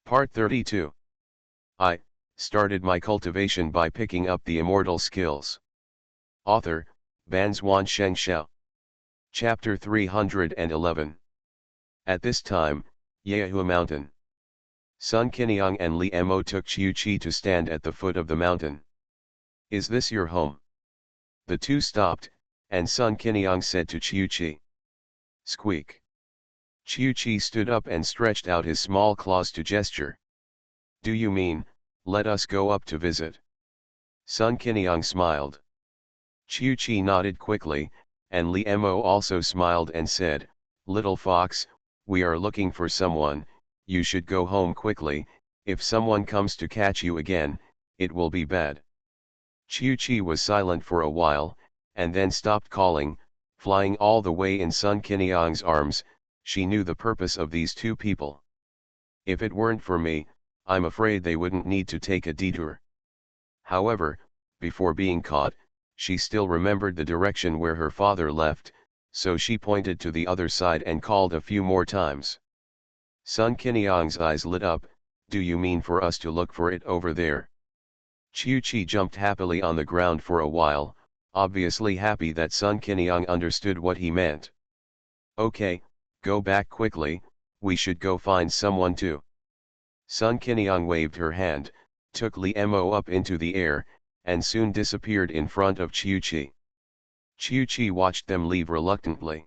Part 32. I started my cultivation by picking up the immortal skills. Author, Banzuan Xianxia. Chapter 311. At this time, Yehua Mountain. Sun Qiniang and Li Mo took Qiu Qi to stand at the foot of the mountain. Is this your home? The two stopped, and Sun Qiniang said to Qiu Qi. Squeak. Qiu Qi stood up and stretched out his small claws to gesture. Do you mean, let us go up to visit? Sun Qiniang smiled. Qiu Qi nodded quickly, and Li Mo also smiled and said, Little fox, we are looking for someone, you should go home quickly, if someone comes to catch you again, it will be bad. Qiu Qi was silent for a while, and then stopped calling, flying all the way in Sun Qiniang's arms. She knew the purpose of these two people. If it weren't for me, I'm afraid they wouldn't need to take a detour. However, before being caught, she still remembered the direction where her father left, so she pointed to the other side and called a few more times. Sun Qiniang's eyes lit up. Do you mean for us to look for it over there? Qiu Qi jumped happily on the ground for a while, obviously happy that Sun Qiniang understood what he meant. Okay, go back quickly, we should go find someone too. Sun Qiniang waved her hand, took Li Mo up into the air, and soon disappeared in front of Qiu Qi. Qiu Qi watched them leave reluctantly.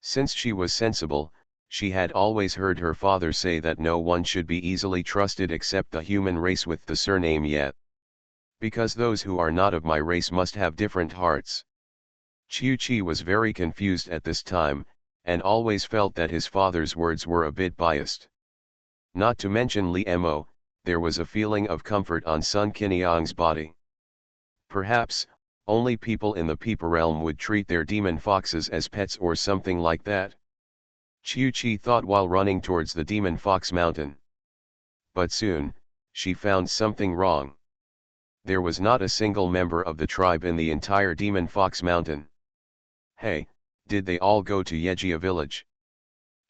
Since she was sensible, she had always heard her father say that no one should be easily trusted except the human race with the surname Yet. Because those who are not of my race must have different hearts. Qiu Qi was very confused at this time, and always felt that his father's words were a bit biased. Not to mention Li Mo, there was a feeling of comfort on Sun Qiniang's body. Perhaps, only people in the people realm would treat their demon foxes as pets or something like that. Qiu Qi thought while running towards the demon fox mountain. But soon, she found something wrong. There was not a single member of the tribe in the entire demon fox mountain. Hey, did they all go to Yejia village?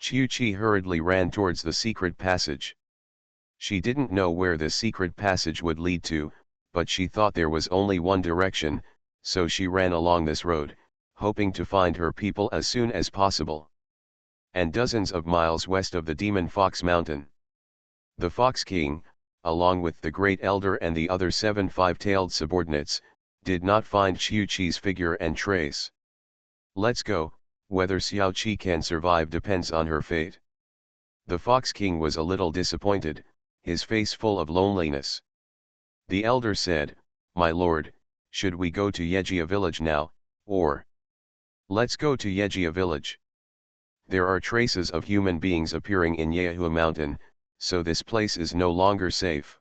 Qiu Qi hurriedly ran towards the secret passage. She didn't know where the secret passage would lead to, but she thought there was only one direction, so she ran along this road, hoping to find her people as soon as possible. And dozens of miles west of the demon fox mountain, the Fox King, along with the Great Elder and the other 7 five-tailed subordinates, did not find Qiu Qi's figure and trace. Let's go, whether Xiao Qi can survive depends on her fate. The Fox King was a little disappointed, his face full of loneliness. The elder said, My lord, should we go to Yejia village now, or? Let's go to Yejia village. There are traces of human beings appearing in Yehua Mountain, so this place is no longer safe.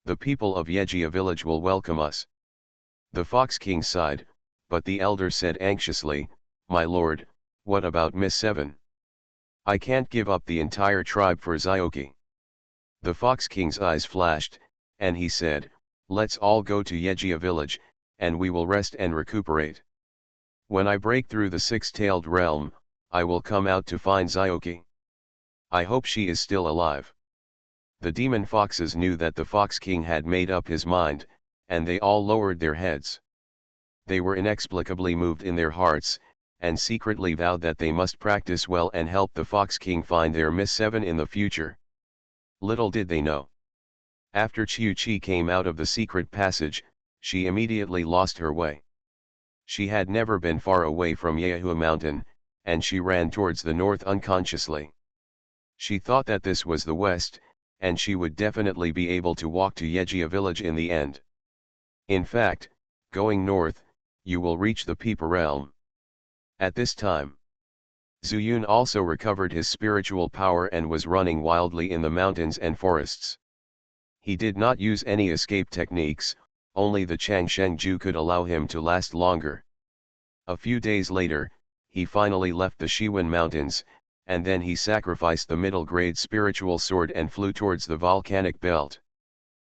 The people of Yejia village will welcome us. The Fox King sighed, but the elder said anxiously, My lord, what about Miss 7? I can't give up the entire tribe for Xiaoqi. The Fox King's eyes flashed, and he said, Let's all go to Yejia village, and we will rest and recuperate. When I break through the 6-tailed realm, I will come out to find Xiaoqi. I hope she is still alive. The demon foxes knew that the Fox King had made up his mind, and they all lowered their heads. They were inexplicably moved in their hearts, and secretly vowed that they must practice well and help the Fox King find their Miss 7 in the future. Little did they know. After Qiu Qi came out of the secret passage, she immediately lost her way. She had never been far away from Yehua Mountain, and she ran towards the north unconsciously. She thought that this was the west, and she would definitely be able to walk to Yejia village in the end. In fact, going north, you will reach the people realm. At this time, Zuyun also recovered his spiritual power and was running wildly in the mountains and forests. He did not use any escape techniques, only the Changsheng Ju could allow him to last longer. A few days later, he finally left the Shiwen Mountains, and then he sacrificed the middle-grade spiritual sword and flew towards the volcanic belt.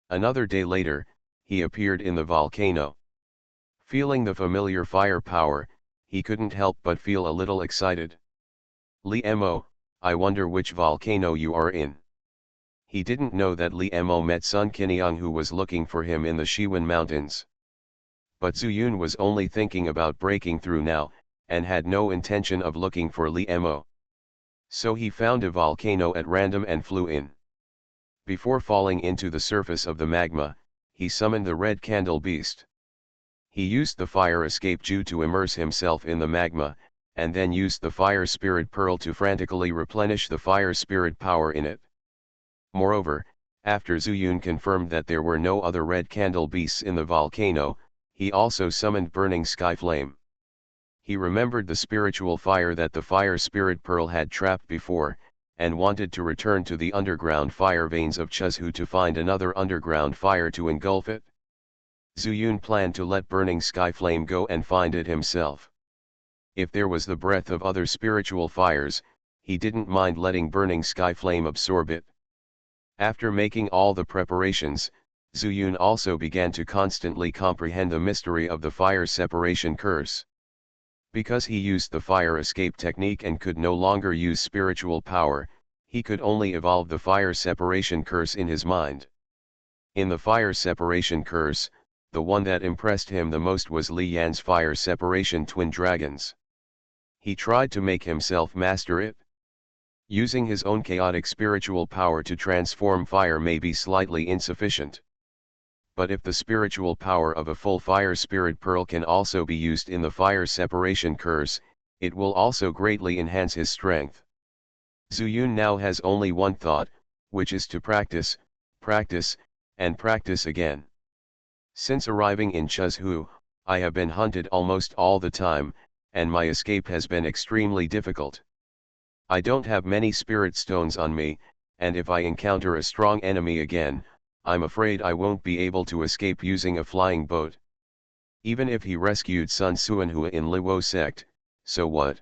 Another day later, he appeared in the volcano. Feeling the familiar fire power, he couldn't help but feel a little excited. Li Mo, I wonder which volcano you are in. He didn't know that Li Mo met Sun Qiniang, who was looking for him in the Shiwen Mountains. But Zhu Yun was only thinking about breaking through now, and had no intention of looking for Li Mo. So he found a volcano at random and flew in. Before falling into the surface of the magma, he summoned the red candle beast. He used the fire escape Ju to immerse himself in the magma, and then used the fire spirit pearl to frantically replenish the fire spirit power in it. Moreover, after Zhu Yun confirmed that there were no other red candle beasts in the volcano, he also summoned burning sky flame. He remembered the spiritual fire that the fire spirit pearl had trapped before, and wanted to return to the underground fire veins of Chuzhu to find another underground fire to engulf it. Zhu Yun planned to let burning sky flame go and find it himself. If there was the breath of other spiritual fires, he didn't mind letting burning sky flame absorb it. After making all the preparations, Zhu Yun also began to constantly comprehend the mystery of the fire separation curse. Because he used the fire escape technique and could no longer use spiritual power, he could only evolve the fire separation curse in his mind. In the fire separation curse, the one that impressed him the most was Li Yan's fire separation twin dragons. He tried to make himself master it. Using his own chaotic spiritual power to transform fire may be slightly insufficient. But if the spiritual power of a full fire spirit pearl can also be used in the fire separation curse, it will also greatly enhance his strength. Zhu Yun now has only one thought, which is to practice, practice, and practice again. Since arriving in Chuzhu, I have been hunted almost all the time, and my escape has been extremely difficult. I don't have many spirit stones on me, and if I encounter a strong enemy again, I'm afraid I won't be able to escape using a flying boat. Even if he rescued Sun Suanhua in Liwo sect, so what?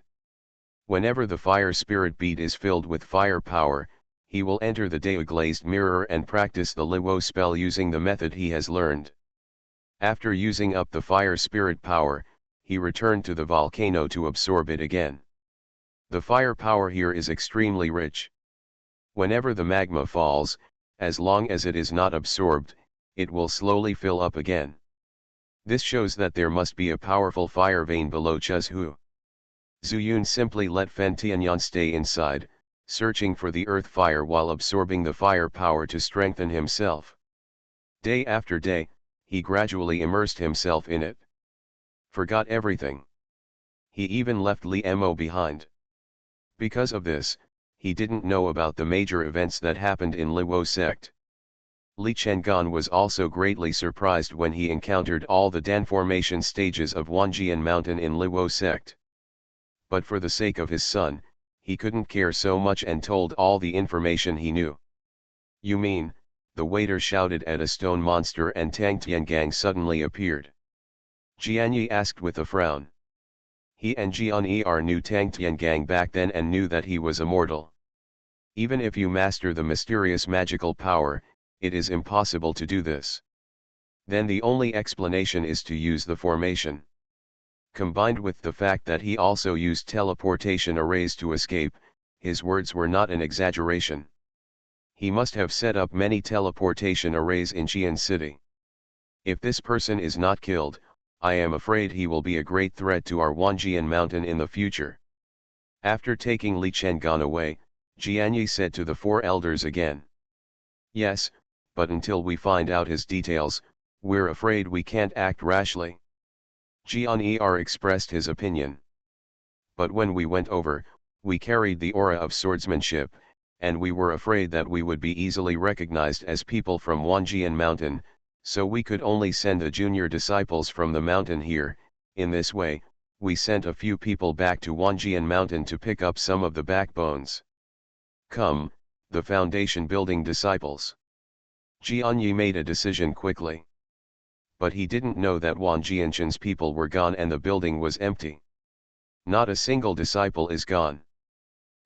Whenever the fire spirit bead is filled with fire power, he will enter the Dao-glazed mirror and practice the Liwo spell using the method he has learned. After using up the fire spirit power, he returned to the volcano to absorb it again. The fire power here is extremely rich. Whenever the magma falls, as long as it is not absorbed, it will slowly fill up again. This shows that there must be a powerful fire vein below Chuzhu. Zhu Yun simply let Fen Tianyan stay inside, searching for the earth fire while absorbing the fire power to strengthen himself. Day after day, he gradually immersed himself in it. Forgot everything. He even left Li Mo behind. Because of this, he didn't know about the major events that happened in Liwo sect. Li Chenggan was also greatly surprised when he encountered all the Dan formation stages of Wanjian Mountain in Liwo sect. But for the sake of his son, he couldn't care so much and told all the information he knew. "You mean," the waiter shouted at a stone monster, and Tang Tiangang suddenly appeared. Xianxia asked with a frown. He and Jian knew Tang Tiangang back then and knew that he was immortal. Even if you master the mysterious magical power, it is impossible to do this. Then the only explanation is to use the formation. Combined with the fact that he also used teleportation arrays to escape, his words were not an exaggeration. He must have set up many teleportation arrays in Xian City. If this person is not killed, I am afraid he will be a great threat to our Wanjian Mountain in the future. After taking Li Chenggan away, Jianyi said to the four elders again. Yes, but until we find out his details, we're afraid we can't act rashly. Jian expressed his opinion. But when we went over, we carried the aura of swordsmanship, and we were afraid that we would be easily recognized as people from Wanjian Mountain, so we could only send the junior disciples from the mountain here. In this way, we sent a few people back to Wanjian Mountain to pick up some of the backbones. Come, the foundation building disciples. Jianyi made a decision quickly. But he didn't know that Wanjianshan's people were gone and the building was empty. Not a single disciple is gone.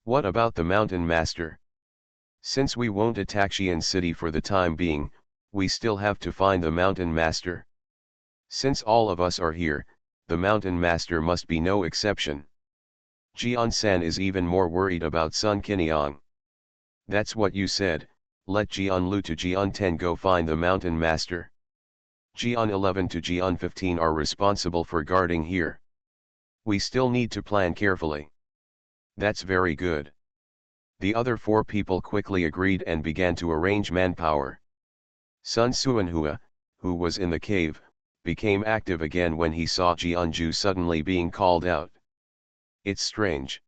What about the mountain master? Since we won't attack Xian City for the time being, we still have to find the mountain master. Since all of us are here, the mountain master must be no exception. Jian San is even more worried about Sun Qiniang. That's what you said, let Jian to Jian 10 go find the mountain master. Jian 11 to Jian 15 are responsible for guarding here. We still need to plan carefully. That's very good. The other 4 people quickly agreed and began to arrange manpower. Sun Suanhua, who was in the cave, became active again when he saw Jianju suddenly being called out. It's strange.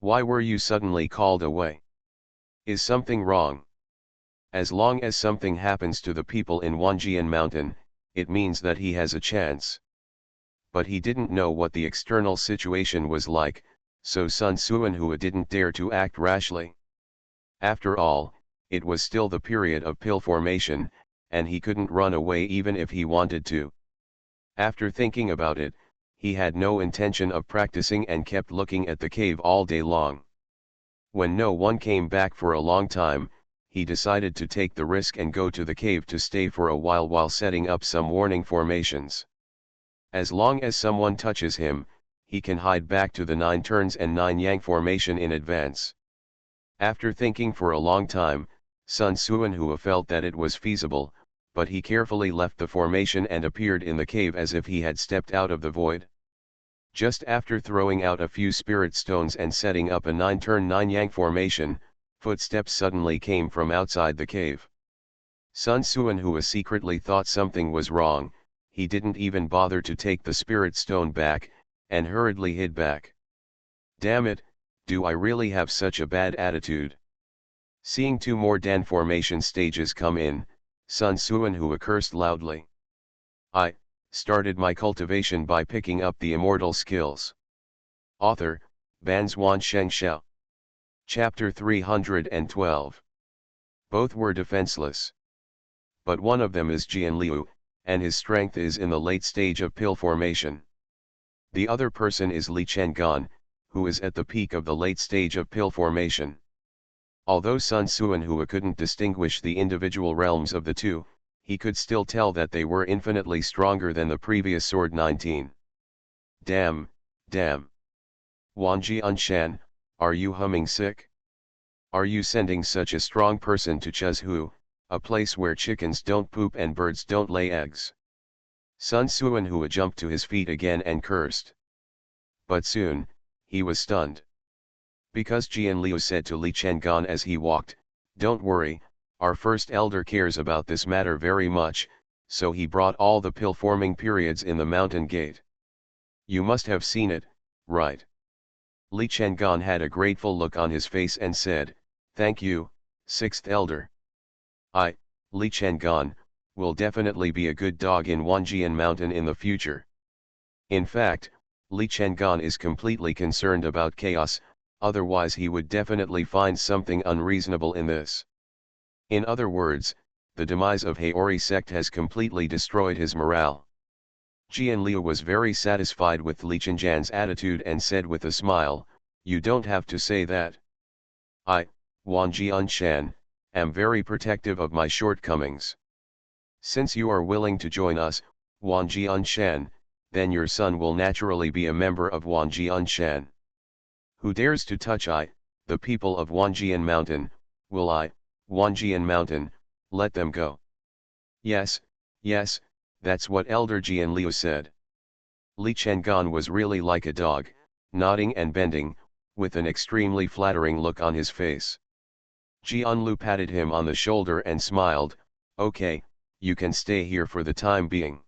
Why were you suddenly called away? Is something wrong? As long as something happens to the people in Wanjian Mountain, it means that he has a chance. But he didn't know what the external situation was like, so Sun Suanhua didn't dare to act rashly. After all, it was still the period of pill formation, and he couldn't run away even if he wanted to. After thinking about it, he had no intention of practicing and kept looking at the cave all day long. When no one came back for a long time, he decided to take the risk and go to the cave to stay for a while setting up some warning formations. As long as someone touches him, he can hide back to the 9 turns and 9 yang formation in advance. After thinking for a long time, Sun Suanhua felt that it was feasible, but he carefully left the formation and appeared in the cave as if he had stepped out of the void. Just after throwing out a few spirit stones and setting up a 9 turn 9 yang formation, footsteps suddenly came from outside the cave. Sun Suanhua secretly thought something was wrong. He didn't even bother to take the spirit stone back, and hurriedly hid back. Damn it, do I really have such a bad attitude? Seeing 2 more Dan formation stages come in, Sun Suanhua cursed loudly. I started my cultivation by picking up the immortal skills. Author, Banzuan Xianxia. Chapter 312. Both were defenseless. But one of them is Jianliu, and his strength is in the late stage of pill formation. The other person is Li Chengan, who is at the peak of the late stage of pill formation. Although Sun Suanhua couldn't distinguish the individual realms of the two, he could still tell that they were infinitely stronger than the previous Sword 19. Damn. Wanji Unshan, are you humming sick? Are you sending such a strong person to Chezhu, a place where chickens don't poop and birds don't lay eggs? Sun Suanhua jumped to his feet again and cursed. But soon, he was stunned. Because Jianliu said to Li Chengan as he walked, "Don't worry, our first elder cares about this matter very much," so he brought all the pill-forming periods in the mountain gate. You must have seen it, right? Li Chengan had a grateful look on his face and said, "Thank you, sixth elder. I, Li Chengan, will definitely be a good dog in Wanjian Mountain in the future." In fact, Li Chengan is completely concerned about chaos, otherwise he would definitely find something unreasonable in this. In other words, the demise of Haori sect has completely destroyed his morale. Jianliu was very satisfied with Li Chengan's attitude and said with a smile, "You don't have to say that. I, Wan Jianshan, am very protective of my shortcomings. Since you are willing to join us, Wan Jianshan, then your son will naturally be a member of Wan Jianshan. Who dares to touch the people of Wanjian Mountain, will I, Wanjian Mountain, let them go." Yes, that's what Elder Jianliu said. Li Chengan was really like a dog, nodding and bending, with an extremely flattering look on his face. Jianliu patted him on the shoulder and smiled, "Okay, you can stay here for the time being.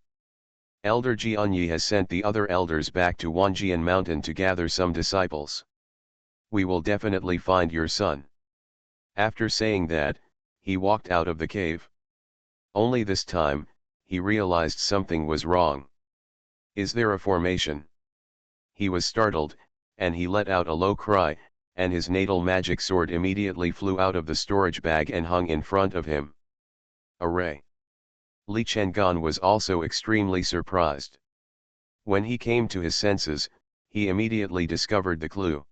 Elder Jianyi has sent the other elders back to Wanjian Mountain to gather some disciples. We will definitely find your son." After saying that, he walked out of the cave. Only this time, he realized something was wrong. Is there a formation? He was startled, and he let out a low cry, and his natal magic sword immediately flew out of the storage bag and hung in front of him. Array! Li Chengan was also extremely surprised. When he came to his senses, he immediately discovered the clue.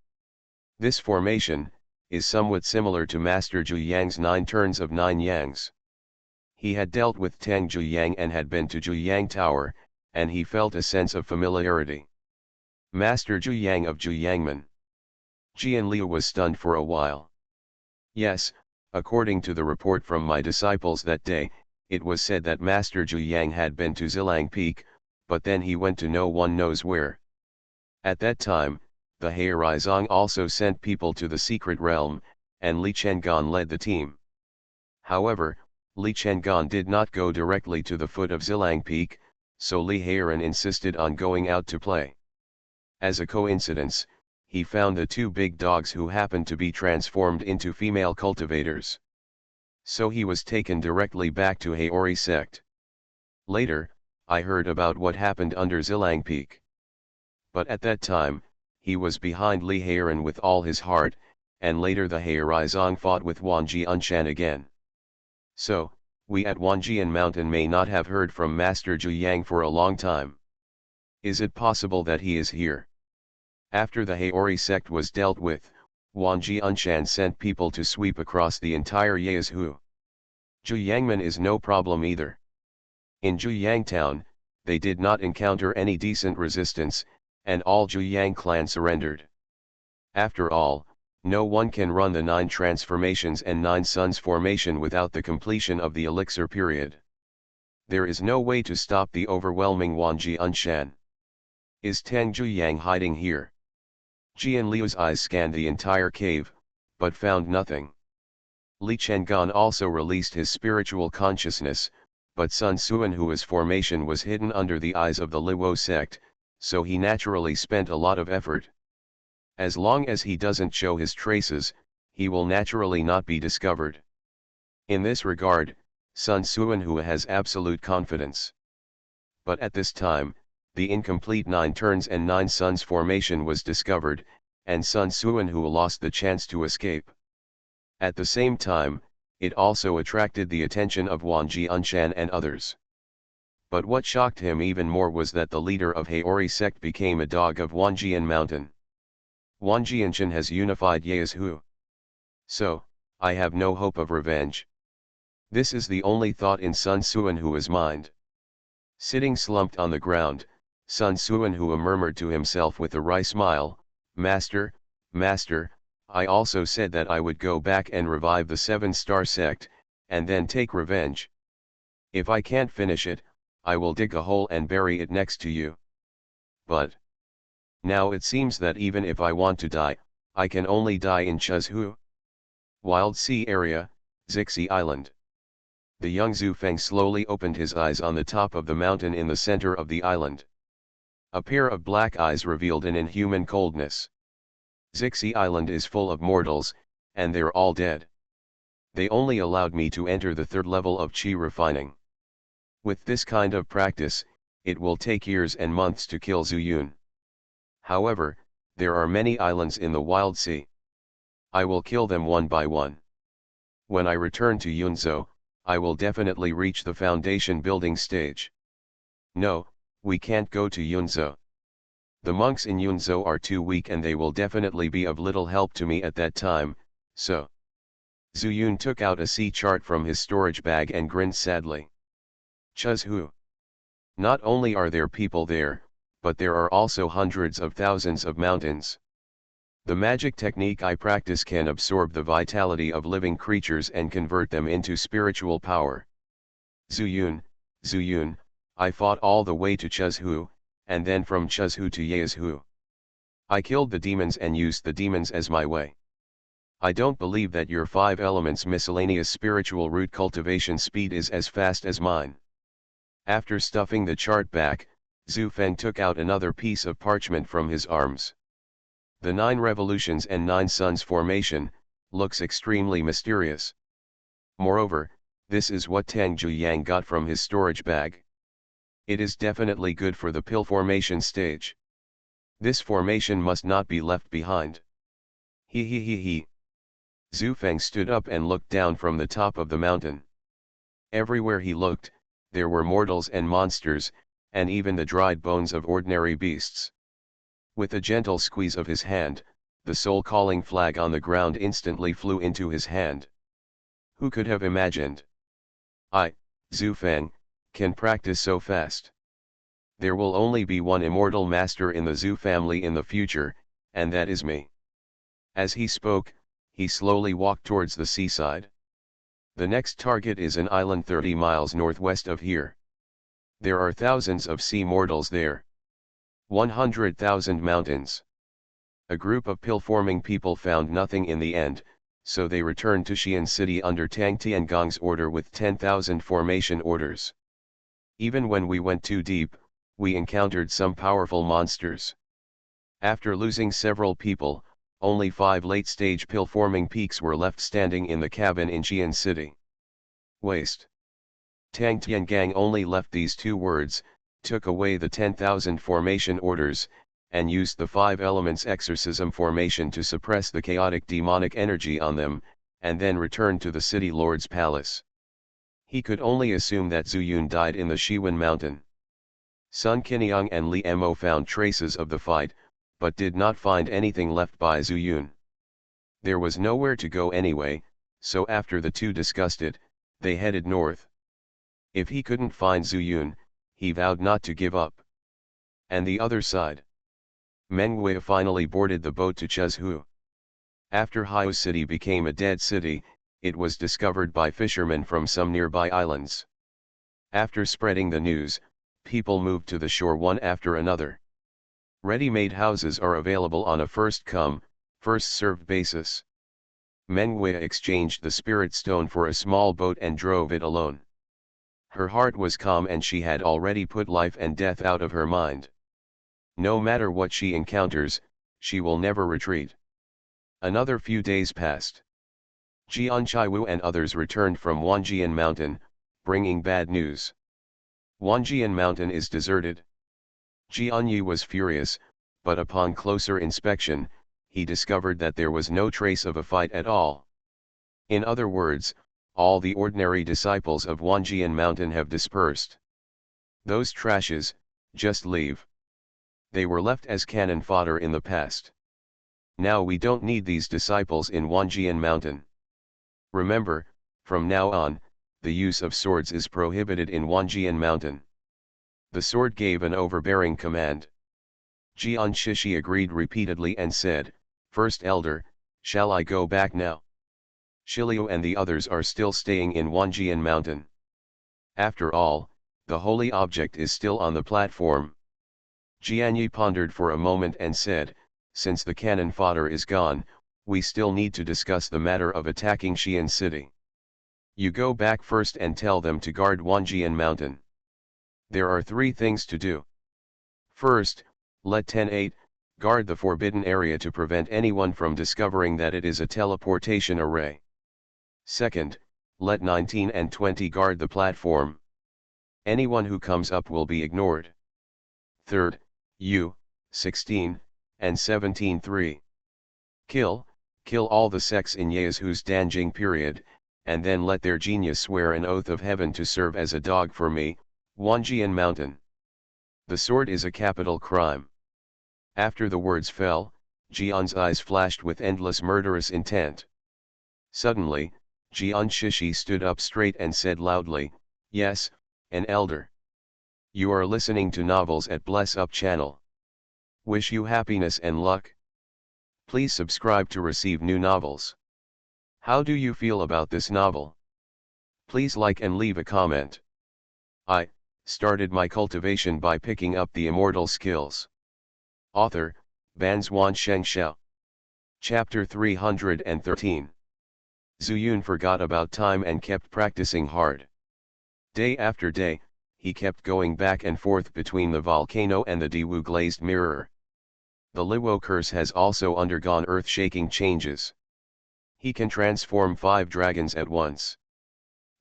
This formation is somewhat similar to Master Zhu Yang's 9 turns of 9 yangs. He had dealt with Tang Zhu Yang and had been to Zhu Yang Tower, and he felt a sense of familiarity. Master Zhu Yang of Zhu Yangmen. Jianliu was stunned for a while. Yes, According to the report from my disciples that day, it was said that Master Zhu Yang had been to Zilang Peak, but then he went to no one knows where. At that time, the Heizong also sent people to the secret realm, and Li Chengan led the team. However, Li Chengan did not go directly to the foot of Zilang Peak, so Li Heiran insisted on going out to play. As a coincidence, he found the two big dogs who happened to be transformed into female cultivators. So he was taken directly back to Haori sect. Later, I heard about what happened under Zilang Peak. But at that time, he was behind Li Heiran with all his heart, and later the Heizong fought with Wanji Unshan again. So, we at Wanjian Mountain may not have heard from Master Zhu Yang for a long time. Is it possible that he is here? After the Haori sect was dealt with, Wanji Unshan sent people to sweep across the entire Yazhu. Zhuyangmen is no problem either. In Zhuyang town, they did not encounter any decent resistance, and all Zhuyang clan surrendered. After all, no one can run the 9 transformations and 9 suns formation without the completion of the elixir period. There is no way to stop the overwhelming Wanji Unshan. Is Tang Zhuyang hiding here? Jian Liu's eyes scanned the entire cave, but found nothing. Li Chengan also released his spiritual consciousness, but Sun Suanhua's formation was hidden under the eyes of the Liwo sect, so he naturally spent a lot of effort. As long as he doesn't show his traces, he will naturally not be discovered. In this regard, Sun Suanhua has absolute confidence. But at this time, the incomplete 9 turns and 9 suns formation was discovered, and Sun Suanhua lost the chance to escape. At the same time, it also attracted the attention of Wanji Unshan and others. But what shocked him even more was that the leader of Haori sect became a dog of Wanjian Mountain. Wanjianshan has unified Yazhu. So, I have no hope of revenge. This is the only thought in Sun Suanhua's mind. Sitting slumped on the ground, Sun Suanhua murmured to himself with a wry smile, "Master, Master, I also said that I would go back and revive the 7-star sect, and then take revenge. If I can't finish it, I will dig a hole and bury it next to you. But now it seems that even if I want to die, I can only die in Chuzhu. Wild Sea Area, Zixi Island." The young Zhu Feng slowly opened his eyes on the top of the mountain in the center of the island. A pair of black eyes revealed an inhuman coldness. "Zixi Island is full of mortals, and they're all dead. They only allowed me to enter the 3rd level of Qi refining. With this kind of practice, it will take years and months to kill Zuyun. However, there are many islands in the Wild Sea. I will kill them one by one. When I return to Yunzhou, I will definitely reach the foundation building stage. No, we can't go to Yunzhou. The monks in Yunzhou are too weak and they will definitely be of little help to me at that time, so." Zuyun took out a sea chart from his storage bag and grinned sadly. "Chuzhu. Not only are there people there, but there are also hundreds of thousands of mountains. The magic technique I practice can absorb the vitality of living creatures and convert them into spiritual power. Zuyun, I fought all the way to Chuzhu, and then from Chuzhu to Yazhu. I killed the demons and used the demons as my way. I don't believe that your 5 elements miscellaneous spiritual root cultivation speed is as fast as mine." After stuffing the chart back, Zhu Feng took out another piece of parchment from his arms. "The 9 revolutions and 9 suns formation looks extremely mysterious. Moreover, this is what Tang Zhuyang got from his storage bag. It is definitely good for the pill formation stage. This formation must not be left behind." He. Zhu Feng stood up and looked down from the top of the mountain. Everywhere he looked, there were mortals and monsters, and even the dried bones of ordinary beasts. With a gentle squeeze of his hand, the soul-calling flag on the ground instantly flew into his hand. Who could have imagined? I, Zhu Feng, can practice so fast. There will only be one immortal master in the Zhu family in the future, and that is me. As he spoke, he slowly walked towards the seaside. The next target is an island 30 miles northwest of here. There are thousands of sea mortals there. 100,000 mountains. A group of pill-forming people found nothing in the end, so they returned to Xian City under Tang Tiangong's order with 10,000 formation orders. Even when we went too deep, we encountered some powerful monsters. After losing several people, only 5 late-stage pill-forming peaks were left standing in the cabin in Xian City. Waste. Tang Tiangang only left these 2 words, took away the 10,000 formation orders, and used the 5 elements exorcism formation to suppress the chaotic demonic energy on them, and then returned to the city lord's palace. He could only assume that Zuyun died in the Shiwen mountain. Sun Qiniang and Li Mo found traces of the fight, but did not find anything left by Zuyun. There was nowhere to go anyway, so after the two discussed it, they headed north. If he couldn't find Zuyun, he vowed not to give up. And the other side. Meng Wei finally boarded the boat to Chezhu. After Hiu City became a dead city, it was discovered by fishermen from some nearby islands. After spreading the news, people moved to the shore one after another. Ready-made houses are available on a first-come, first-served basis. Meng Wei exchanged the spirit stone for a small boat and drove it alone. Her heart was calm and she had already put life and death out of her mind. No matter what she encounters, she will never retreat. Another few days passed. Jian Chaiwu and others returned from Wanjian Mountain, bringing bad news. Wanjian Mountain is deserted. Jian Yi was furious, but upon closer inspection, he discovered that there was no trace of a fight at all. In other words, all the ordinary disciples of Wanjian Mountain have dispersed. Those trashes, just leave. They were left as cannon fodder in the past. Now we don't need these disciples in Wanjian Mountain. Remember, from now on, the use of swords is prohibited in Wanjian Mountain. The sword gave an overbearing command. Jian Shishi agreed repeatedly and said, "First Elder, shall I go back now? Shiliu and the others are still staying in Wanjian Mountain. After all, the holy object is still on the platform." Jianyi pondered for a moment and said, "Since the cannon fodder is gone, we still need to discuss the matter of attacking Xian City. You go back first and tell them to guard Wanjian Mountain. There are 3 things to do. First, let 10-8 guard the forbidden area to prevent anyone from discovering that it is a teleportation array. Second, let 19 and 20 guard the platform. Anyone who comes up will be ignored. Third, you, 16, and 17-3. Kill all the sects in Yezhu's Danjing period, and then let their genius swear an oath of heaven to serve as a dog for me, Wanjian Mountain. The sword is a capital crime." After the words fell, Jian's eyes flashed with endless murderous intent. Suddenly, Jian Shishi stood up straight and said loudly, "Yes, an elder. You are listening to novels at Bless Up channel. Wish you happiness and luck. Please subscribe to receive new novels. How do you feel about this novel? Please like and leave a comment. I started my cultivation by picking up the immortal skills." Author, Banzuan Xianxia. Chapter 313. Zuyun forgot about time and kept practicing hard. Day after day, he kept going back and forth between the volcano and the Diwu glazed mirror. The Liwo curse has also undergone earth-shaking changes. He can transform 5 dragons at once.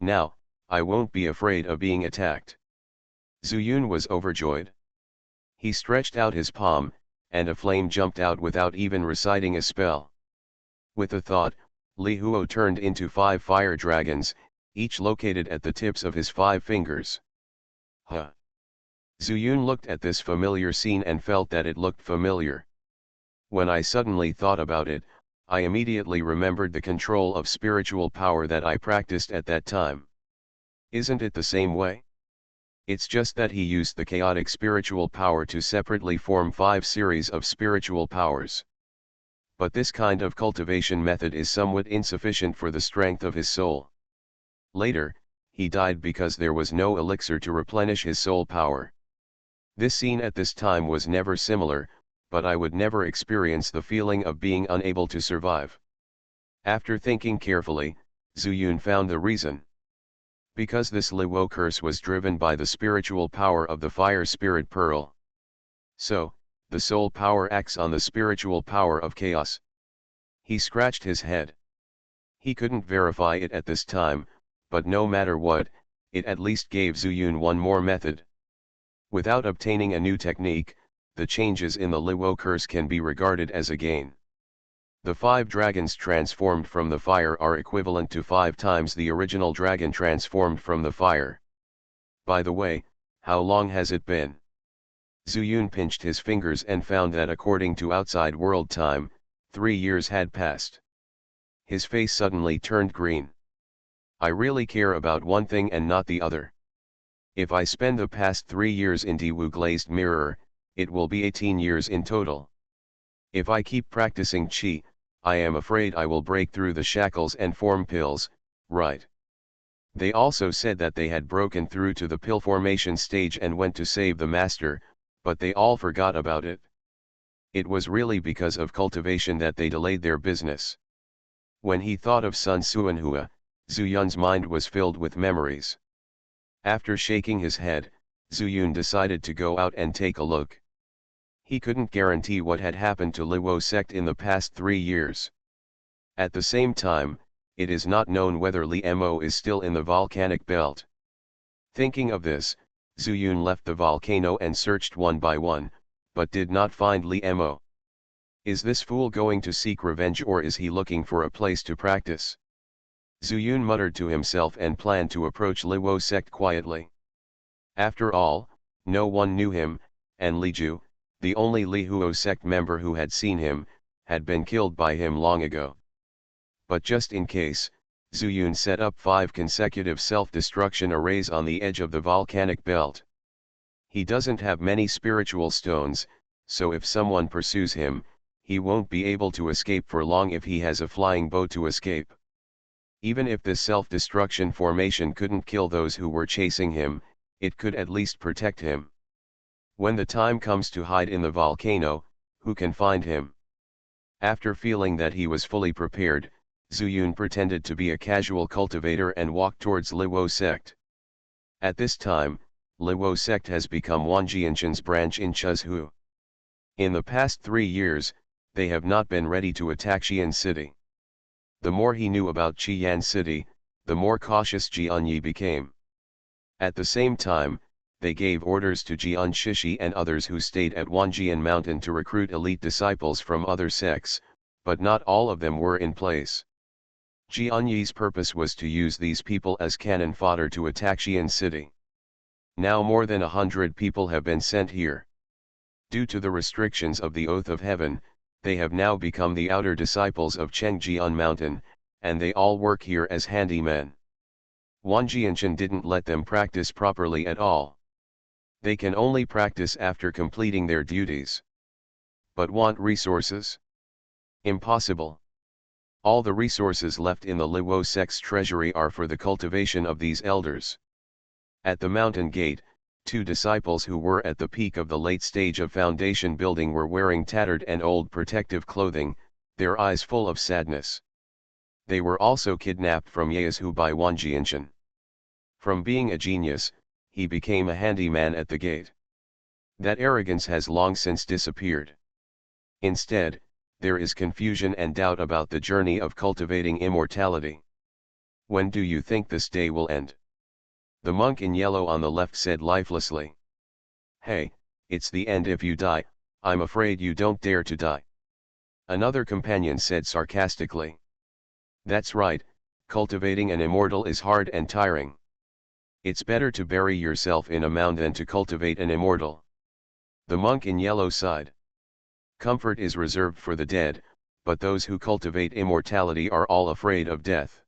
Now, I won't be afraid of being attacked. Zuyun was overjoyed. He stretched out his palm, and a flame jumped out without even reciting a spell. With a thought, Li Huo turned into 5 fire dragons, each located at the tips of his 5 fingers. Huh! Zuyun looked at this familiar scene and felt that it looked familiar. When I suddenly thought about it, I immediately remembered the control of spiritual power that I practiced at that time. Isn't it the same way? It's just that he used the chaotic spiritual power to separately form 5 series of spiritual powers. But this kind of cultivation method is somewhat insufficient for the strength of his soul. Later, he died because there was no elixir to replenish his soul power. This scene at this time was never similar, but I would never experience the feeling of being unable to survive. After thinking carefully, Zhu Yun found the reason. Because this Luo curse was driven by the spiritual power of the fire spirit pearl. So, the soul power acts on the spiritual power of chaos. He scratched his head. He couldn't verify it at this time, but no matter what, it at least gave Zhu Yun one more method. Without obtaining a new technique, the changes in the Luo curse can be regarded as a gain. The 5 dragons transformed from the fire are equivalent to 5 times the original dragon transformed from the fire. By the way, how long has it been? Zhu Yun pinched his fingers and found that according to outside world time, 3 years had passed. His face suddenly turned green. I really care about one thing and not the other. If I spend the past 3 years in Diwu Glazed Mirror, it will be 18 years in total. If I keep practicing Qi, I am afraid I will break through the shackles and form pills, right? They also said that they had broken through to the pill formation stage and went to save the master, but they all forgot about it. It was really because of cultivation that they delayed their business. When he thought of Sun Suanhua, Zhu Yun's mind was filled with memories. After shaking his head, Zhu Yun decided to go out and take a look. He couldn't guarantee what had happened to Luo sect in the past 3 years. At the same time, it is not known whether Li Mo is still in the volcanic belt. Thinking of this, Zhu Yun left the volcano and searched one by one, but did not find Li Mo. Is this fool going to seek revenge or is he looking for a place to practice? Zhu Yun muttered to himself and planned to approach Luo sect quietly. After all, no one knew him, and Li Ju, the only Li Huo sect member who had seen him, had been killed by him long ago. But just in case, Zhu Yun set up 5 consecutive self-destruction arrays on the edge of the volcanic belt. He doesn't have many spiritual stones, so if someone pursues him, he won't be able to escape for long if he has a flying boat to escape. Even if this self-destruction formation couldn't kill those who were chasing him, it could at least protect him. When the time comes to hide in the volcano, who can find him? After feeling that he was fully prepared, Zhu Yun pretended to be a casual cultivator and walked towards Luo sect. At this time, Luo sect has become Wanjianshan's branch in Chuzhu. In the past 3 years, they have not been ready to attack Xi'an city. The more he knew about Xi'an city, the more cautious Jianyi became. At the same time, they gave orders to Jian Shishi and others who stayed at Wanjian Mountain to recruit elite disciples from other sects, but not all of them were in place. Jianyi's purpose was to use these people as cannon fodder to attack Xi'an city. Now more than 100 people have been sent here. Due to the restrictions of the Oath of Heaven, they have now become the outer disciples of Chengjian Mountain, and they all work here as handymen. Wanjianshan didn't let them practice properly at all. They can only practice after completing their duties. But want resources? Impossible. All the resources left in the Luo sect's treasury are for the cultivation of these elders. At the mountain gate, 2 disciples who were at the peak of the late stage of foundation building were wearing tattered and old protective clothing, their eyes full of sadness. They were also kidnapped from Yaezhu by Wanjianshan. From being a genius, he became a handyman at the gate. That arrogance has long since disappeared. Instead, there is confusion and doubt about the journey of cultivating immortality. When do you think this day will end? The monk in yellow on the left said lifelessly. Hey, it's the end if you die, I'm afraid you don't dare to die. Another companion said sarcastically. That's right, cultivating an immortal is hard and tiring. It's better to bury yourself in a mound than to cultivate an immortal. The monk in yellow sighed. Comfort is reserved for the dead, but those who cultivate immortality are all afraid of death.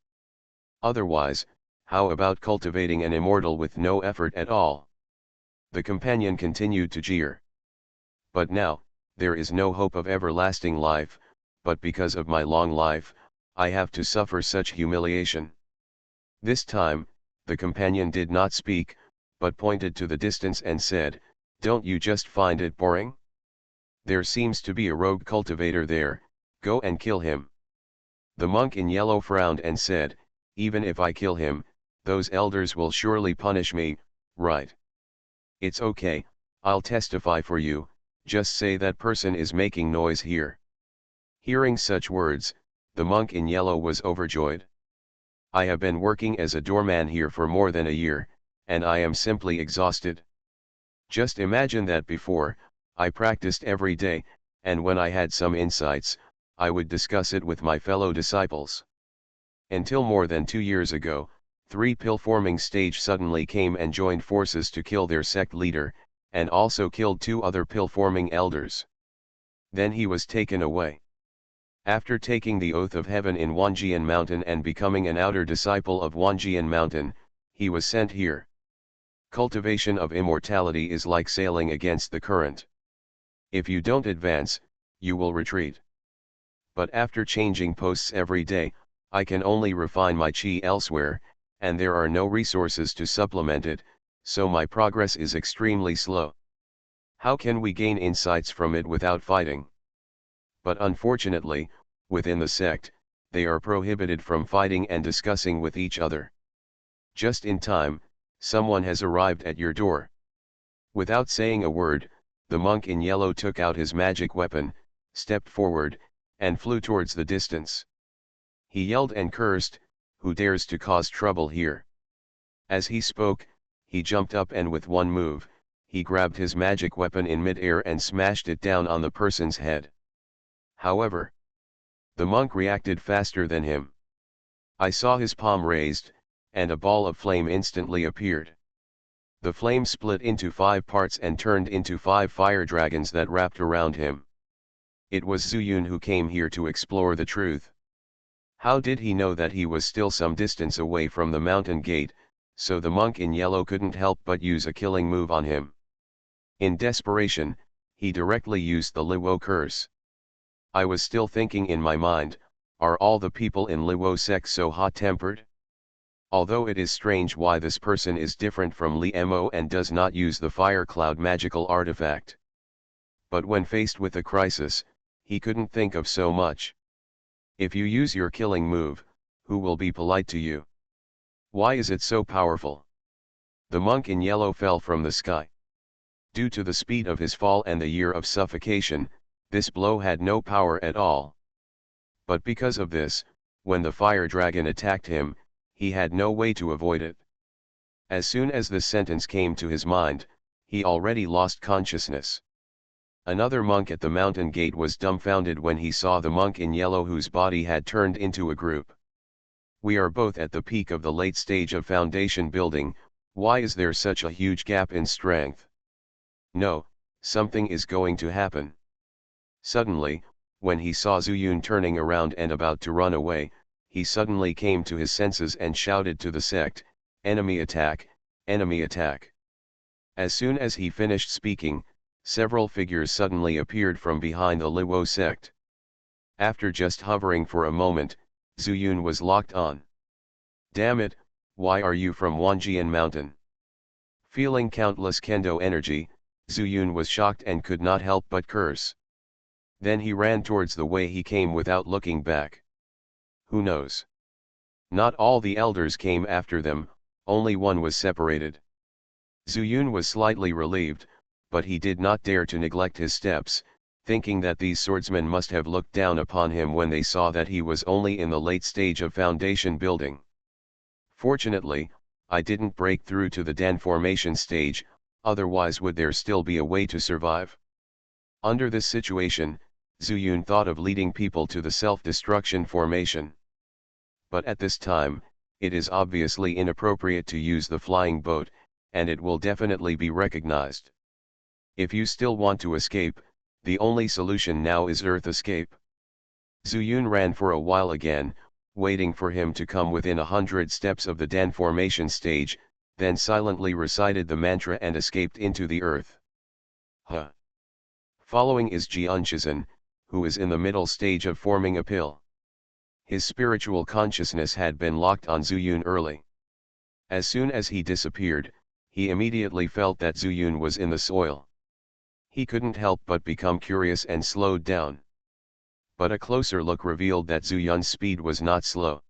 Otherwise, how about cultivating an immortal with no effort at all? The companion continued to jeer. But now, there is no hope of everlasting life, but because of my long life, I have to suffer such humiliation. This time, the companion did not speak, but pointed to the distance and said, "Don't you just find it boring? There seems to be a rogue cultivator there, go and kill him." The monk in yellow frowned and said, "Even if I kill him, those elders will surely punish me, right? It's okay, I'll testify for you, just say that person is making noise here." Hearing such words, the monk in yellow was overjoyed. "I have been working as a doorman here for more than a year, and I am simply exhausted. Just imagine that before, I practiced every day, and when I had some insights, I would discuss it with my fellow disciples. Until more than 2 years ago, 3 pill-forming stage suddenly came and joined forces to kill their sect leader, and also killed 2 other pill-forming elders. Then he was taken away. After taking the oath of heaven in Wanjian Mountain and becoming an outer disciple of Wanjian Mountain, he was sent here. Cultivation of immortality is like sailing against the current. If you don't advance, you will retreat. But after changing posts every day, I can only refine my chi elsewhere, and there are no resources to supplement it, so my progress is extremely slow. How can we gain insights from it without fighting? But unfortunately, within the sect, they are prohibited from fighting and discussing with each other. Just in time, someone has arrived at your door." Without saying a word, the monk in yellow took out his magic weapon, stepped forward, and flew towards the distance. He yelled and cursed, "Who dares to cause trouble here?" As he spoke, he jumped up and with one move, he grabbed his magic weapon in mid-air and smashed it down on the person's head. However, the monk reacted faster than him. I saw his palm raised, and a ball of flame instantly appeared. The flame split into 5 parts and turned into 5 fire dragons that wrapped around him. It was Zuyun who came here to explore the truth. How did he know that he was still some distance away from the mountain gate, so the monk in yellow couldn't help but use a killing move on him. In desperation, he directly used the Luo curse. I was still thinking in my mind, are all the people in Luo sect so hot-tempered? Although it is strange why this person is different from Li Mo and does not use the fire cloud magical artifact. But when faced with a crisis, he couldn't think of so much. If you use your killing move, who will be polite to you? Why is it so powerful? The monk in yellow fell from the sky. Due to the speed of his fall and the year of suffocation, this blow had no power at all. But because of this, when the fire dragon attacked him, he had no way to avoid it. As soon as this sentence came to his mind, he already lost consciousness. Another monk at the mountain gate was dumbfounded when he saw the monk in yellow whose body had turned into a group. "We are both at the peak of the late stage of foundation building, why is there such a huge gap in strength? No, something is going to happen." Suddenly, when he saw Zuyun turning around and about to run away, he suddenly came to his senses and shouted to the sect, "Enemy attack, enemy attack." As soon as he finished speaking, several figures suddenly appeared from behind the Luo sect. After just hovering for a moment, Zuyun was locked on. "Damn it, why are you from Wanjian Mountain?" Feeling countless kendo energy, Zuyun was shocked and could not help but curse. Then he ran towards the way he came without looking back. Who knows? Not all the elders came after them, only one was separated. Zuyun was slightly relieved, but he did not dare to neglect his steps, thinking that these swordsmen must have looked down upon him when they saw that he was only in the late stage of foundation building. Fortunately, I didn't break through to the Dan formation stage, otherwise would there still be a way to survive? Under this situation, Zuyun thought of leading people to the self-destruction formation. But at this time, it is obviously inappropriate to use the flying boat, and it will definitely be recognized. If you still want to escape, the only solution now is Earth escape. Zuyun ran for a while again, waiting for him to come within 100 steps of the Dan formation stage, then silently recited the mantra and escaped into the earth. Huh. Following is Xianxia, who is in the middle stage of forming a pill. His spiritual consciousness had been locked on Zuyun early. As soon as he disappeared, he immediately felt that Zuyun was in the soil. He couldn't help but become curious and slowed down. But a closer look revealed that Zuyun's speed was not slow.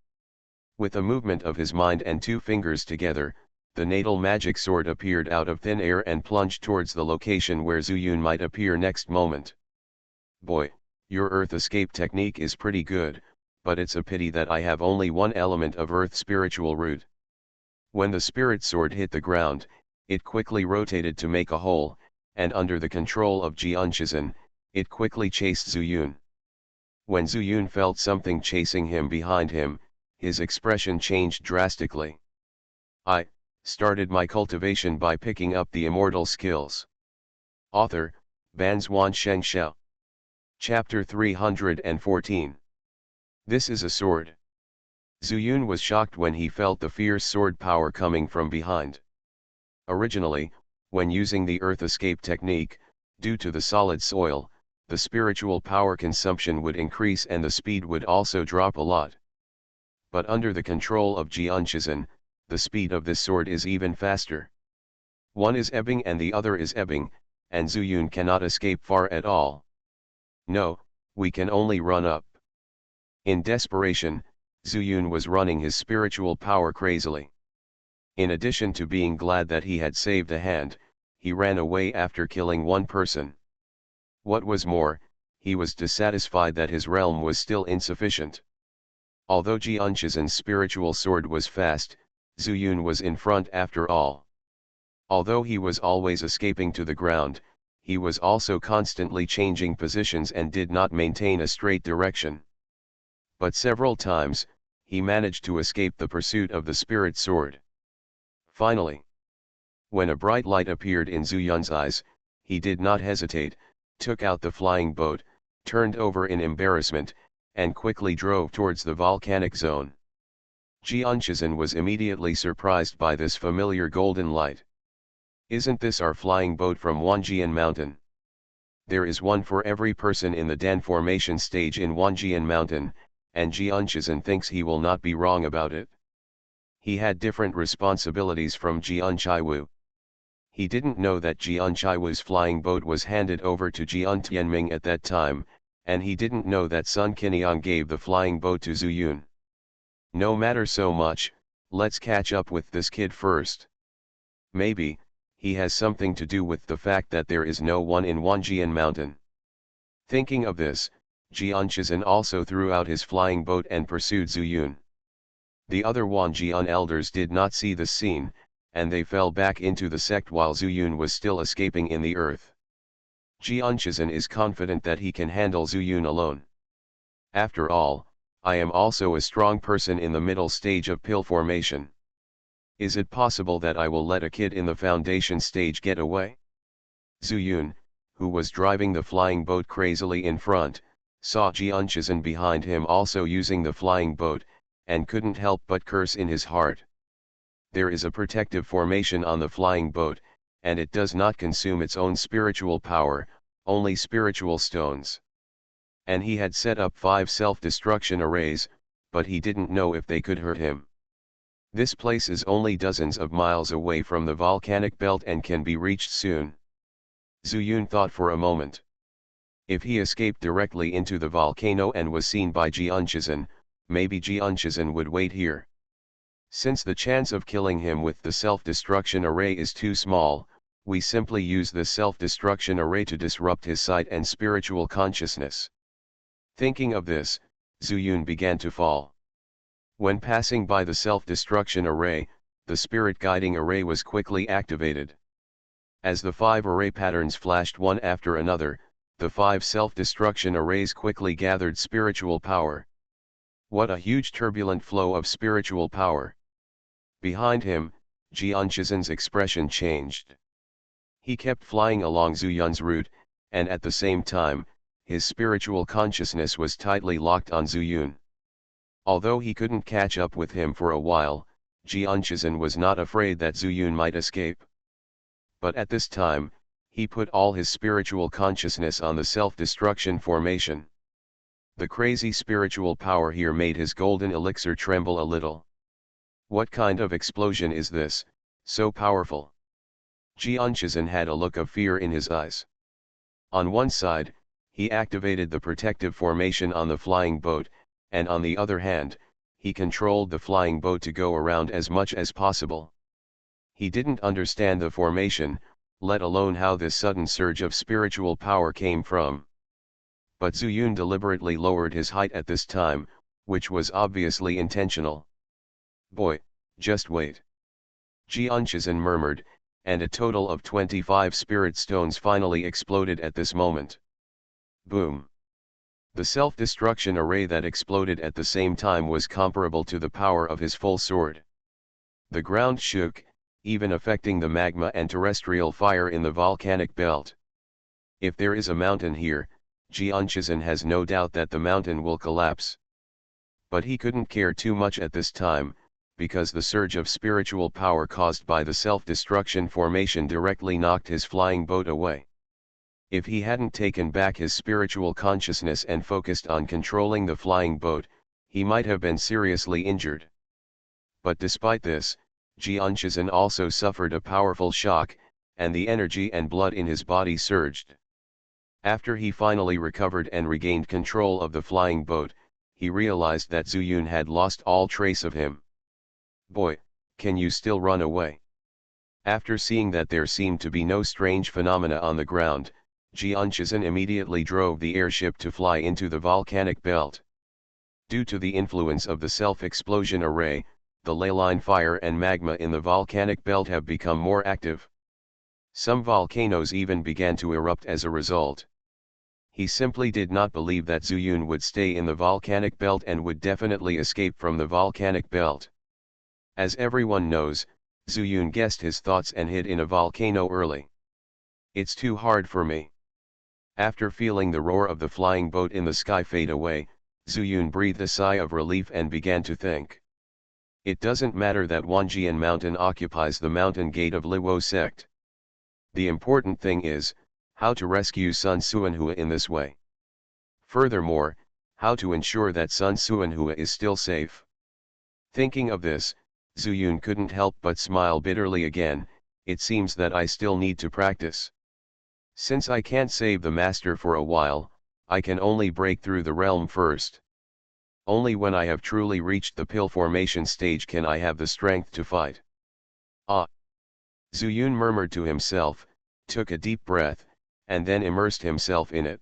With a movement of his mind and two fingers together, the natal magic sword appeared out of thin air and plunged towards the location where Zuyun might appear next moment. Boy, your earth escape technique is pretty good, but it's a pity that I have only one element of earth spiritual root. When the spirit sword hit the ground, it quickly rotated to make a hole, and under the control of Xianxia, it quickly chased Zuyun. When Zuyun felt something chasing him behind him, his expression changed drastically. I started my cultivation by picking up the immortal skills. Author, Banzuan Xianxia. Chapter 314. This is a sword. Zuyun was shocked when he felt the fierce sword power coming from behind. Originally, when using the earth escape technique, due to the solid soil, the spiritual power consumption would increase and the speed would also drop a lot. But under the control of Xianxia, the speed of this sword is even faster. One is ebbing and the other is ebbing, and Zuyun cannot escape far at all. No, we can only run up. In desperation, Zuyun was running his spiritual power crazily. In addition to being glad that he had saved a hand, he ran away after killing one person. What was more, he was dissatisfied that his realm was still insufficient. Although Xianxia's spiritual sword was fast, Zuyun was in front after all. Although he was always escaping to the ground, he was also constantly changing positions and did not maintain a straight direction. But several times, he managed to escape the pursuit of the spirit sword. Finally, when a bright light appeared in Zuyun's eyes, he did not hesitate, took out the flying boat, turned over in embarrassment, and quickly drove towards the volcanic zone. Xianxia was immediately surprised by this familiar golden light. Isn't this our flying boat from Wanjian Mountain? There is one for every person in the Dan formation stage in Wanjian Mountain, and Xianxia thinks he will not be wrong about it. He had different responsibilities from Jianqiwu. He didn't know that Jianqiwu's flying boat was handed over to Jian Tianming at that time, and he didn't know that Sun Qiniang gave the flying boat to Zuyun. No matter so much, let's catch up with this kid first. Maybe, he has something to do with the fact that there is no one in Wanjian Mountain. Thinking of this, Xianxia also threw out his flying boat and pursued Zuyun. The other Wanjian elders did not see the scene, and they fell back into the sect while Zuyun was still escaping in the earth. Xianxia is confident that he can handle Zuyun alone. After all, I am also a strong person in the middle stage of pill formation. Is it possible that I will let a kid in the foundation stage get away? Zuyun, who was driving the flying boat crazily in front, saw Xianxia behind him also using the flying boat, and couldn't help but curse in his heart. There is a protective formation on the flying boat, and it does not consume its own spiritual power, only spiritual stones. And he had set up 5 self-destruction arrays, but he didn't know if they could hurt him. This place is only dozens of miles away from the volcanic belt and can be reached soon. Zuyun thought for a moment. If he escaped directly into the volcano and was seen by Xianxia, maybe Xianxia would wait here. Since the chance of killing him with the self-destruction array is too small, we simply use the self-destruction array to disrupt his sight and spiritual consciousness. Thinking of this, Zuyun began to fall. When passing by the self-destruction array, the spirit guiding array was quickly activated. As the 5 array patterns flashed one after another, the 5 self-destruction arrays quickly gathered spiritual power. What a huge turbulent flow of spiritual power! Behind him, Xianxia's expression changed. He kept flying along Zuyun's route, and at the same time, his spiritual consciousness was tightly locked on Zuyun. Although he couldn't catch up with him for a while, Xianxia was not afraid that Zuyun might escape. But at this time, he put all his spiritual consciousness on the self-destruction formation. The crazy spiritual power here made his golden elixir tremble a little. What kind of explosion is this, so powerful? Xianxia had a look of fear in his eyes. On one side, he activated the protective formation on the flying boat, and on the other hand, he controlled the flying boat to go around as much as possible. He didn't understand the formation, let alone how this sudden surge of spiritual power came from. But Zuyun deliberately lowered his height at this time, which was obviously intentional. "Boy, just wait." Xianxia murmured, and a total of 25 spirit stones finally exploded at this moment. Boom! The self-destruction array that exploded at the same time was comparable to the power of his full sword. The ground shook, even affecting the magma and terrestrial fire in the volcanic belt. If there is a mountain here, Xianxia has no doubt that the mountain will collapse. But he couldn't care too much at this time, because the surge of spiritual power caused by the self-destruction formation directly knocked his flying boat away. If he hadn't taken back his spiritual consciousness and focused on controlling the flying boat, he might have been seriously injured. But despite this, Xianxia also suffered a powerful shock, and the energy and blood in his body surged. After he finally recovered and regained control of the flying boat, he realized that Zuyun had lost all trace of him. "Boy, can you still run away?" After seeing that there seemed to be no strange phenomena on the ground, Xianxia immediately drove the airship to fly into the volcanic belt. Due to the influence of the self-explosion array, the leyline fire and magma in the volcanic belt have become more active. Some volcanoes even began to erupt as a result. He simply did not believe that Zuyun would stay in the volcanic belt and would definitely escape from the volcanic belt. As everyone knows, Zuyun guessed his thoughts and hid in a volcano early. "It's too hard for me." After feeling the roar of the flying boat in the sky fade away, Zuyun breathed a sigh of relief and began to think. It doesn't matter that Wanjian Mountain occupies the mountain gate of Liwo sect. The important thing is, how to rescue Sun Suanhua in this way. Furthermore, how to ensure that Sun Suanhua is still safe. Thinking of this, Zuyun couldn't help but smile bitterly again. It seems that I still need to practice. Since I can't save the master for a while, I can only break through the realm first. Only when I have truly reached the pill formation stage can I have the strength to fight. Ah! Zuyun murmured to himself, took a deep breath, and then immersed himself in it.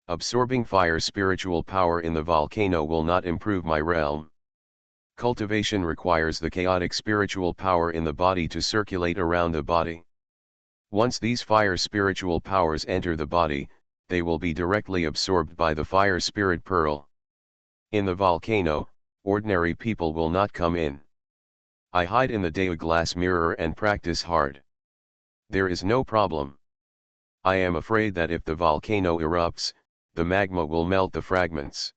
Absorbing fire spiritual power in the volcano will not improve my realm. Cultivation requires the chaotic spiritual power in the body to circulate around the body. Once these fire spiritual powers enter the body, they will be directly absorbed by the fire spirit pearl. In the volcano, ordinary people will not come in. I hide in the Dao glass mirror and practice hard. There is no problem. I am afraid that if the volcano erupts, the magma will melt the fragments.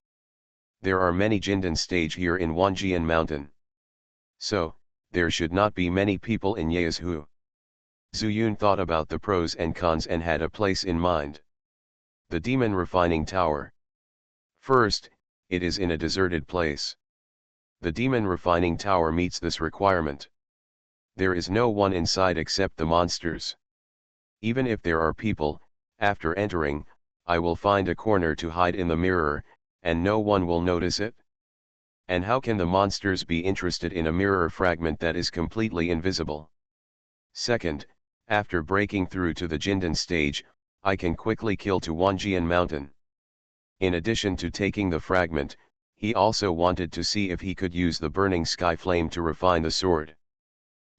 There are many Jindan stage here in Wanjian Mountain. So, there should not be many people in Yeazhu. Zuyun thought about the pros and cons and had a place in mind. The Demon Refining Tower. First, it is in a deserted place. The Demon Refining Tower meets this requirement. There is no one inside except the monsters. Even if there are people, after entering, I will find a corner to hide in the mirror, and no one will notice it. And how can the monsters be interested in a mirror fragment that is completely invisible? Second, after breaking through to the Jindan stage, I can quickly kill to Wanjian Mountain. In addition to taking the fragment, he also wanted to see if he could use the burning sky flame to refine the sword.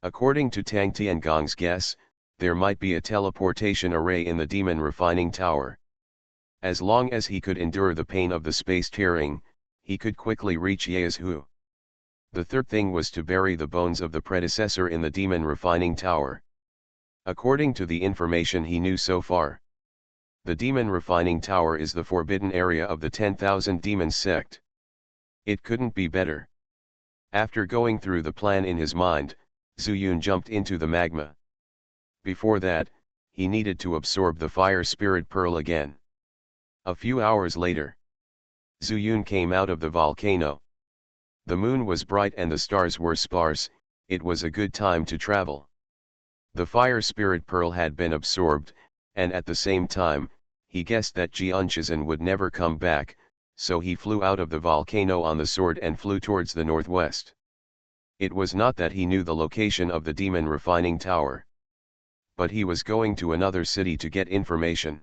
According to Tang Tiangong's guess, there might be a teleportation array in the Demon Refining Tower. As long as he could endure the pain of the space tearing, he could quickly reach Yeazhu. The third thing was to bury the bones of the predecessor in the Demon Refining Tower. According to the information he knew so far, the Demon Refining Tower is the forbidden area of the 10,000 Demons sect. It couldn't be better. After going through the plan in his mind, Zuyun jumped into the magma. Before that, he needed to absorb the fire spirit pearl again. A few hours later, Zuyun came out of the volcano. The moon was bright and the stars were sparse. It was a good time to travel. The fire spirit pearl had been absorbed, and at the same time, he guessed that Xianxia would never come back, so he flew out of the volcano on the sword and flew towards the northwest. It was not that he knew the location of the demon refining tower, but he was going to another city to get information.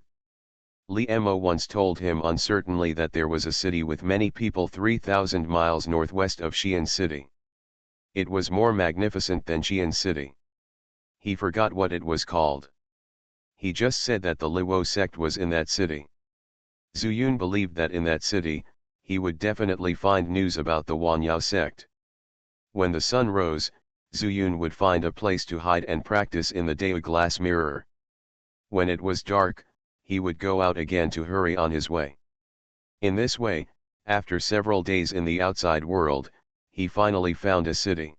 Li Mo once told him uncertainly that there was a city with many people 3,000 miles northwest of Xian City. It was more magnificent than Xian City. He forgot what it was called. He just said that the Luo sect was in that city. Zuyun believed that in that city, he would definitely find news about the Wanyao sect. When the sun rose, Zuyun would find a place to hide and practice in the Dao glass mirror. When it was dark, he would go out again to hurry on his way. In this way, after several days in the outside world, he finally found a city.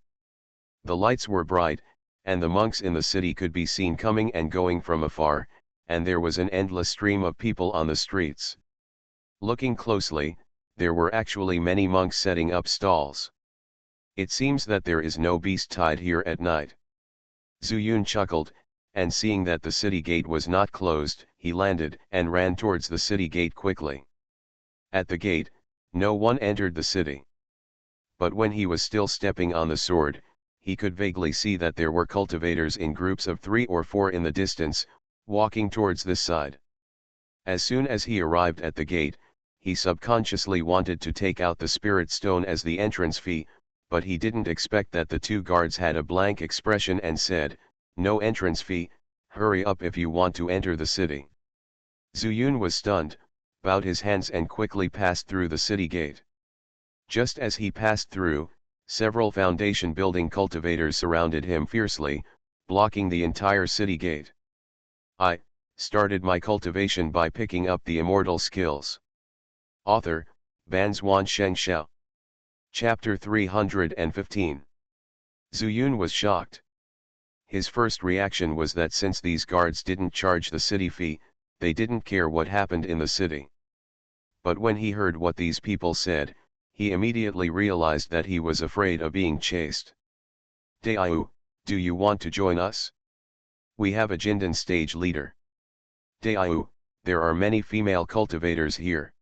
The lights were bright, and the monks in the city could be seen coming and going from afar, and there was an endless stream of people on the streets. Looking closely, there were actually many monks setting up stalls. It seems that there is no beast tied here at night. Zuyun chuckled, and seeing that the city gate was not closed, he landed and ran towards the city gate quickly. At the gate, no one entered the city. But when he was still stepping on the sword, he could vaguely see that there were cultivators in groups of 3 or 4 in the distance, walking towards this side. As soon as he arrived at the gate, he subconsciously wanted to take out the spirit stone as the entrance fee, but he didn't expect that the 2 guards had a blank expression and said, "No entrance fee, hurry up if you want to enter the city." Zuyun was stunned, bowed his hands and quickly passed through the city gate. Just as he passed through, several foundation building cultivators surrounded him fiercely, blocking the entire city gate. I started my cultivation by picking up the immortal skills. Author, Banzuan Xianxia. Chapter 315. Zuyun was shocked. His first reaction was that since these guards didn't charge the city fee, they didn't care what happened in the city. But when he heard what these people said, he immediately realized that he was afraid of being chased. "Daiu, do you want to join us? We have a Jindan stage leader. Daiu, there are many female cultivators here.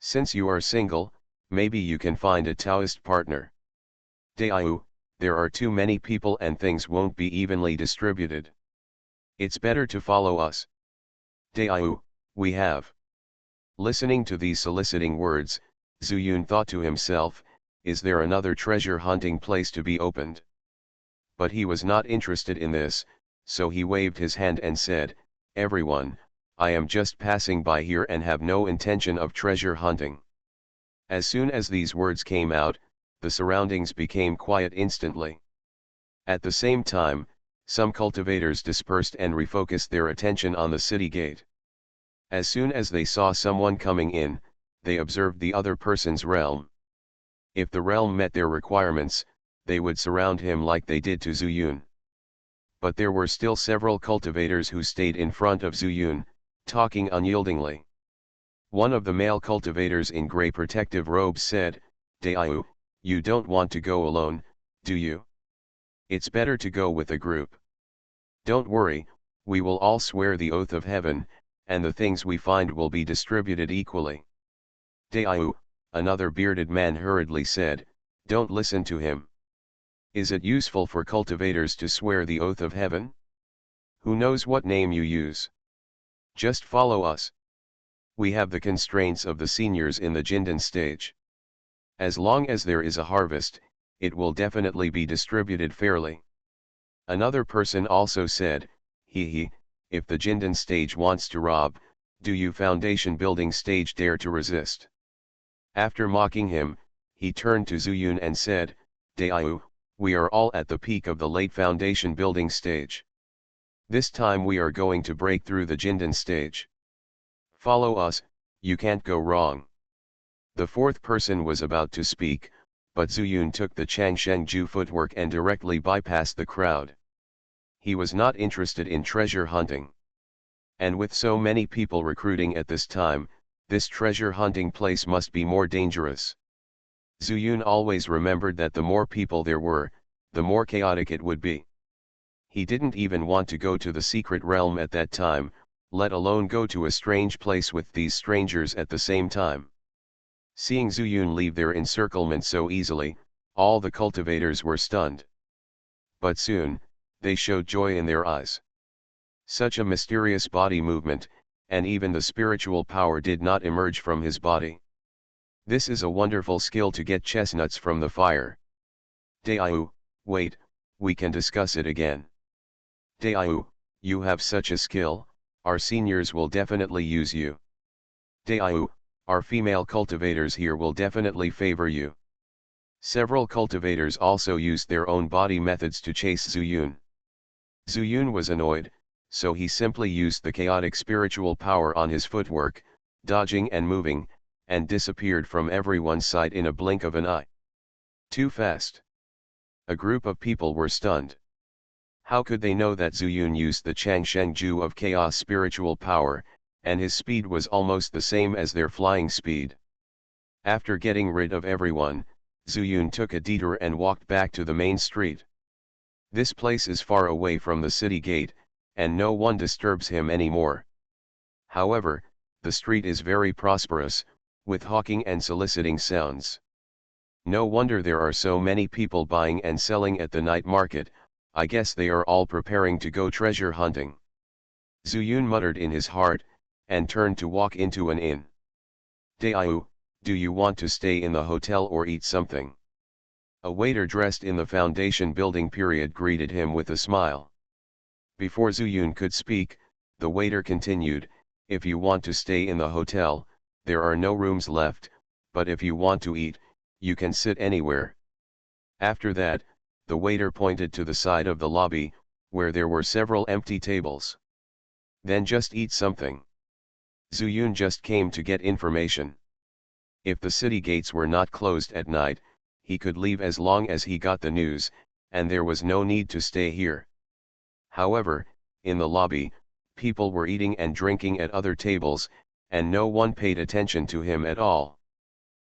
Since you are single, maybe you can find a Taoist partner. Daiu, there are too many people and things won't be evenly distributed. It's better to follow us. Daiu, we have." Listening to these soliciting words, Zuyun thought to himself, is there another treasure hunting place to be opened? But he was not interested in this, so he waved his hand and said, "Everyone, I am just passing by here and have no intention of treasure hunting." As soon as these words came out, the surroundings became quiet instantly. At the same time, some cultivators dispersed and refocused their attention on the city gate. As soon as they saw someone coming in, they observed the other person's realm. If the realm met their requirements, they would surround him like they did to Zuyun. But there were still several cultivators who stayed in front of Zuyun, talking unyieldingly. One of the male cultivators in grey protective robes said, "Daiu, you don't want to go alone, do you? It's better to go with a group. Don't worry, we will all swear the oath of heaven, and the things we find will be distributed equally." "Daiu," another bearded man hurriedly said, "don't listen to him. Is it useful for cultivators to swear the oath of heaven? Who knows what name you use? Just follow us. We have the constraints of the seniors in the Jindan stage. As long as there is a harvest, it will definitely be distributed fairly." Another person also said, "He, if the Jindan stage wants to rob, do you foundation building stage dare to resist?" After mocking him, he turned to Zuyun and said, "Daiu, we are all at the peak of the late foundation building stage. This time we are going to break through the Jindan stage. Follow us, you can't go wrong." The fourth person was about to speak, but Zuyun took the Changshengju footwork and directly bypassed the crowd. He was not interested in treasure hunting. And with so many people recruiting at this time, this treasure hunting place must be more dangerous. Zuyun always remembered that the more people there were, the more chaotic it would be. He didn't even want to go to the secret realm at that time, let alone go to a strange place with these strangers at the same time. Seeing Zuyun leave their encirclement so easily, all the cultivators were stunned. But soon, they showed joy in their eyes. Such a mysterious body movement, and even the spiritual power did not emerge from his body. This is a wonderful skill to get chestnuts from the fire. Daiyu, wait, we can discuss it again. Daiyu, you have such a skill, our seniors will definitely use you. Daiyu, our female cultivators here will definitely favor you. Several cultivators also used their own body methods to chase Zuyun. Zuyun was annoyed, so he simply used the chaotic spiritual power on his footwork, dodging and moving, and disappeared from everyone's sight in a blink of an eye. Too fast. A group of people were stunned. How could they know that Zuyun used the Changshengju of chaos spiritual power, and his speed was almost the same as their flying speed? After getting rid of everyone, Zuyun took a detour and walked back to the main street. This place is far away from the city gate, and no one disturbs him anymore. However, the street is very prosperous, with hawking and soliciting sounds. No wonder there are so many people buying and selling at the night market, I guess they are all preparing to go treasure hunting. Zuyun muttered in his heart, and turned to walk into an inn. Daiyu, do you want to stay in the hotel or eat something? A waiter dressed in the foundation building period greeted him with a smile. Before Zuyun could speak, the waiter continued, if you want to stay in the hotel, there are no rooms left, but if you want to eat, you can sit anywhere. After that, the waiter pointed to the side of the lobby, where there were several empty tables. Then just eat something. Zuyun just came to get information. If the city gates were not closed at night, he could leave as long as he got the news, and there was no need to stay here. However, in the lobby, people were eating and drinking at other tables, and no one paid attention to him at all.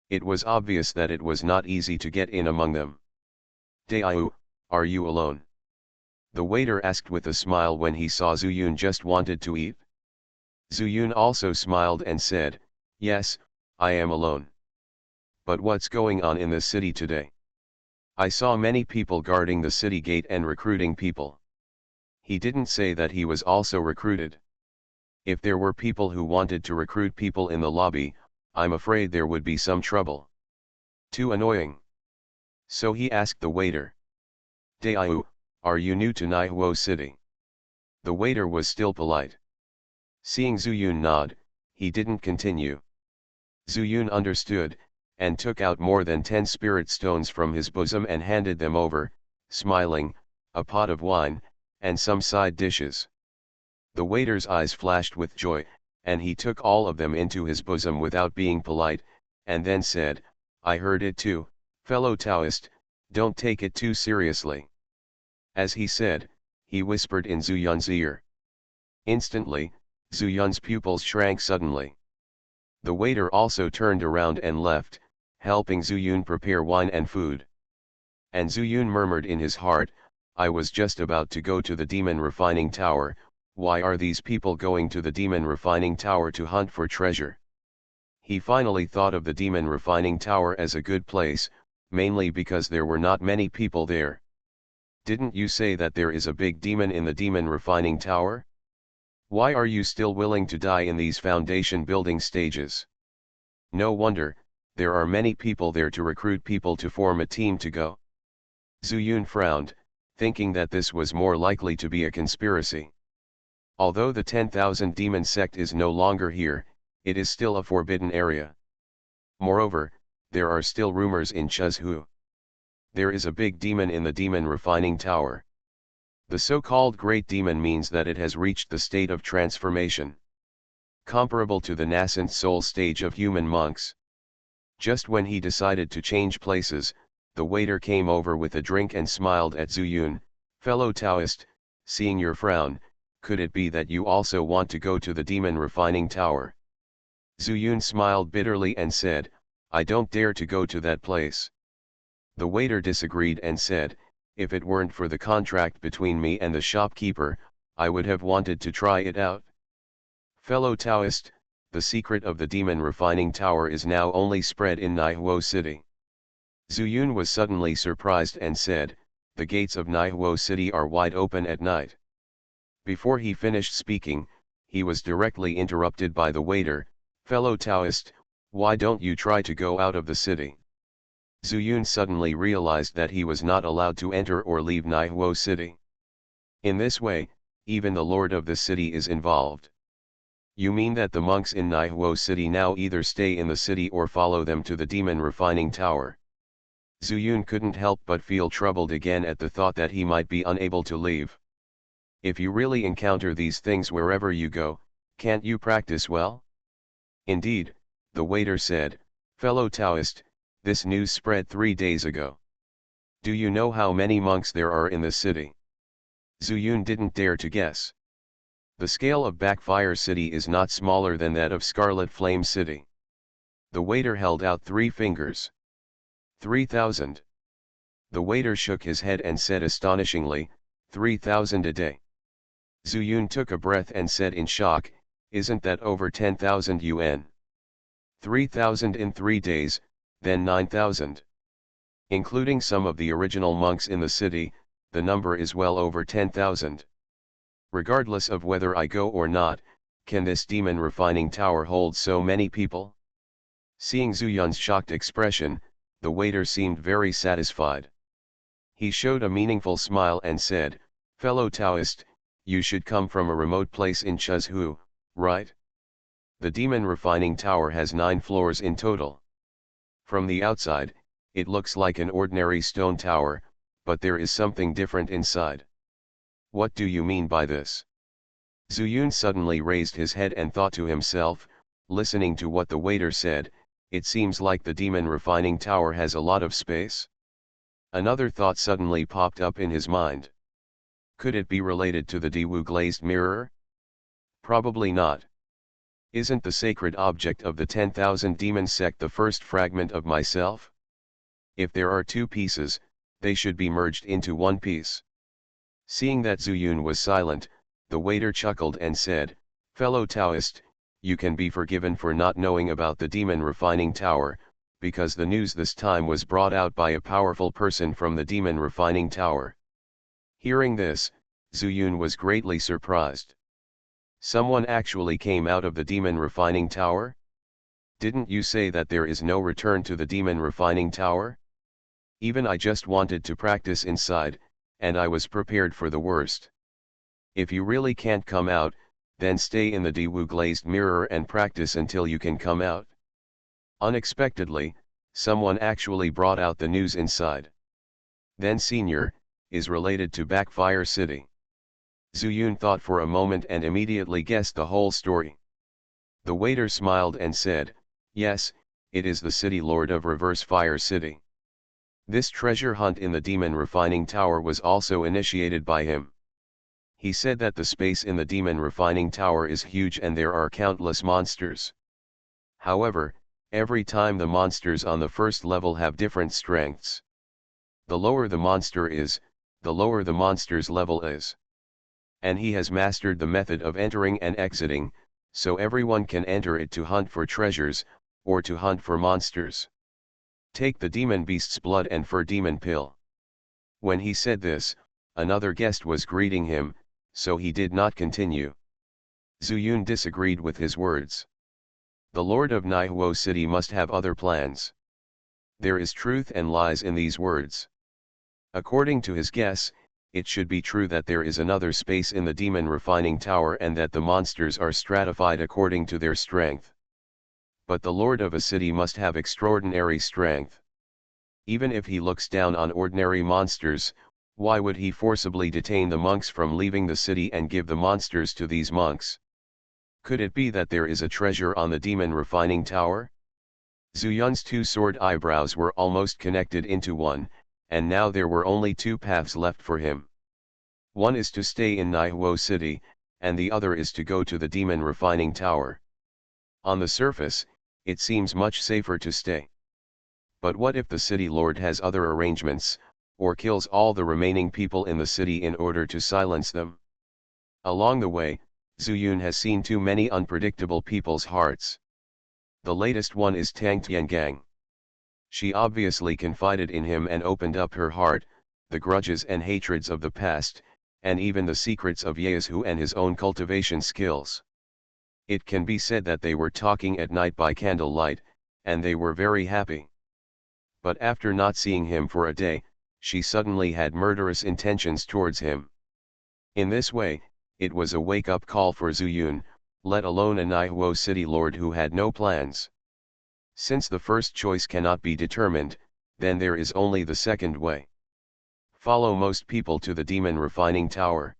It was obvious that it was not easy to get in among them. Daiyu, are you alone? The waiter asked with a smile when he saw Zuyun just wanted to eat. Zuyun also smiled and said, yes, I am alone. But what's going on in the city today? I saw many people guarding the city gate and recruiting people. He didn't say that he was also recruited. If there were people who wanted to recruit people in the lobby, I'm afraid there would be some trouble. Too annoying. So he asked the waiter. Daiyu, are you new to Naihuo City? The waiter was still polite. Seeing Zuyun nod, he didn't continue. Zuyun understood, and took out more than 10 spirit stones from his bosom and handed them over, smiling, a pot of wine, and some side dishes. The waiter's eyes flashed with joy, and he took all of them into his bosom without being polite, and then said, I heard it too, fellow Taoist, don't take it too seriously. As he said, he whispered in Zuyun's ear. Instantly, Zuyun's pupils shrank suddenly. The waiter also turned around and left, helping Zuyun prepare wine and food. And Zuyun murmured in his heart, I was just about to go to the demon refining tower, why are these people going to the demon refining tower to hunt for treasure? He finally thought of the demon refining tower as a good place, mainly because there were not many people there. Didn't you say that there is a big demon in the demon refining tower? Why are you still willing to die in these foundation building stages? No wonder, there are many people there to recruit people to form a team to go. Zuyun frowned, thinking that this was more likely to be a conspiracy. Although the 10,000 demon sect is no longer here, it is still a forbidden area. Moreover, there are still rumors in Chuzhu. There is a big demon in the demon refining tower. The so-called great demon means that it has reached the state of transformation, comparable to the nascent soul stage of human monks. Just when he decided to change places, the waiter came over with a drink and smiled at Zuyun, fellow Taoist, seeing your frown, could it be that you also want to go to the demon refining tower? Zuyun smiled bitterly and said, I don't dare to go to that place. The waiter disagreed and said, if it weren't for the contract between me and the shopkeeper, I would have wanted to try it out. Fellow Taoist, the secret of the demon refining tower is now only spread in Naihuo City. Zuyun was suddenly surprised and said, the gates of Naihuo City are wide open at night. Before he finished speaking, he was directly interrupted by the waiter, fellow Taoist, why don't you try to go out of the city? Zuyun suddenly realized that he was not allowed to enter or leave Naihuo City. In this way, even the lord of the city is involved. You mean that the monks in Naihuo City now either stay in the city or follow them to the demon refining tower? Zuyun couldn't help but feel troubled again at the thought that he might be unable to leave. If you really encounter these things wherever you go, can't you practice well? Indeed, the waiter said, fellow Taoist, this news spread 3 days ago. Do you know how many monks there are in the city? Zuyun didn't dare to guess. The scale of Backfire City is not smaller than that of Scarlet Flame City. The waiter held out 3 fingers. 3,000. The waiter shook his head and said astonishingly, 3,000 a day. Zuyun took a breath and said in shock, isn't that over 10,000 yuan? 3,000 in 3 days, then 9,000. Including some of the original monks in the city, the number is well over 10,000. Regardless of whether I go or not, can this demon refining tower hold so many people? Seeing Zuyun's shocked expression, the waiter seemed very satisfied. He showed a meaningful smile and said, fellow Taoist, you should come from a remote place in Chuzhou, right? The demon refining tower has 9 floors in total. From the outside, it looks like an ordinary stone tower, but there is something different inside. What do you mean by this? Zuyun suddenly raised his head and thought to himself, listening to what the waiter said, it seems like the demon refining tower has a lot of space. Another thought suddenly popped up in his mind. Could it be related to the Diwu glazed mirror? Probably not. Isn't the sacred object of the 10,000 demon sect the first fragment of myself? If there are 2 pieces, they should be merged into 1 piece. Seeing that Zuyun was silent, the waiter chuckled and said, fellow Taoist, you can be forgiven for not knowing about the demon refining tower, because the news this time was brought out by a powerful person from the demon refining tower. Hearing this, Zuyun was greatly surprised. Someone actually came out of the demon refining tower? Didn't you say that there is no return to the demon refining tower? Even I just wanted to practice inside, and I was prepared for the worst. If you really can't come out, then stay in the Diwu glazed mirror and practice until you can come out. Unexpectedly, someone actually brought out the news inside. Then Senior, is related to Backfire City. Zuyun thought for a moment and immediately guessed the whole story. The waiter smiled and said, yes, it is the city lord of Reverse Fire City. This treasure hunt in the demon refining tower was also initiated by him. He said that the space in the demon refining tower is huge and there are countless monsters. However, every time the monsters on the first level have different strengths. The lower the monster is, the lower the monster's level is. And he has mastered the method of entering and exiting, so everyone can enter it to hunt for treasures, or to hunt for monsters. Take the demon beast's blood and fur demon pill. When he said this, another guest was greeting him, so he did not continue. Zuyun disagreed with his words. The lord of Naihuo City must have other plans. There is truth and lies in these words. According to his guess, it should be true that there is another space in the demon refining tower and that the monsters are stratified according to their strength. But the lord of a city must have extraordinary strength. Even if he looks down on ordinary monsters, why would he forcibly detain the monks from leaving the city and give the monsters to these monks? Could it be that there is a treasure on the demon refining tower? Zuyun's 2 sword eyebrows were almost connected into one, and now there were only 2 paths left for him. One is to stay in Naihuo City, and the other is to go to the demon refining tower. On the surface, it seems much safer to stay. But what if the city lord has other arrangements, or kills all the remaining people in the city in order to silence them? Along the way, Zuyun has seen too many unpredictable people's hearts. The latest one is Tang Tiangang. She obviously confided in him and opened up her heart, the grudges and hatreds of the past, and even the secrets of Yezu and his own cultivation skills. It can be said that they were talking at night by candlelight, and they were very happy. But after not seeing him for a day, she suddenly had murderous intentions towards him. In this way, it was a wake-up call for Zuyun, let alone a Naihuo city lord who had no plans. Since the first choice cannot be determined, then there is only the second way. Follow most people to the demon refining tower.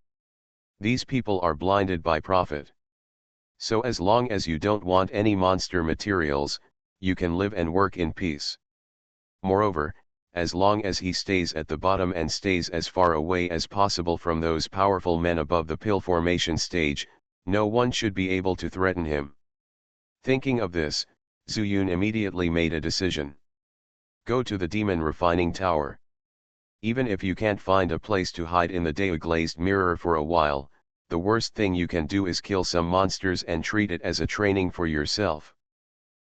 These people are blinded by profit. So as long as you don't want any monster materials, you can live and work in peace. Moreover, as long as he stays at the bottom and stays as far away as possible from those powerful men above the pill formation stage, no one should be able to threaten him. Thinking of this, Zuyun immediately made a decision. Go to the demon refining tower. Even if you can't find a place to hide in the day-glazed mirror for a while, the worst thing you can do is kill some monsters and treat it as a training for yourself.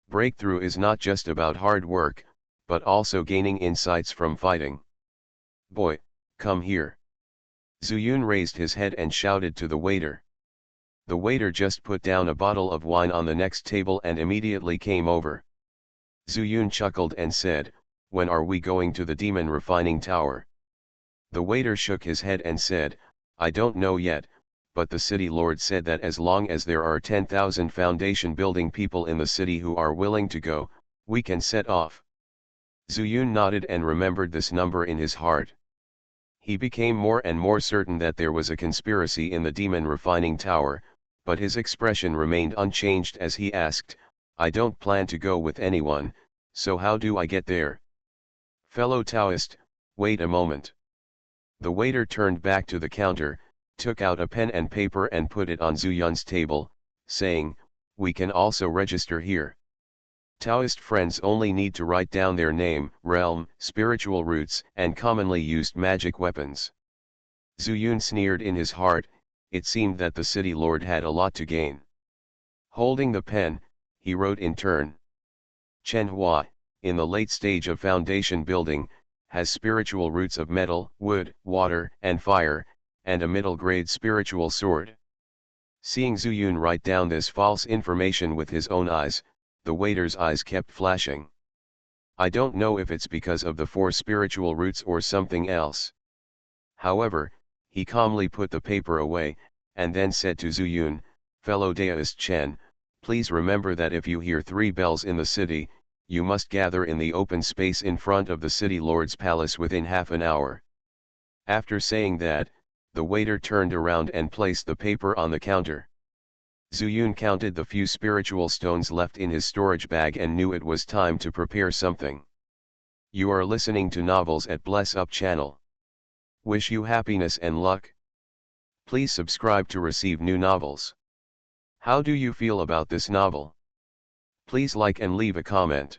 Breakthrough is not just about hard work, but also gaining insights from fighting. Boy, come here. Zuyun raised his head and shouted to the waiter. The waiter just put down a bottle of wine on the next table and immediately came over. Zuyun chuckled and said, "When are we going to the demon refining tower?" The waiter shook his head and said, "I don't know yet, but the city lord said that as long as there are 10,000 foundation building people in the city who are willing to go, we can set off." Zuyun nodded and remembered this number in his heart. He became more and more certain that there was a conspiracy in the demon refining tower, but his expression remained unchanged as he asked, "I don't plan to go with anyone, so how do I get there?" "Fellow Taoist, wait a moment." The waiter turned back to the counter, took out a pen and paper and put it on Zuyun's table, saying, "We can also register here. Taoist friends only need to write down their name, realm, spiritual roots, and commonly used magic weapons." Zuyun sneered in his heart. It seemed that the city lord had a lot to gain. Holding the pen, he wrote in turn. "Chen Hua, in the late stage of foundation building, has spiritual roots of metal, wood, water, and fire, and a middle-grade spiritual sword." Seeing Zuyun write down this false information with his own eyes, the waiter's eyes kept flashing. "I don't know if it's because of the 4 spiritual roots or something else." However, he calmly put the paper away, and then said to Zuyun, "Fellow Daoist Chen, please remember that if you hear 3 bells in the city, you must gather in the open space in front of the city lord's palace within half an hour." After saying that, the waiter turned around and placed the paper on the counter. Zuyun counted the few spiritual stones left in his storage bag and knew it was time to prepare something. You are listening to Novels at Bless Up channel. Wish you happiness and luck. Please subscribe to receive new novels. How do you feel about this novel? Please like and leave a comment.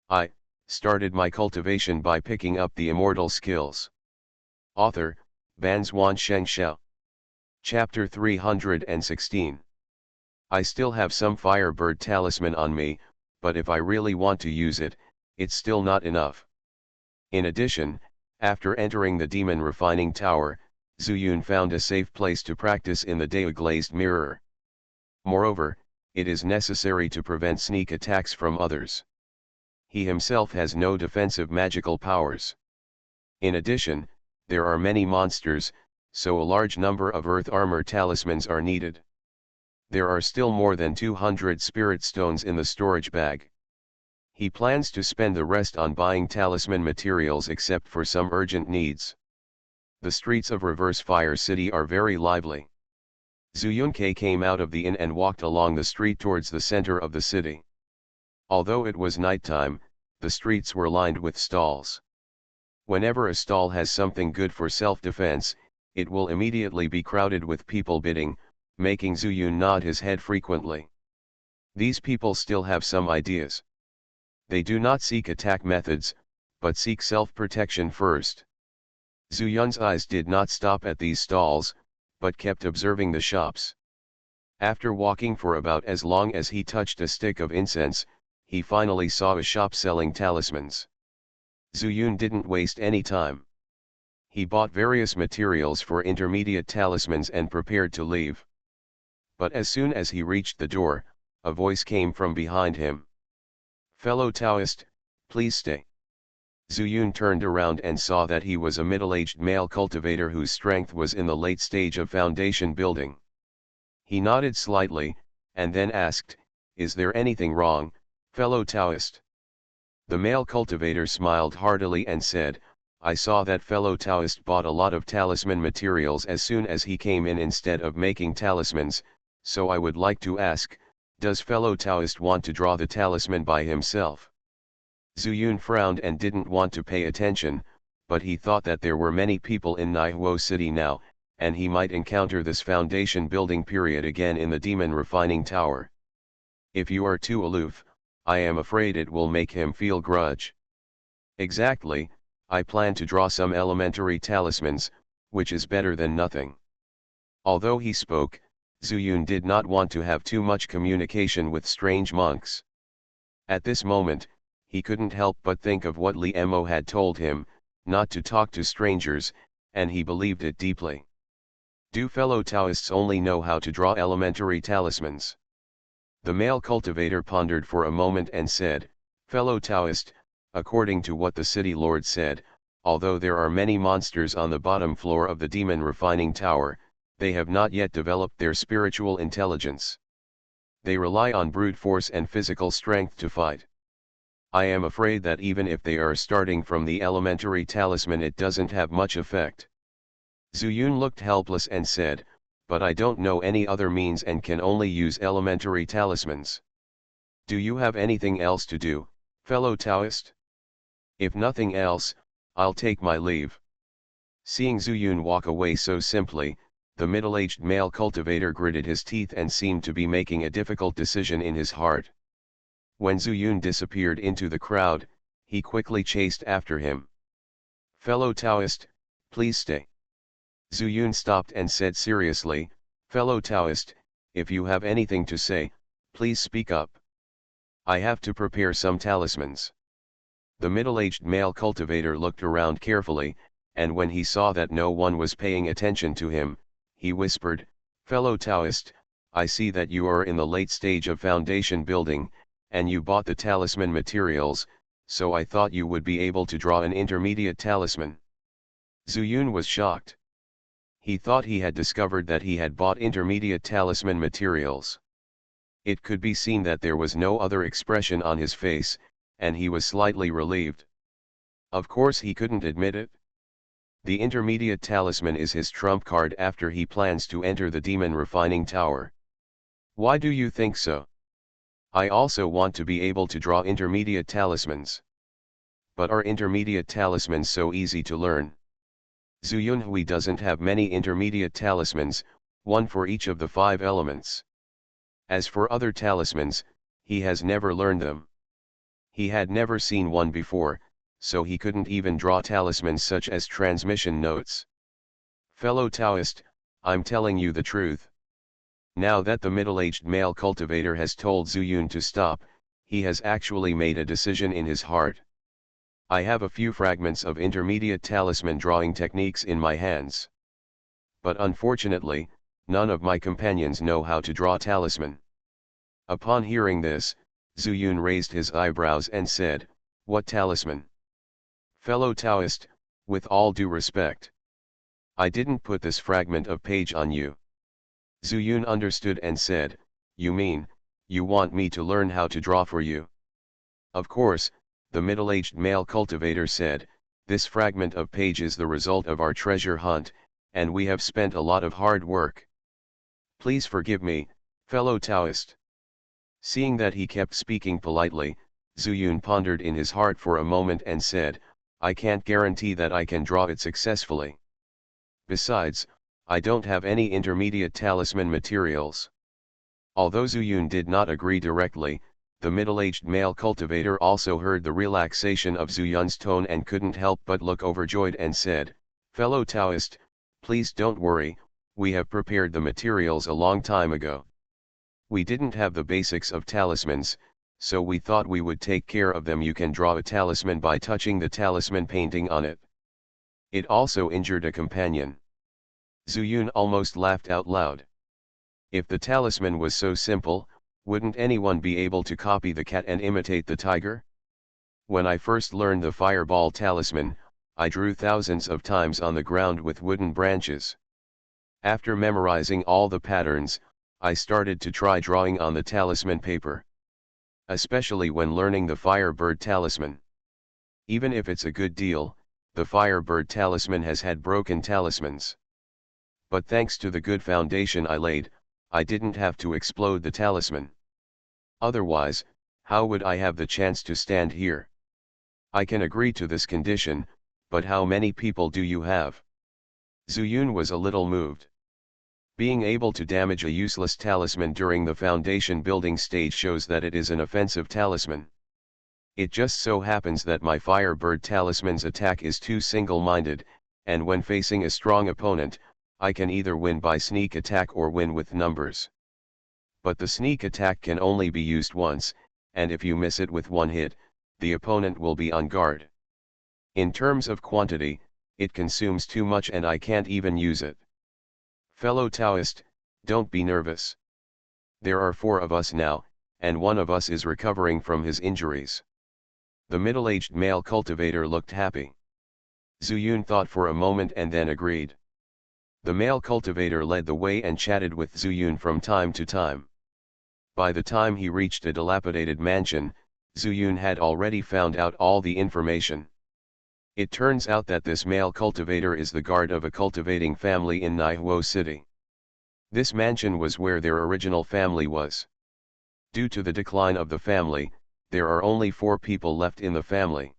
I started my cultivation by picking up the immortal skills. Author, Banzuan Xianxia. Chapter 316. I still have some Firebird talisman on me, but if I really want to use it, it's still not enough. In addition, after entering the demon refining tower, Zuyun found a safe place to practice in the day-glazed mirror. Moreover, it is necessary to prevent sneak attacks from others. He himself has no defensive magical powers. In addition, there are many monsters, so a large number of earth armor talismans are needed. There are still more than 200 spirit stones in the storage bag. He plans to spend the rest on buying talisman materials except for some urgent needs. The streets of Reverse Fire City are very lively. Zuyunke came out of the inn and walked along the street towards the center of the city. Although it was nighttime, the streets were lined with stalls. Whenever a stall has something good for self-defense, it will immediately be crowded with people bidding, making Zuyun nod his head frequently. These people still have some ideas. They do not seek attack methods, but seek self-protection first. Zhu Yun's eyes did not stop at these stalls, but kept observing the shops. After walking for about as long as he touched a stick of incense, he finally saw a shop selling talismans. Zhu Yun didn't waste any time. He bought various materials for intermediate talismans and prepared to leave. But as soon as he reached the door, a voice came from behind him. "Fellow Taoist, please stay." Zhu Yun turned around and saw that he was a middle-aged male cultivator whose strength was in the late stage of foundation building. He nodded slightly, and then asked, "Is there anything wrong, fellow Taoist?" The male cultivator smiled heartily and said, "I saw that fellow Taoist bought a lot of talisman materials as soon as he came in instead of making talismans, so I would like to ask, does fellow Taoist want to draw the talisman by himself?" Zhu Yun frowned and didn't want to pay attention, but he thought that there were many people in Naihuo City now, and he might encounter this foundation building period again in the demon refining tower. If you are too aloof, I am afraid it will make him feel grudge. Exactly, I plan to draw some elementary talismans, which is better than nothing. Although he spoke, Zhu Yun did not want to have too much communication with strange monks. At this moment, he couldn't help but think of what Li Mo had told him, not to talk to strangers, and he believed it deeply. Do fellow Taoists only know how to draw elementary talismans? The male cultivator pondered for a moment and said, "Fellow Taoist, according to what the city lord said, although there are many monsters on the bottom floor of the demon refining tower, they have not yet developed their spiritual intelligence. They rely on brute force and physical strength to fight. I am afraid that even if they are starting from the elementary talisman, it doesn't have much effect." Zhu Yun looked helpless and said, "But I don't know any other means and can only use elementary talismans. Do you have anything else to do, fellow Taoist? If nothing else, I'll take my leave." Seeing Zhu Yun walk away so simply, the middle-aged male cultivator gritted his teeth and seemed to be making a difficult decision in his heart. When Zhu Yun disappeared into the crowd, he quickly chased after him. "Fellow Taoist, please stay." Zhu Yun stopped and said seriously, "Fellow Taoist, if you have anything to say, please speak up. I have to prepare some talismans." The middle-aged male cultivator looked around carefully, and when he saw that no one was paying attention to him, he whispered, "Fellow Taoist, I see that you are in the late stage of foundation building, and you bought the talisman materials, so I thought you would be able to draw an intermediate talisman." Zhu Yun was shocked. He thought he had discovered that he had bought intermediate talisman materials. It could be seen that there was no other expression on his face, and he was slightly relieved. Of course he couldn't admit it. The intermediate talisman is his trump card after he plans to enter the demon refining tower. Why do you think so? I also want to be able to draw intermediate talismans. But are intermediate talismans so easy to learn? Zhu Yunhui doesn't have many intermediate talismans, one for each of the 5 elements. As for other talismans, he has never learned them. He had never seen one before, so he couldn't even draw talismans such as transmission notes. "Fellow Taoist, I'm telling you the truth." Now that the middle-aged male cultivator has told Zhu Yun to stop, he has actually made a decision in his heart. "I have a few fragments of intermediate talisman drawing techniques in my hands. But unfortunately, none of my companions know how to draw talisman." Upon hearing this, Zhu Yun raised his eyebrows and said, "What talisman? Fellow Taoist, with all due respect, I didn't put this fragment of page on you." Zhu Yun understood and said, "You mean, you want me to learn how to draw for you?" "Of course," the middle-aged male cultivator said, "this fragment of page is the result of our treasure hunt, and we have spent a lot of hard work. Please forgive me, fellow Taoist." Seeing that he kept speaking politely, Zhu Yun pondered in his heart for a moment and said, "I can't guarantee that I can draw it successfully. Besides, I don't have any intermediate talisman materials." Although Zhu Yun did not agree directly, The middle-aged male cultivator also heard the relaxation of Zuyun's tone and couldn't help but look overjoyed and said, "Fellow Taoist, please don't worry, we have prepared the materials a long time ago. We didn't have the basics of talismans, so we thought we would take care of them. You can draw a talisman by touching the talisman painting on it." It also injured a companion. Zuyun almost laughed out loud. If the talisman was so simple, wouldn't anyone be able to copy the cat and imitate the tiger? When I first learned the fireball talisman, I drew thousands of times on the ground with wooden branches. After memorizing all the patterns, I started to try drawing on the talisman paper. Especially when learning the Firebird talisman. Even if it's a good deal, the Firebird talisman has had broken talismans. But thanks to the good foundation I laid, I didn't have to explode the talisman. Otherwise, how would I have the chance to stand here? I can agree to this condition, but how many people do you have? Zuyun was a little moved. Being able to damage a useless talisman during the foundation building stage shows that it is an offensive talisman. It just so happens that my Firebird talisman's attack is too single-minded, and when facing a strong opponent, I can either win by sneak attack or win with numbers. But the sneak attack can only be used once, and if you miss it with one hit, the opponent will be on guard. In terms of quantity, it consumes too much and I can't even use it. Fellow Taoist, don't be nervous. There are 4 of us now, and one of us is recovering from his injuries. The middle-aged male cultivator looked happy. Zuyun thought for a moment and then agreed. The male cultivator led the way and chatted with Zuyun from time to time. By the time he reached a dilapidated mansion, Zuyun had already found out all the information. It turns out that this male cultivator is the guard of a cultivating family in Naihuo City. This mansion was where their original family was. Due to the decline of the family, there are only 4 people left in the family.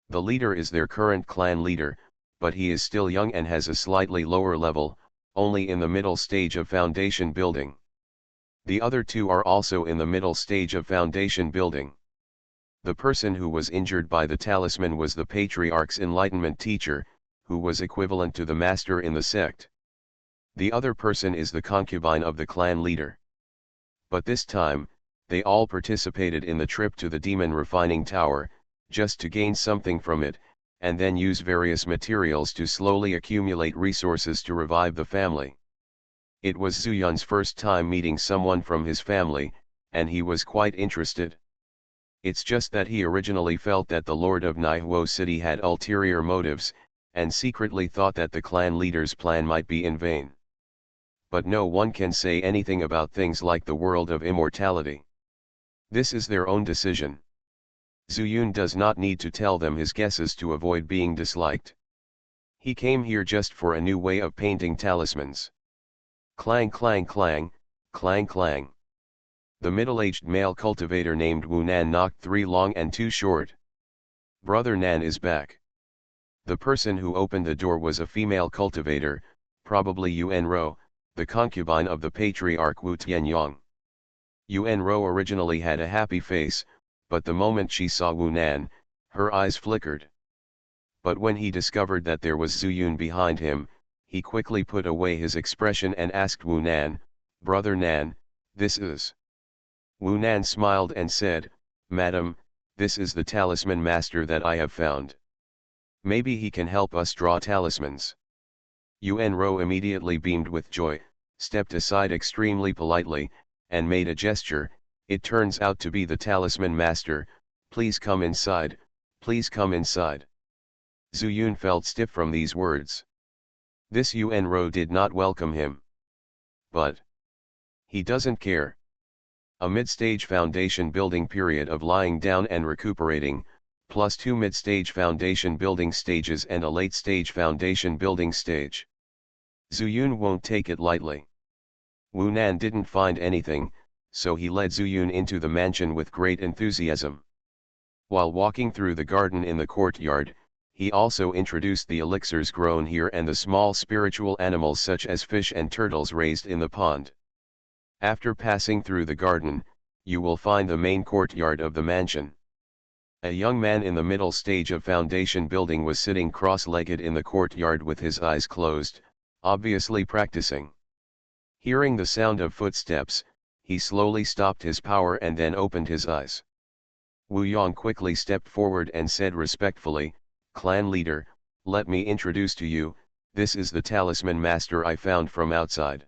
The leader is their current clan leader, but he is still young and has a slightly lower level, only in the middle stage of foundation building. The other 2 are also in the middle stage of foundation building. The person who was injured by the talisman was the patriarch's enlightenment teacher, who was equivalent to the master in the sect. The other person is the concubine of the clan leader. But this time, they all participated in the trip to the demon refining tower, just to gain something from it, and then use various materials to slowly accumulate resources to revive the family. It was Zuyun's first time meeting someone from his family, and he was quite interested. It's just that he originally felt that the Lord of Naihuo City had ulterior motives, and secretly thought that the clan leader's plan might be in vain. But no one can say anything about things like the world of immortality. This is their own decision. Zuyun does not need to tell them his guesses to avoid being disliked. He came here just for a new way of painting talismans. Clang clang clang, clang clang. The middle-aged male cultivator named Wu Nan knocked 3 long and 2 short. Brother Nan is back. The person who opened the door was a female cultivator, probably Yuen Ro, the concubine of the patriarch Wu Tianyang. Yuen Ro originally had a happy face, but the moment she saw Wu Nan, her eyes flickered. But when he discovered that there was Zuyun behind him, he quickly put away his expression and asked Wu Nan, "Brother Nan, this is?" Wu Nan smiled and said, "Madam, this is the talisman master that I have found. Maybe he can help us draw talismans." Yuen Ro immediately beamed with joy, stepped aside extremely politely, and made a gesture. "It turns out to be the talisman master, please come inside, please come inside." Zuyun felt stiff from these words. This Yuen Ro did not welcome him. But he doesn't care. A mid-stage foundation building period of lying down and recuperating, plus 2 mid-stage foundation building stages and a late-stage foundation building stage. Zuyun won't take it lightly. Wu Nan didn't find anything, so he led Zuyun into the mansion with great enthusiasm. While walking through the garden in the courtyard, he also introduced the elixirs grown here and the small spiritual animals such as fish and turtles raised in the pond. After passing through the garden, you will find the main courtyard of the mansion. A young man in the middle stage of foundation building was sitting cross-legged in the courtyard with his eyes closed, obviously practicing. Hearing the sound of footsteps, he slowly stopped his power and then opened his eyes. Wu Yong quickly stepped forward and said respectfully, "Clan leader, let me introduce to you, this is the talisman master I found from outside."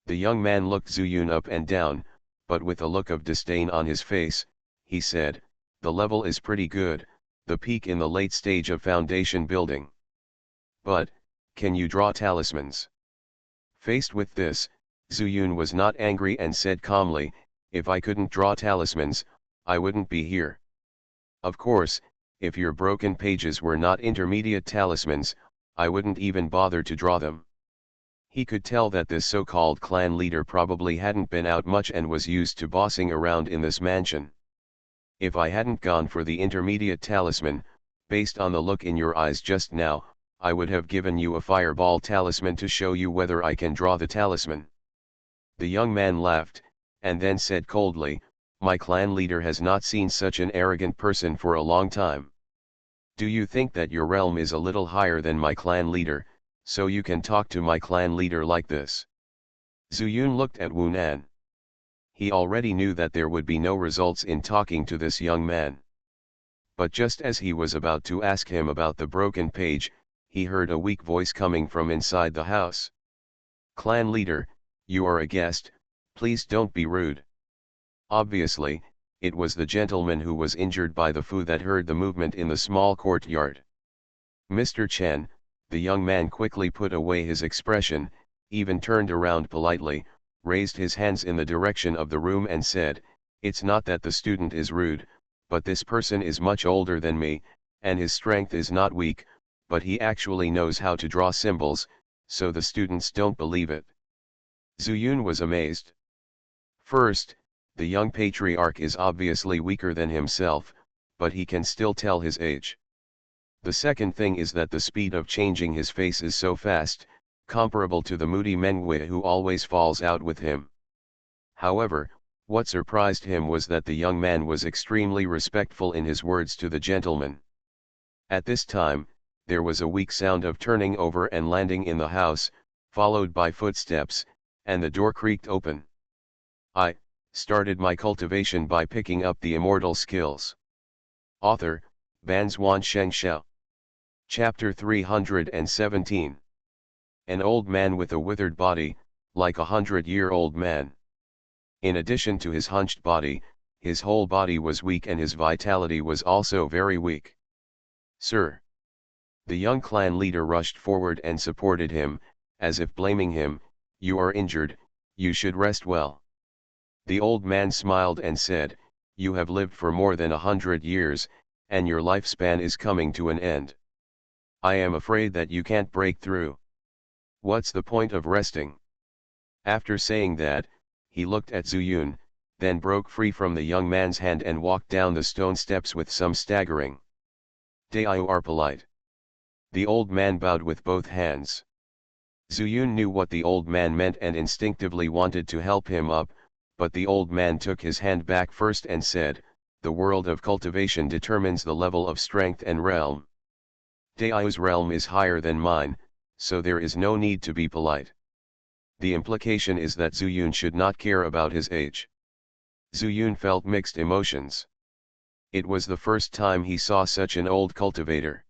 The young man looked Zhu Yun up and down, but with a look of disdain on his face, he said, "The level is pretty good, the peak in the late stage of foundation building. But, can you draw talismans?" Faced with this, Zhu Yun was not angry and said calmly, "If I couldn't draw talismans, I wouldn't be here. Of course, if your broken pages were not intermediate talismans, I wouldn't even bother to draw them." He could tell that this so-called clan leader probably hadn't been out much and was used to bossing around in this mansion. "If I hadn't gone for the intermediate talisman, based on the look in your eyes just now, I would have given you a fireball talisman to show you whether I can draw the talisman." The young man laughed, and then said coldly, "My clan leader has not seen such an arrogant person for a long time. Do you think that your realm is a little higher than my clan leader, so you can talk to my clan leader like this?" Zhu Yun looked at Wu Nan. He already knew that there would be no results in talking to this young man. But just as he was about to ask him about the broken page, he heard a weak voice coming from inside the house. "Clan leader, you are a guest, please don't be rude." Obviously, it was the gentleman who was injured by the Fu that heard the movement in the small courtyard. "Mr. Chen," the young man quickly put away his expression, even turned around politely, raised his hands in the direction of the room and said, "It's not that the student is rude, but this person is much older than me, and his strength is not weak, but he actually knows how to draw symbols, so the students don't believe it." Zhu Yun was amazed. First, the young patriarch is obviously weaker than himself, but he can still tell his age. The second thing is that the speed of changing his face is so fast, comparable to the moody Menghui who always falls out with him. However, what surprised him was that the young man was extremely respectful in his words to the gentleman. At this time, there was a weak sound of turning over and landing in the house, followed by footsteps, and the door creaked open. I started my cultivation by picking up the immortal skills. Author, Banzuan Xianxia. Chapter 317. An old man with a withered body, like a 100-year-old man. In addition to his hunched body, his whole body was weak and his vitality was also very weak. "Sir." The young clan leader rushed forward and supported him, as if blaming him, "You are injured, you should rest well." The old man smiled and said, "You have lived for more than 100 years, and your lifespan is coming to an end. I am afraid that you can't break through. What's the point of resting?" After saying that, he looked at Zhu Yun, then broke free from the young man's hand and walked down the stone steps with some staggering. "You are polite." The old man bowed with both hands. Zhu Yun knew what the old man meant and instinctively wanted to help him up, but the old man took his hand back first and said, "The world of cultivation determines the level of strength and realm. Dayu's realm is higher than mine, so there is no need to be polite." The implication is that Zhu Yun should not care about his age. Zhu Yun felt mixed emotions. It was the first time he saw such an old cultivator.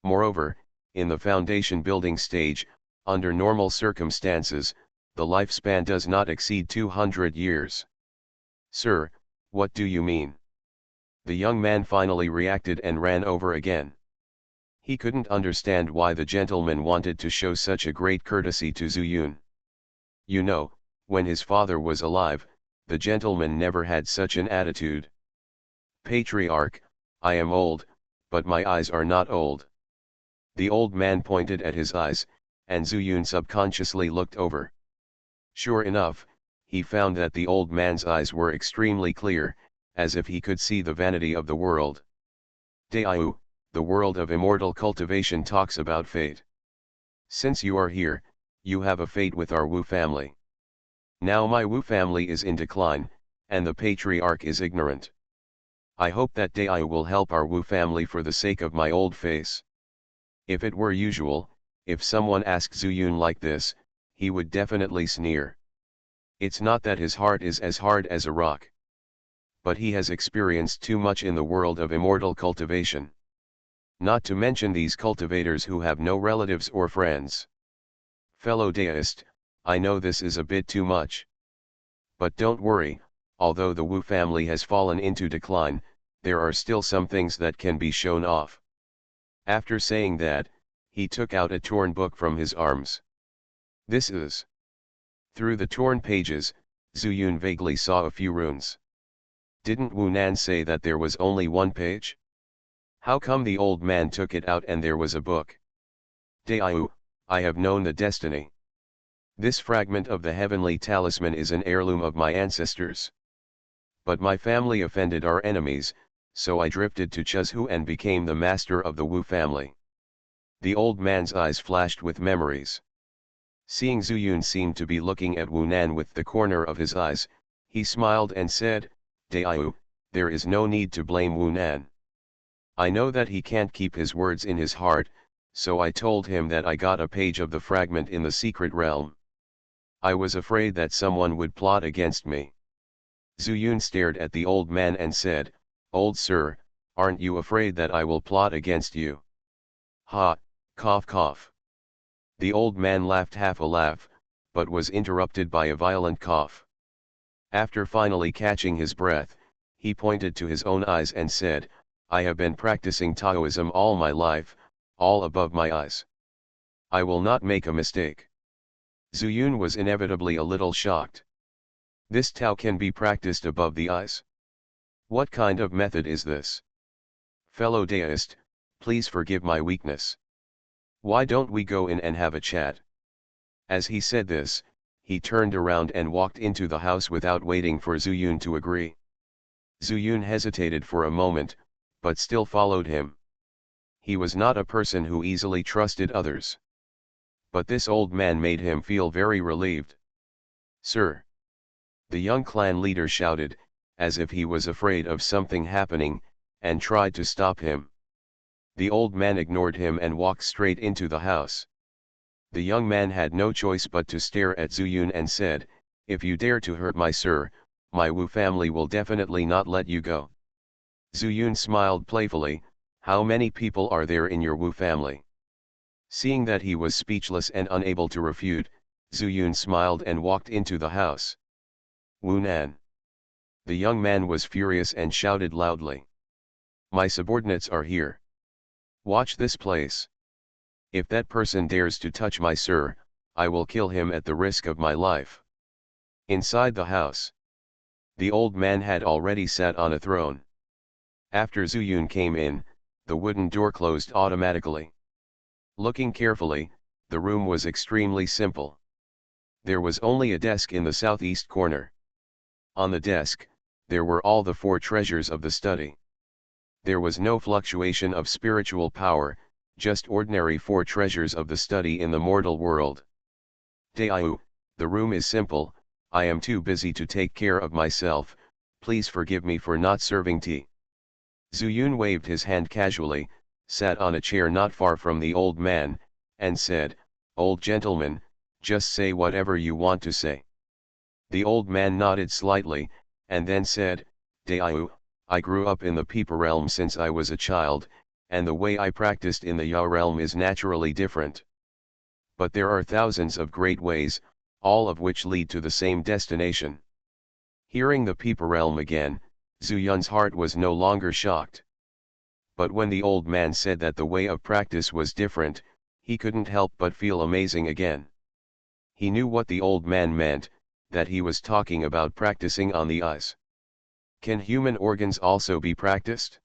Moreover, in the foundation building stage, under normal circumstances, the lifespan does not exceed 200 years. "Sir, what do you mean?" The young man finally reacted and ran over again. He couldn't understand why the gentleman wanted to show such a great courtesy to Zhu Yun. You know, when his father was alive, the gentleman never had such an attitude. "Patriarch, I am old, but my eyes are not old." The old man pointed at his eyes, and Zhu Yun subconsciously looked over. Sure enough, he found that the old man's eyes were extremely clear, as if he could see the vanity of the world. "Dayu, the world of immortal cultivation talks about fate. Since you are here, you have a fate with our Wu family. Now my Wu family is in decline, and the patriarch is ignorant. I hope that day I will help our Wu family for the sake of my old face. If it were usual, if someone asked Zuyun like this, he would definitely sneer. It's not that his heart is as hard as a rock, but he has experienced too much in the world of immortal cultivation. Not to mention these cultivators who have no relatives or friends. Fellow deist, I know this is a bit too much. But don't worry, although the Wu family has fallen into decline, there are still some things that can be shown off. After saying that, he took out a torn book from his arms. This is. Through the torn pages, Zuyun vaguely saw a few runes. Didn't Wu Nan say that there was only one page? How come the old man took it out and there was a book? Daiyu, I have known the destiny. This fragment of the heavenly talisman is an heirloom of my ancestors. But my family offended our enemies, so I drifted to Chuzhu and became the master of the Wu family. The old man's eyes flashed with memories. Seeing Zuyun seemed to be looking at Wu Nan with the corner of his eyes, he smiled and said, Daiyu, there is no need to blame Wu Nan. I know that he can't keep his words in his heart, so I told him that I got a page of the fragment in the secret realm. I was afraid that someone would plot against me. Zuyun stared at the old man and said, Old sir, aren't you afraid that I will plot against you? Ha, cough cough. The old man laughed half a laugh, but was interrupted by a violent cough. After finally catching his breath, he pointed to his own eyes and said, I have been practicing Taoism all my life, all above my eyes. I will not make a mistake. Zuyun was inevitably a little shocked. This Tao can be practiced above the eyes? What kind of method is this? Fellow deist, please forgive my weakness. Why don't we go in and have a chat? As he said this, he turned around and walked into the house without waiting for Zuyun to agree. Zuyun hesitated for a moment, but still followed him. He was not a person who easily trusted others. But this old man made him feel very relieved. Sir! The young clan leader shouted, as if he was afraid of something happening, and tried to stop him. The old man ignored him and walked straight into the house. The young man had no choice but to stare at Zuyun and said, If you dare to hurt my sir, my Wu family will definitely not let you go. Zuyun smiled playfully, How many people are there in your Wu family? Seeing that he was speechless and unable to refute, Zuyun smiled and walked into the house. Wu Nan. The young man was furious and shouted loudly. My subordinates are here. Watch this place. If that person dares to touch my sir, I will kill him at the risk of my life. Inside the house, the old man had already sat on a throne. After Zuyun came in, the wooden door closed automatically. Looking carefully, the room was extremely simple. There was only a desk in the southeast corner. On the desk, there were all the 4 treasures of the study. There was no fluctuation of spiritual power, just ordinary 4 treasures of the study in the mortal world. Daiyu, the room is simple, I am too busy to take care of myself, please forgive me for not serving tea. Zuyun waved his hand casually, sat on a chair not far from the old man, and said, Old gentleman, just say whatever you want to say. The old man nodded slightly, and then said, Daiyu, I grew up in the Peepa realm since I was a child, and the way I practiced in the Ya realm is naturally different. But there are thousands of great ways, all of which lead to the same destination. Hearing the Peepa realm again, Zuyun's heart was no longer shocked. But when the old man said that the way of practice was different, he couldn't help but feel amazing again. He knew what the old man meant, that he was talking about practicing on the eyes. Can human organs also be practiced?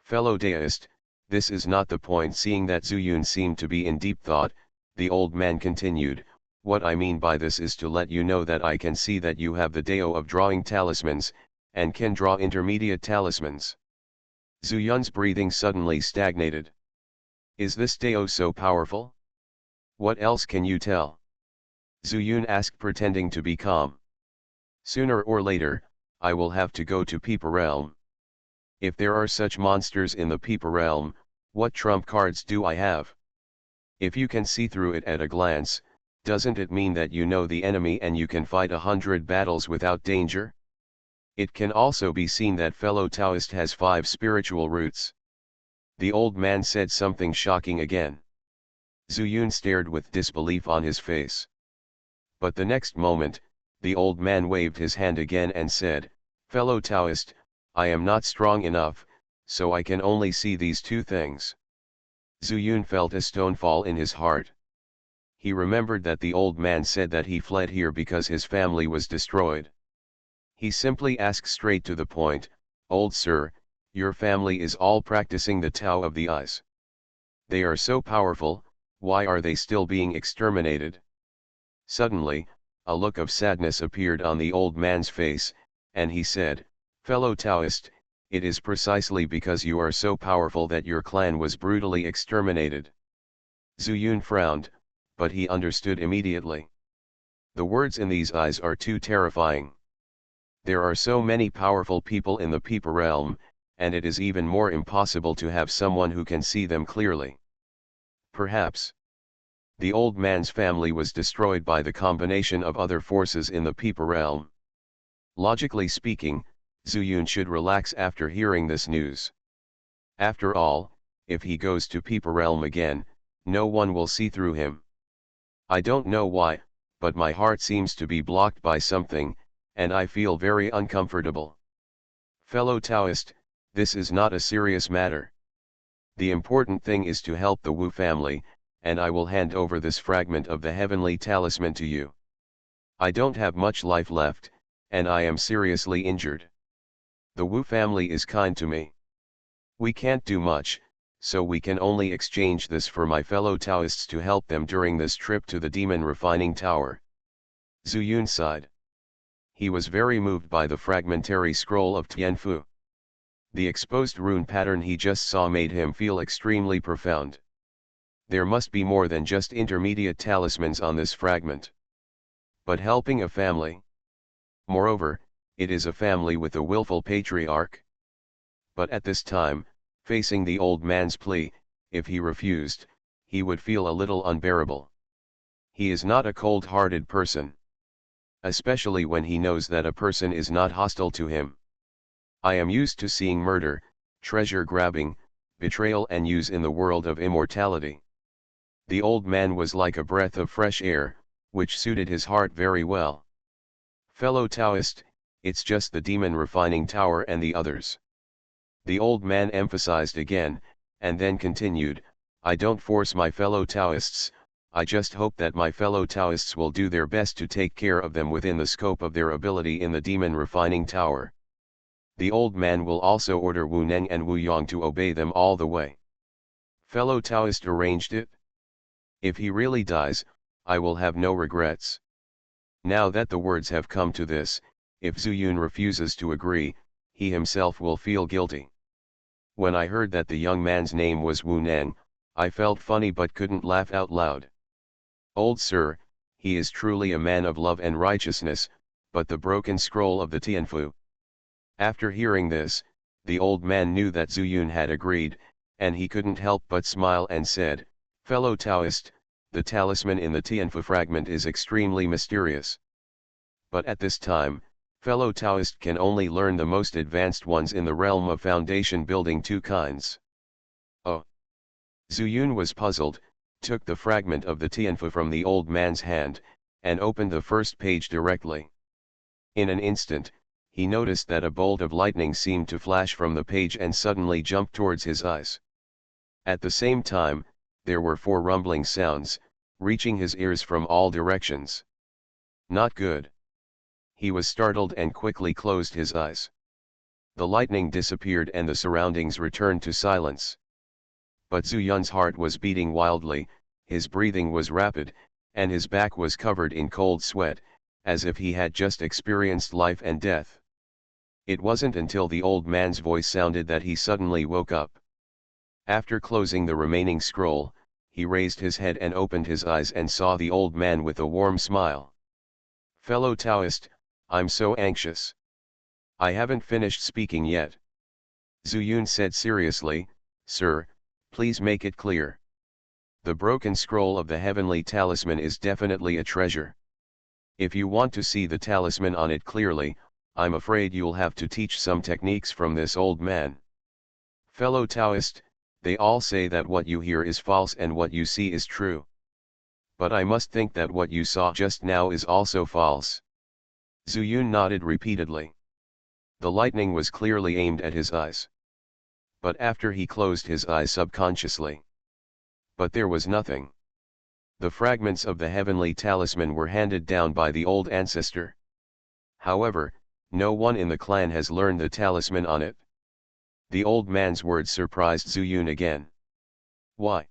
Fellow deist, this is not the point. Seeing that Zuyun seemed to be in deep thought, the old man continued, What I mean by this is to let you know that I can see that you have the Dao of drawing talismans, and can draw intermediate talismans. Zuyun's breathing suddenly stagnated. Is this Dao so powerful? What else can you tell? Zuyun asked, pretending to be calm. Sooner or later, I will have to go to Peeper Realm. If there are such monsters in the Peeper Realm, what trump cards do I have? If you can see through it at a glance, doesn't it mean that you know the enemy and you can fight 100 battles without danger? It can also be seen that fellow Taoist has 5 spiritual roots. The old man said something shocking again. Zhu Yun stared with disbelief on his face. But the next moment, the old man waved his hand again and said, "Fellow Taoist, I am not strong enough, so I can only see these 2 things." Zhu Yun felt a stone fall in his heart. He remembered that the old man said that he fled here because his family was destroyed. He simply asked straight to the point, "Old sir, your family is all practicing the Tao of the Eyes. They are so powerful, why are they still being exterminated?" Suddenly, a look of sadness appeared on the old man's face, and he said, "Fellow Taoist, it is precisely because you are so powerful that your clan was brutally exterminated." Zhu Yun frowned, but he understood immediately. The words in these eyes are too terrifying. There are so many powerful people in the Peeper Realm, and it is even more impossible to have someone who can see them clearly. Perhaps the old man's family was destroyed by the combination of other forces in the Peeper Realm. Logically speaking, Zhu Yun should relax after hearing this news. After all, if he goes to Peeper Realm again, no one will see through him. I don't know why, but my heart seems to be blocked by something, and I feel very uncomfortable. Fellow Taoist, this is not a serious matter. The important thing is to help the Wu family, and I will hand over this fragment of the heavenly talisman to you. I don't have much life left, and I am seriously injured. The Wu family is kind to me. We can't do much, so we can only exchange this for my fellow Taoists to help them during this trip to the Demon Refining Tower." Zhu Yun sighed. He was very moved by the fragmentary scroll of Tianfu. The exposed rune pattern he just saw made him feel extremely profound. There must be more than just intermediate talismans on this fragment. But helping a family. Moreover, it is a family with a willful patriarch. But at this time, facing the old man's plea, if he refused, he would feel a little unbearable. He is not a cold-hearted person. Especially when he knows that a person is not hostile to him. I am used to seeing murder, treasure grabbing, betrayal and use in the world of immortality. The old man was like a breath of fresh air, which suited his heart very well. Fellow Taoist, it's just the Demon Refining Tower and the others. The old man emphasized again, and then continued, I don't force my fellow Taoists, I just hope that my fellow Taoists will do their best to take care of them within the scope of their ability in the Demon Refining Tower. The old man will also order Wu Neng and Wu Yong to obey them all the way. Fellow Taoist arranged it? If he really dies, I will have no regrets. Now that the words have come to this, if Zhu Yun refuses to agree, he himself will feel guilty. When I heard that the young man's name was Wu Neng, I felt funny but couldn't laugh out loud. Old sir, he is truly a man of love and righteousness, but the broken scroll of the Tianfu. After hearing this, the old man knew that Zhu Yun had agreed, and he couldn't help but smile and said, Fellow Taoist, the talisman in the Tianfu fragment is extremely mysterious. But at this time, fellow Taoist can only learn the most advanced ones in the realm of foundation building 2 kinds. Oh! Zhu Yun was puzzled, took the fragment of the Tianfu from the old man's hand, and opened the first page directly. In an instant, he noticed that a bolt of lightning seemed to flash from the page and suddenly jump towards his eyes. At the same time, there were 4 rumbling sounds, reaching his ears from all directions. Not good. He was startled and quickly closed his eyes. The lightning disappeared and the surroundings returned to silence. But Zhu Yun's heart was beating wildly, his breathing was rapid, and his back was covered in cold sweat, as if he had just experienced life and death. It wasn't until the old man's voice sounded that he suddenly woke up. After closing the remaining scroll, he raised his head and opened his eyes and saw the old man with a warm smile. Fellow Taoist, I'm so anxious. I haven't finished speaking yet. Zuyun said seriously, Sir, please make it clear. The broken scroll of the heavenly talisman is definitely a treasure. If you want to see the talisman on it clearly, I'm afraid you'll have to teach some techniques from this old man. Fellow Taoist, they all say that what you hear is false and what you see is true. But I must think that what you saw just now is also false. Zuyun nodded repeatedly. The lightning was clearly aimed at his eyes. But after he closed his eyes subconsciously. But there was nothing. The fragments of the heavenly talisman were handed down by the old ancestor. However, no one in the clan has learned the talisman on it. The old man's words surprised Zuyun again. Why?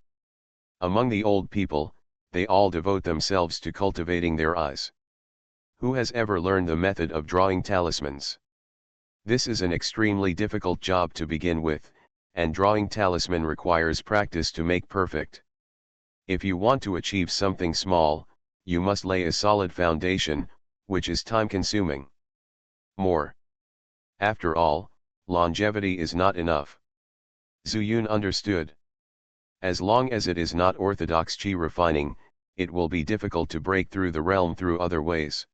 Among the old people, they all devote themselves to cultivating their eyes. Who has ever learned the method of drawing talismans? This is an extremely difficult job to begin with, and drawing talisman requires practice to make perfect. If you want to achieve something small, you must lay a solid foundation, which is time-consuming. More. After all, longevity is not enough. Zuyun understood. As long as it is not orthodox qi refining, it will be difficult to break through the realm through other ways.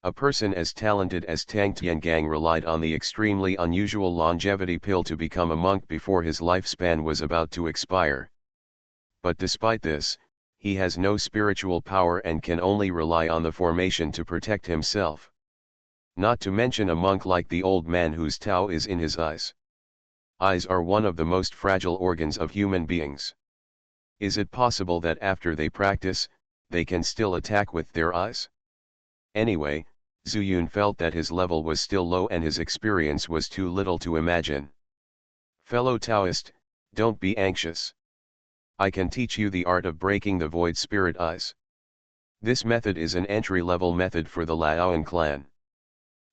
A person as talented as Tang Tiangang relied on the extremely unusual longevity pill to become a monk before his lifespan was about to expire. But despite this, he has no spiritual power and can only rely on the formation to protect himself. Not to mention a monk like the old man whose Tao is in his eyes. Eyes are one of the most fragile organs of human beings. Is it possible that after they practice, they can still attack with their eyes? Anyway, Zuyun felt that his level was still low and his experience was too little to imagine. Fellow Taoist, don't be anxious. I can teach you the art of breaking the void spirit eyes. This method is an entry-level method for the Laoan clan.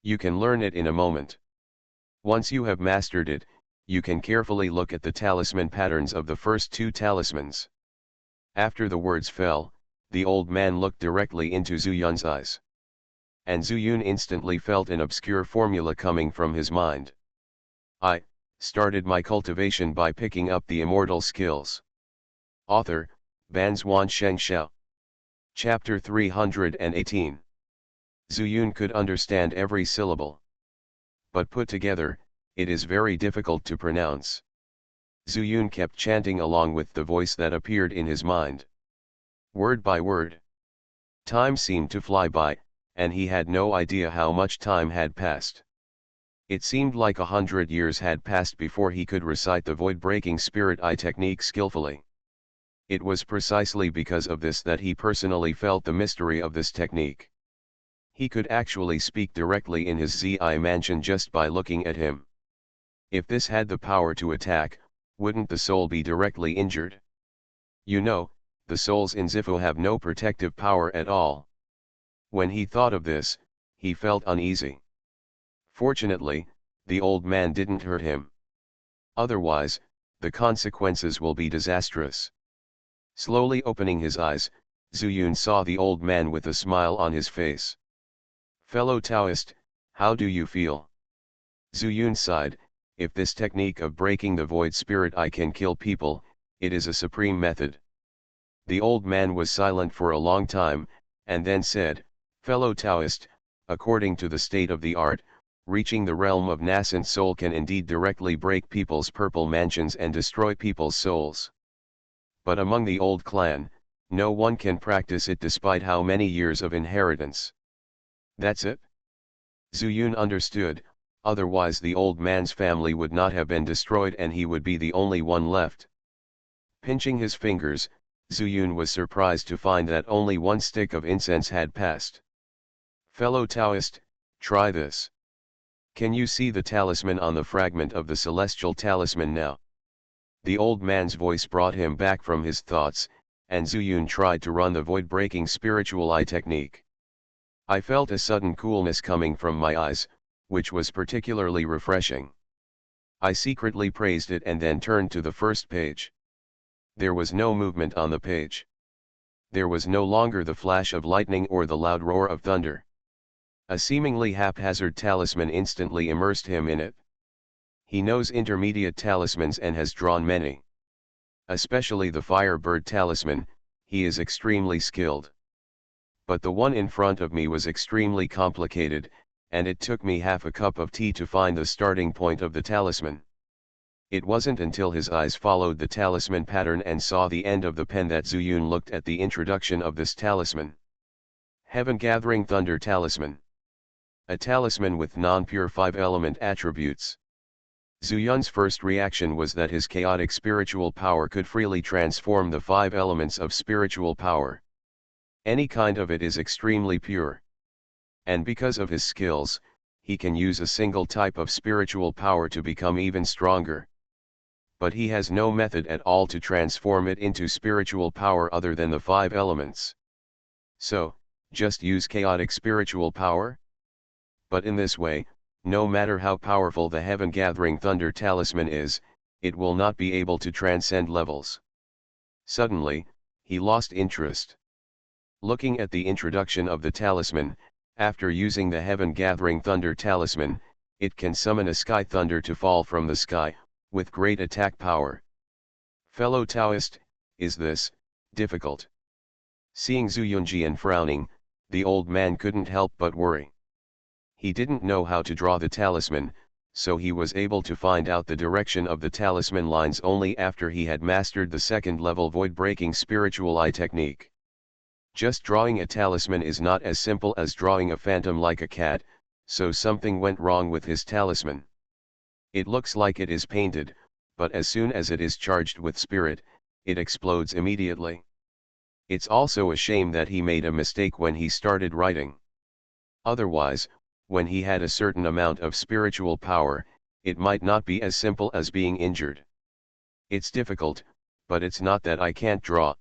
You can learn it in a moment. Once you have mastered it, you can carefully look at the talisman patterns of the first two talismans. After the words fell, the old man looked directly into Zuyun's eyes. And Zuyun instantly felt an obscure formula coming from his mind. I started my cultivation by picking up the immortal skills. Author, Banzuan Xianxia. Chapter 318. Zuyun could understand every syllable. But put together, it is very difficult to pronounce. Zuyun kept chanting along with the voice that appeared in his mind. Word by word. Time seemed to fly by, and he had no idea how much time had passed. It seemed like 100 years had passed before he could recite the void-breaking spirit eye technique skillfully. It was precisely because of this that he personally felt the mystery of this technique. He could actually speak directly in his Zi mansion just by looking at him. If this had the power to attack, wouldn't the soul be directly injured? You know, the souls in Zifu have no protective power at all. When he thought of this, he felt uneasy. Fortunately, the old man didn't hurt him. Otherwise, the consequences will be disastrous. Slowly opening his eyes, Zuyun saw the old man with a smile on his face. Fellow Taoist, how do you feel? Zuyun sighed. If this technique of breaking the void spirit eye can kill people, it is a supreme method. The old man was silent for a long time, and then said, Fellow Taoist, according to the state of the art, reaching the realm of nascent soul can indeed directly break people's purple mansions and destroy people's souls. But among the old clan, no one can practice it despite how many years of inheritance. That's it? Zuyun understood, otherwise the old man's family would not have been destroyed and he would be the only one left. Pinching his fingers, Zuyun was surprised to find that only one stick of incense had passed. Fellow Taoist, try this. Can you see the talisman on the fragment of the celestial talisman now? The old man's voice brought him back from his thoughts, and Zuyun tried to run the void-breaking spiritual eye technique. I felt a sudden coolness coming from my eyes, which was particularly refreshing. I secretly praised it and then turned to the first page. There was no movement on the page. There was no longer the flash of lightning or the loud roar of thunder. A seemingly haphazard talisman instantly immersed him in it. He knows intermediate talismans and has drawn many. Especially the Firebird talisman, he is extremely skilled. But the one in front of me was extremely complicated, and it took me half a cup of tea to find the starting point of the talisman. It wasn't until his eyes followed the talisman pattern and saw the end of the pen that Zuyun looked at the introduction of this talisman. Heaven Gathering Thunder Talisman. A talisman with non-pure 5-element attributes. Zuyun's first reaction was that his chaotic spiritual power could freely transform the 5 elements of spiritual power. Any kind of it is extremely pure. And because of his skills, he can use a single type of spiritual power to become even stronger. But he has no method at all to transform it into spiritual power other than the 5 elements. So, just use chaotic spiritual power? But in this way, no matter how powerful the Heaven Gathering Thunder Talisman is, it will not be able to transcend levels. Suddenly, he lost interest. Looking at the introduction of the talisman, after using the Heaven Gathering Thunder Talisman, it can summon a sky thunder to fall from the sky, with great attack power. Fellow Taoist, is this difficult? Seeing Zuyunjian frowning, the old man couldn't help but worry. He didn't know how to draw the talisman, so he was able to find out the direction of the talisman lines only after he had mastered the second-level void-breaking spiritual eye technique. Just drawing a talisman is not as simple as drawing a phantom like a cat, so something went wrong with his talisman. It looks like it is painted, but as soon as it is charged with spirit, it explodes immediately. It's also a shame that he made a mistake when he started writing. Otherwise, when he had a certain amount of spiritual power, it might not be as simple as being injured. It's difficult, but it's not that I can't draw.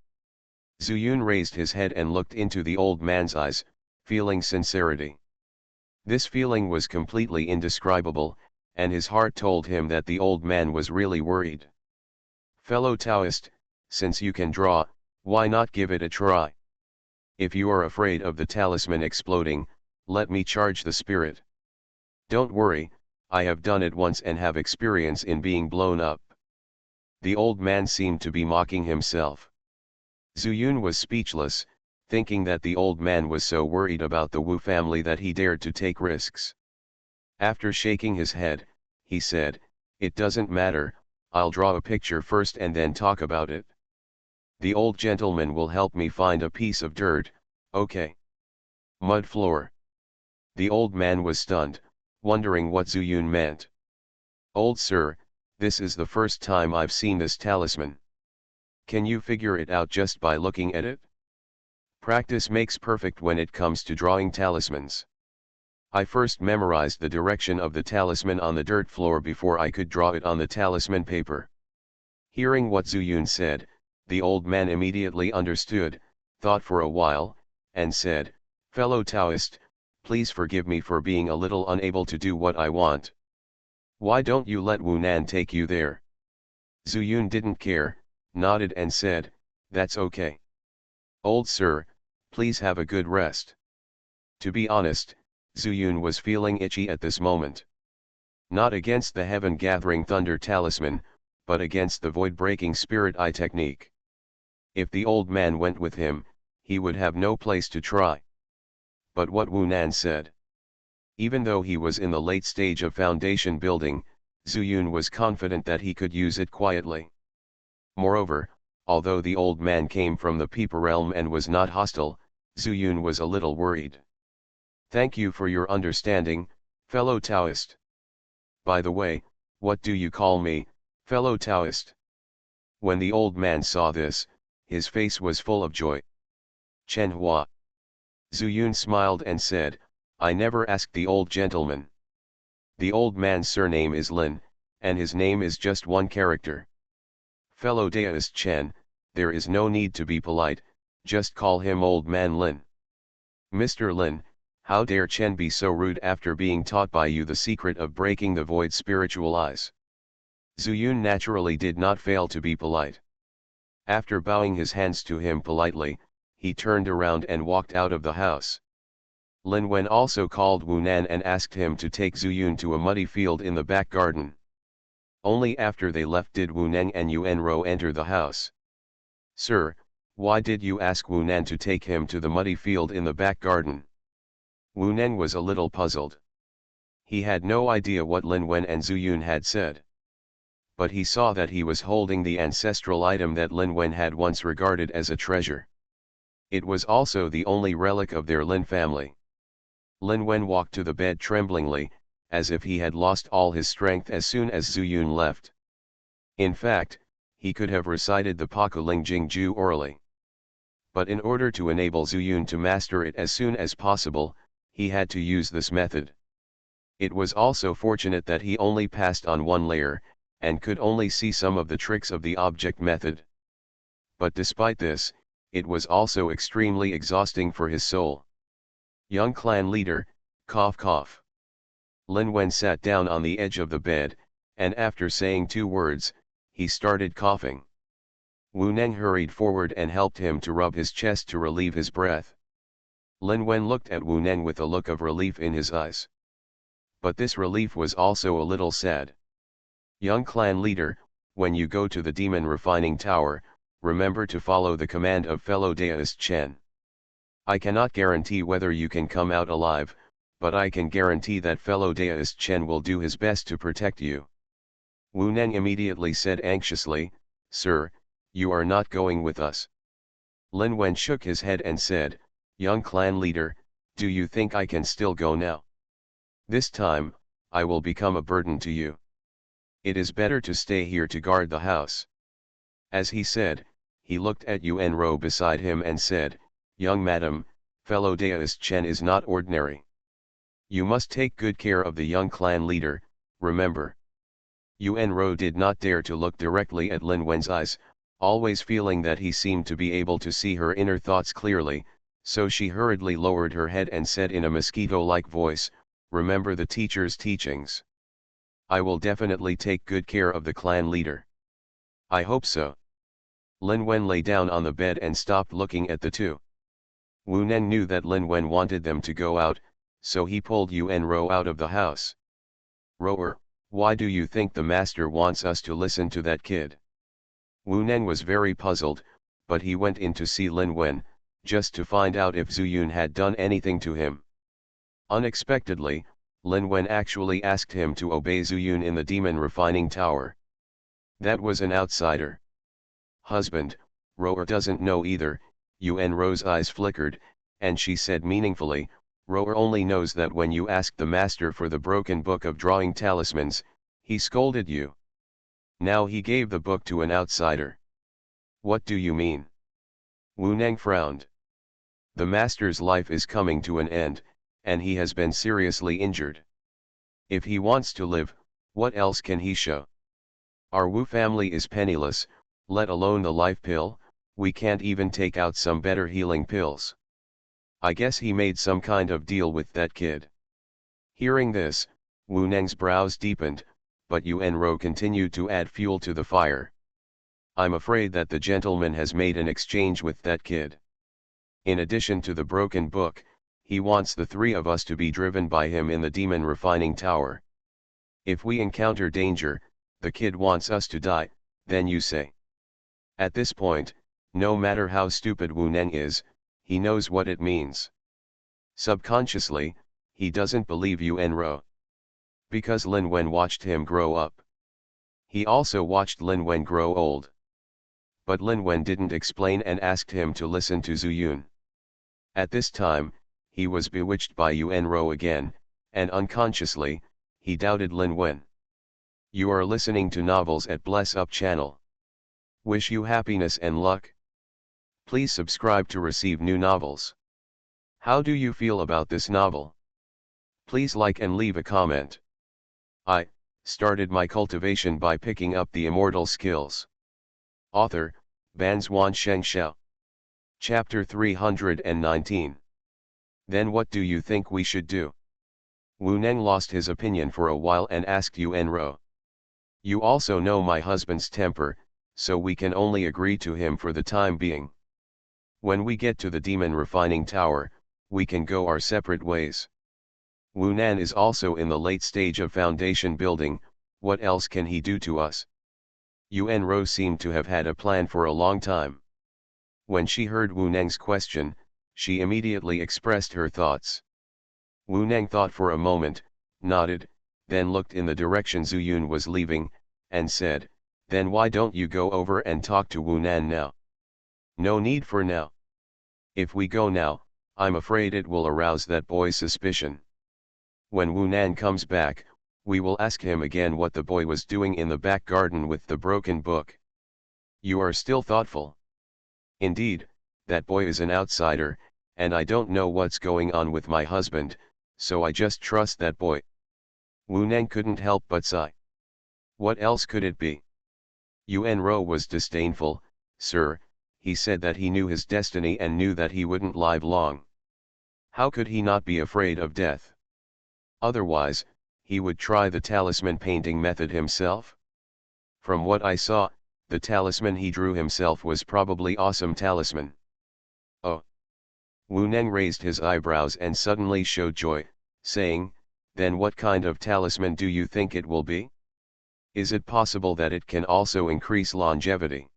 Zuyun raised his head and looked into the old man's eyes, feeling sincerity. This feeling was completely indescribable, and his heart told him that the old man was really worried. Fellow Taoist, since you can draw, why not give it a try? If you are afraid of the talisman exploding, let me charge the spirit. Don't worry, I have done it once and have experience in being blown up. The old man seemed to be mocking himself. Zuyun was speechless, thinking that the old man was so worried about the Wu family that he dared to take risks. After shaking his head, he said, "It doesn't matter, I'll draw a picture first and then talk about it. The old gentleman will help me find a piece of dirt, okay? Mud floor." The old man was stunned, wondering what Zuyun meant. "Old sir, this is the first time I've seen this talisman. Can you figure it out just by looking at it? Practice makes perfect when it comes to drawing talismans. I first memorized the direction of the talisman on the dirt floor before I could draw it on the talisman paper." Hearing what Zuyun said, the old man immediately understood, thought for a while, and said, "Fellow Taoist, please forgive me for being a little unable to do what I want. Why don't you let Wu Nan take you there?" Zuyun didn't care, nodded and said, "That's okay. Old sir, please have a good rest." To be honest, Zuyun was feeling itchy at this moment. Not against the Heaven Gathering Thunder Talisman, but against the void-breaking spirit eye technique. If the old man went with him, he would have no place to try. But what Wu Nan said. Even though he was in the late stage of foundation building, Zuyun was confident that he could use it quietly. Moreover, although the old man came from the Peeper realm and was not hostile, Zuyun was a little worried. "Thank you for your understanding, fellow Taoist. By the way, what do you call me, fellow Taoist?" When the old man saw this, his face was full of joy. "Chen Hua." Zuyun smiled and said, "I never asked the old gentleman. The old man's surname is Lin, and his name is just one character. Fellow Taoist Chen, there is no need to be polite, just call him Old Man Lin. Mr. Lin, how dare Chen be so rude after being taught by you the secret of breaking the void spiritual eyes?" Zuyun naturally did not fail to be polite. After bowing his hands to him politely, he turned around and walked out of the house. Lin Wen also called Wu Nan and asked him to take Zuyun to a muddy field in the back garden. Only after they left did Wu Neng and Yuan Ro enter the house. "Sir, why did you ask Wu Nan to take him to the muddy field in the back garden?" Wu Neng was a little puzzled. He had no idea what Lin Wen and Zuyun had said. But he saw that he was holding the ancestral item that Lin Wen had once regarded as a treasure. It was also the only relic of their Lin family. Lin Wen walked to the bed tremblingly, as if he had lost all his strength as soon as Zuyun left. In fact, he could have recited the Pakuling Jingju orally. But in order to enable Zuyun to master it as soon as possible, he had to use this method. It was also fortunate that he only passed on one layer, and could only see some of the tricks of the object method. But despite this, it was also extremely exhausting for his soul. "Young clan leader, cough cough." Lin Wen sat down on the edge of the bed, and after saying 2 words, he started coughing. Wu Neng hurried forward and helped him to rub his chest to relieve his breath. Lin Wen looked at Wu Neng with a look of relief in his eyes. But this relief was also a little sad. "Young clan leader, when you go to the demon refining tower, remember to follow the command of fellow deist Chen. I cannot guarantee whether you can come out alive, but I can guarantee that fellow deist Chen will do his best to protect you." Wu Neng immediately said anxiously, "Sir, you are not going with us." Lin Wen shook his head and said, "Young clan leader, do you think I can still go now? This time, I will become a burden to you. It is better to stay here to guard the house." As he said, he looked at Yuan Ro beside him and said, "Young madam, fellow deist Chen is not ordinary. You must take good care of the young clan leader, remember." Yuan Ro did not dare to look directly at Lin Wen's eyes, always feeling that he seemed to be able to see her inner thoughts clearly, so she hurriedly lowered her head and said in a mosquito-like voice, "Remember the teacher's teachings. I will definitely take good care of the clan leader." "I hope so." Lin Wen lay down on the bed and stopped looking at the two. Wu Neng knew that Lin Wen wanted them to go out, so he pulled Yuan Ro out of the house. "Rower, why do you think the master wants us to listen to that kid?" Wu Neng was very puzzled, but he went in to see Lin Wen, just to find out if Zuyun had done anything to him. Unexpectedly, Lin Wen actually asked him to obey Zuyun in the demon refining tower. That was an outsider. "Husband, Rower doesn't know either." Yuan Ro's eyes flickered, and she said meaningfully, "Rower only knows that when you asked the master for the broken book of drawing talismans, he scolded you. Now he gave the book to an outsider." "What do you mean?" Wu Neng frowned. "The master's life is coming to an end, and he has been seriously injured. If he wants to live, what else can he show? Our Wu family is penniless, let alone the life pill. We can't even take out some better healing pills. I guess he made some kind of deal with that kid." Hearing this, Wu Neng's brows deepened, but Yuan Ro continued to add fuel to the fire. "I'm afraid that the gentleman has made an exchange with that kid. In addition to the broken book, he wants the 3 of us to be driven by him in the demon refining tower. If we encounter danger, the kid wants us to die, then you say." At this point, no matter how stupid Wu Neng is, he knows what it means. Subconsciously, he doesn't believe Yuan Ro. Because Lin Wen watched him grow up. He also watched Lin Wen grow old. But Lin Wen didn't explain and asked him to listen to Zuyun. At this time, he was bewitched by Yuan Ro again, and unconsciously, he doubted Lin Wen. You are listening to Novels at Bless Up channel. Wish you happiness and luck. Please subscribe to receive new novels. How do you feel about this novel? Please like and leave a comment. I started my cultivation by picking up the immortal skills. Author, Banzuan Xianxia. Chapter 319. Then what do you think we should do? Wu Neng lost his opinion for a while and asked Yuan Ro. You also know my husband's temper, so we can only agree to him for the time being. When we get to the demon refining tower, we can go our separate ways. Wu Nan is also in the late stage of foundation building, what else can he do to us? Yuan Rou seemed to have had a plan for a long time. When she heard Wu Neng's question, she immediately expressed her thoughts. Wu Neng thought for a moment, nodded, then looked in the direction Zhu Yun was leaving, and said, "Then why don't you go over and talk to Wu Nan now?" "No need for now. If we go now, I'm afraid it will arouse that boy's suspicion. When Wu Nan comes back, we will ask him again what the boy was doing in the back garden with the broken book." "You are still thoughtful. Indeed, that boy is an outsider, and I don't know what's going on with my husband, so I just trust that boy." Wu Neng couldn't help but sigh. What else could it be? Yuan Rou was disdainful. "Sir," he said, that he knew his destiny and knew that he wouldn't live long. How could he not be afraid of death? Otherwise, he would try the talisman painting method himself. From what I saw, the talisman he drew himself was probably awesome talisman. Oh. Wu Neng raised his eyebrows and suddenly showed joy, saying, "Then what kind of talisman do you think it will be? Is it possible that it can also increase longevity?"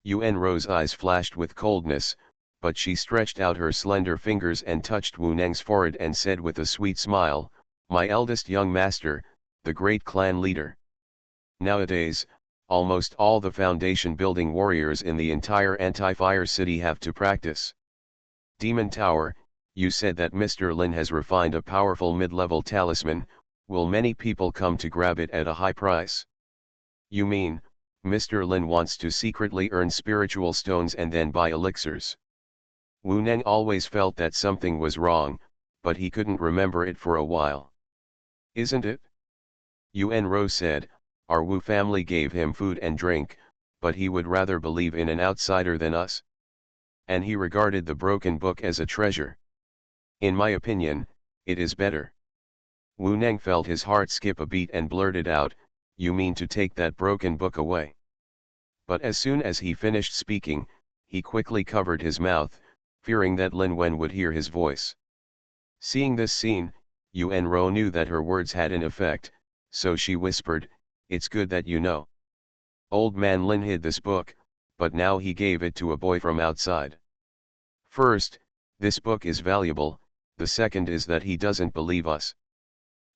Yuan Rou's eyes flashed with coldness, but she stretched out her slender fingers and touched Wu Neng's forehead and said with a sweet smile, "My eldest young master, the great clan leader. Nowadays, almost all the foundation building warriors in the entire anti-fire city have to practice. Demon Tower, you said that Mr. Lin has refined a powerful mid-level talisman. Will many people come to grab it at a high price?" "You mean, Mr. Lin wants to secretly earn spiritual stones and then buy elixirs?" Wu Neng always felt that something was wrong, but he couldn't remember it for a while. "Isn't it?" Yuan Rou said, "Our Wu family gave him food and drink, but he would rather believe in an outsider than us. And he regarded the broken book as a treasure. In my opinion, it is better." Wu Neng felt his heart skip a beat and blurted out, "You mean to take that broken book away?" But as soon as he finished speaking, he quickly covered his mouth, fearing that Lin Wen would hear his voice. Seeing this scene, Yuan Rou knew that her words had an effect, so she whispered, "It's good that you know. Old man Lin hid this book, but now he gave it to a boy from outside. First, this book is valuable, the second is that he doesn't believe us."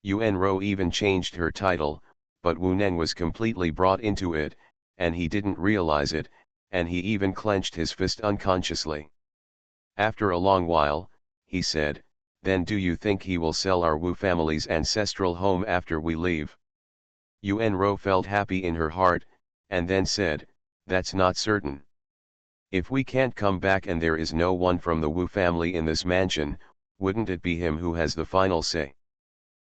Yuan Rou even changed her title, but Wu Neng was completely brought into it, and he didn't realize it, and he even clenched his fist unconsciously. After a long while, he said, "Then do you think he will sell our Wu family's ancestral home after we leave?" Yuan Rou felt happy in her heart, and then said, "That's not certain. If we can't come back and there is no one from the Wu family in this mansion, wouldn't it be him who has the final say?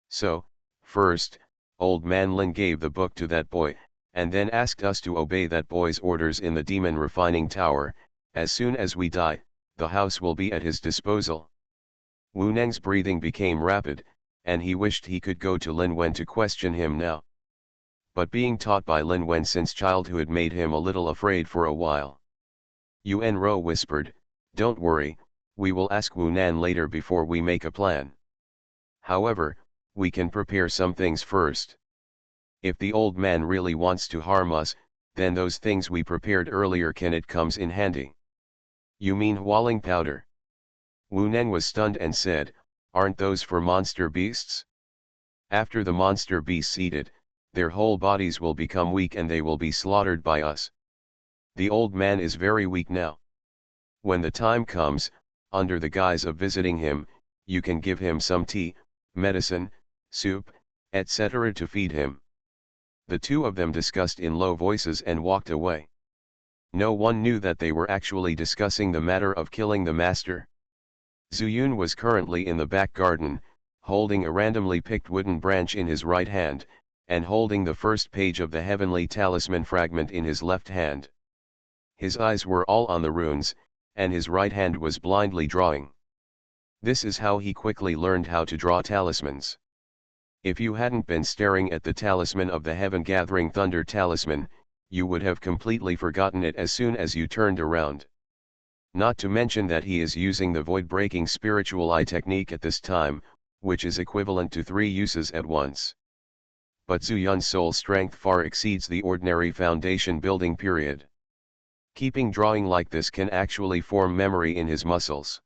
So, first, old man Lin gave the book to that boy, and then asked us to obey that boy's orders in the demon refining tower. As soon as we die, the house will be at his disposal." Wu Neng's breathing became rapid, and he wished he could go to Lin Wen to question him now. But being taught by Lin Wen since childhood made him a little afraid for a while. Yuan Rou whispered, "Don't worry, we will ask Wu Nan later before we make a plan. However, we can prepare some things first. If the old man really wants to harm us, then those things we prepared earlier comes in handy." "You mean Hualing powder?" Wu Neng was stunned and said, "Aren't those for monster beasts? After the monster beasts eat it, their whole bodies will become weak and they will be slaughtered by us. The old man is very weak now. When the time comes, under the guise of visiting him, you can give him some tea, medicine, soup, etc. to feed him." The two of them discussed in low voices and walked away. No one knew that they were actually discussing the matter of killing the master. Zhu Yun was currently in the back garden, holding a randomly picked wooden branch in his right hand, and holding the first page of the heavenly talisman fragment in his left hand. His eyes were all on the runes, and his right hand was blindly drawing. This is how he quickly learned how to draw talismans. If you hadn't been staring at the talisman of the Heaven Gathering Thunder talisman, you would have completely forgotten it as soon as you turned around. Not to mention that he is using the void-breaking spiritual eye technique at this time, which is equivalent to 3 uses at once. But Zhu Yun's soul strength far exceeds the ordinary foundation building period. Keeping drawing like this can actually form memory in his muscles.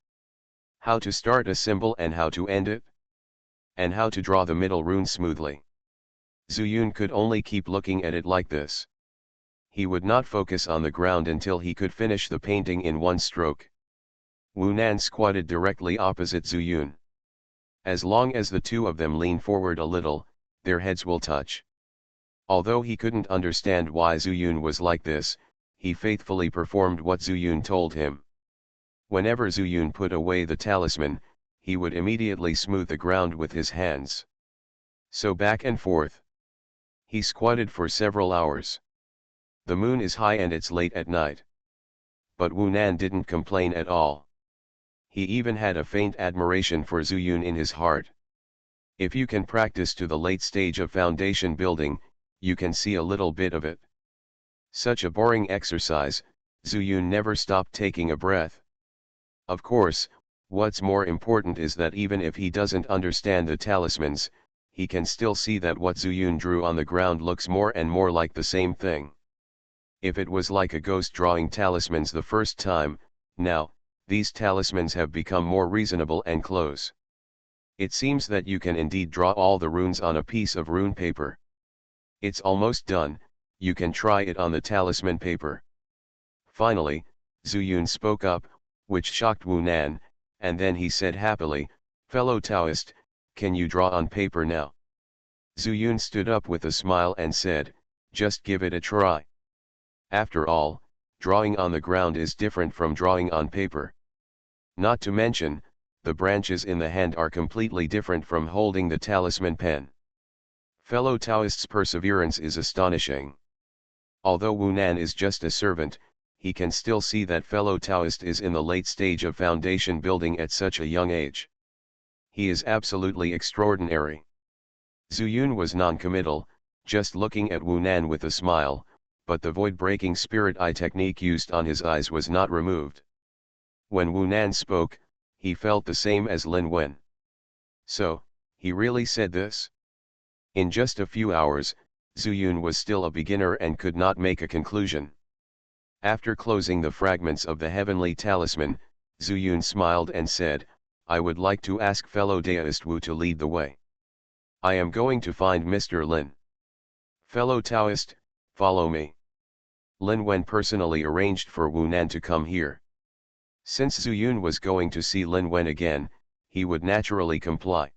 How to start a symbol and how to end it? And how to draw the middle rune smoothly. Zhu Yun could only keep looking at it like this. He would not focus on the ground until he could finish the painting in one stroke. Wu Nan squatted directly opposite Zhu Yun. As long as the two of them lean forward a little, their heads will touch. Although he couldn't understand why Zhu Yun was like this, he faithfully performed what Zhu Yun told him. Whenever Zhu Yun put away the talisman, he would immediately smooth the ground with his hands. So back and forth. He squatted for several hours. The moon is high and it's late at night. But Wu Nan didn't complain at all. He even had a faint admiration for Zhu Yun in his heart. If you can practice to the late stage of foundation building, you can see a little bit of it. Such a boring exercise, Zhu Yun never stopped taking a breath. Of course, what's more important is that even if he doesn't understand the talismans, he can still see that what Zhu Yun drew on the ground looks more and more like the same thing. If it was like a ghost drawing talismans the first time, now, these talismans have become more reasonable and close. It seems that you can indeed draw all the runes on a piece of rune paper. It's almost done, you can try it on the talisman paper. Finally, Zhu Yun spoke up, which shocked Wu Nan, and then he said happily, "Fellow Taoist, can you draw on paper now?" Zhu Yun stood up with a smile and said, "Just give it a try." After all, drawing on the ground is different from drawing on paper. Not to mention, the branches in the hand are completely different from holding the talisman pen. Fellow Taoist's perseverance is astonishing. Although Wu Nan is just a servant, he can still see that fellow Taoist is in the late stage of foundation building at such a young age. He is absolutely extraordinary. Zhu Yun was non-committal, just looking at Wu Nan with a smile, but the void-breaking spirit eye technique used on his eyes was not removed. When Wu Nan spoke, he felt the same as Lin Wen. So, he really said this? In just a few hours, Zhu Yun was still a beginner and could not make a conclusion. After closing the fragments of the heavenly talisman, Zhu Yun smiled and said, "I would like to ask fellow Taoist Wu to lead the way. I am going to find Mr. Lin. Fellow Taoist, follow me." Lin Wen personally arranged for Wu Nan to come here. Since Zhu Yun was going to see Lin Wen again, he would naturally comply.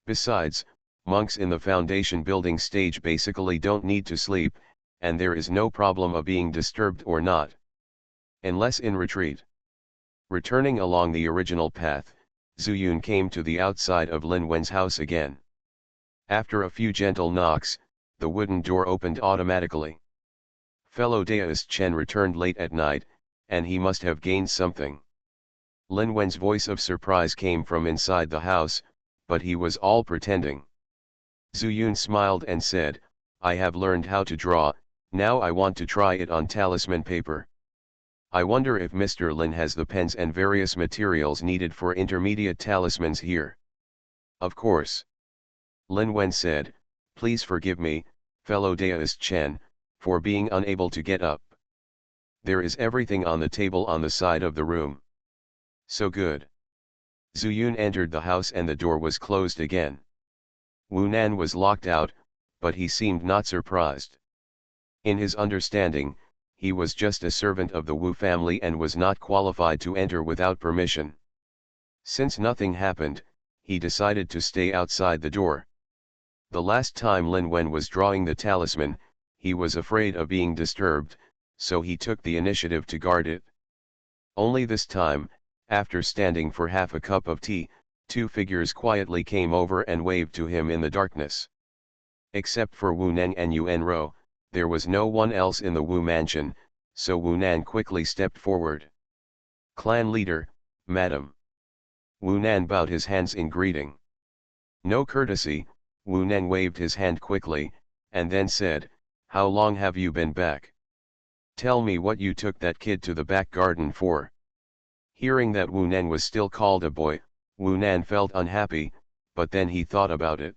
Besides, monks in the foundation building stage basically don't need to sleep, and there is no problem of being disturbed or not. Unless in retreat. Returning along the original path, Zhu Yun came to the outside of Lin Wen's house again. After a few gentle knocks, the wooden door opened automatically. Fellow Taoist Chen returned late at night, and he must have gained something. Lin Wen's voice of surprise came from inside the house, but he was all pretending. Zhu Yun smiled and said, "I have learned how to draw, now I want to try it on talisman paper. I wonder if Mr. Lin has the pens and various materials needed for intermediate talismans here." "Of course." Lin Wen said, "Please forgive me, fellow Taoist Chen, for being unable to get up. There is everything on the table on the side of the room." "So good." Zhu Yun entered the house and the door was closed again. Wu Nan was locked out, but he seemed not surprised. In his understanding, he was just a servant of the Wu family and was not qualified to enter without permission. Since nothing happened, he decided to stay outside the door. The last time Lin Wen was drawing the talisman, he was afraid of being disturbed, so he took the initiative to guard it. Only this time, after standing for half a cup of tea, two figures quietly came over and waved to him in the darkness. Except for Wu Nan and Yuan Ro, there was no one else in the Wu mansion, so Wu Nan quickly stepped forward. "Clan leader, madam." Wu Nan bowed his hands in greeting. No courtesy, Wu Nan waved his hand quickly, and then said, "How long have you been back? Tell me what you took that kid to the back garden for." Hearing that Wu Nan was still called a boy, Wu Nan felt unhappy, but then he thought about it.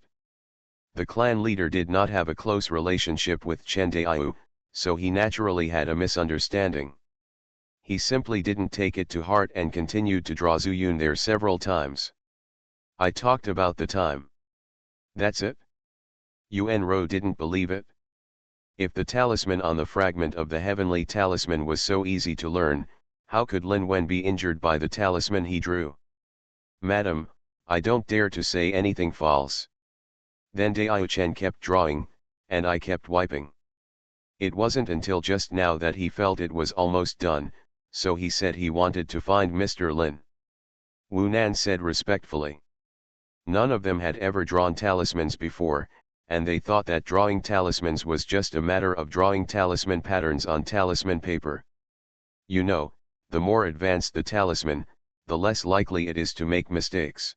The clan leader did not have a close relationship with Chen Daiyu, so he naturally had a misunderstanding. He simply didn't take it to heart and continued to draw Zhu Yun there several times. I talked about the time. That's it? Yuan Ro didn't believe it. If the talisman on the fragment of the heavenly talisman was so easy to learn, how could Lin Wen be injured by the talisman he drew? Madam, I don't dare to say anything false. Then Daiyu Chen kept drawing, and I kept wiping. It wasn't until just now that he felt it was almost done, so he said he wanted to find Mr. Lin. Wu Nan said respectfully. None of them had ever drawn talismans before, and they thought that drawing talismans was just a matter of drawing talisman patterns on talisman paper. You know, the more advanced the talisman, the less likely it is to make mistakes.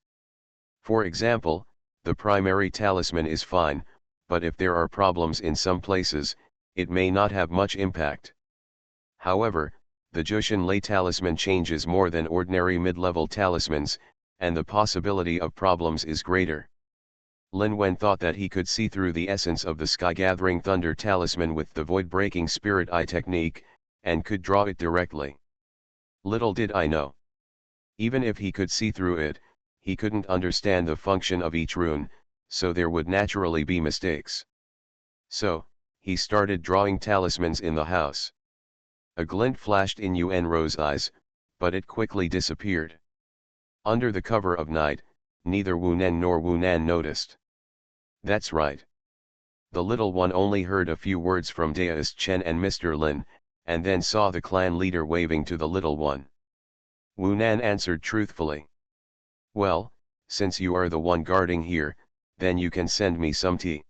For example, the primary talisman is fine, but if there are problems in some places, it may not have much impact. However, the Jushin Lei talisman changes more than ordinary mid-level talismans, and the possibility of problems is greater. Lin Wen thought that he could see through the essence of the sky-gathering thunder talisman with the void-breaking spirit eye technique, and could draw it directly. Little did I know. Even if he could see through it, he couldn't understand the function of each rune, so there would naturally be mistakes. So, he started drawing talismans in the house. A glint flashed in Yuan Ro's eyes, but it quickly disappeared. Under the cover of night, neither Wu Nen nor Wu Nan noticed. That's right. The little one only heard a few words from Daoist Chen and Mr. Lin, and then saw the clan leader waving to the little one. Wu Nan answered truthfully. Well, since you are the one guarding here, then you can send me some tea.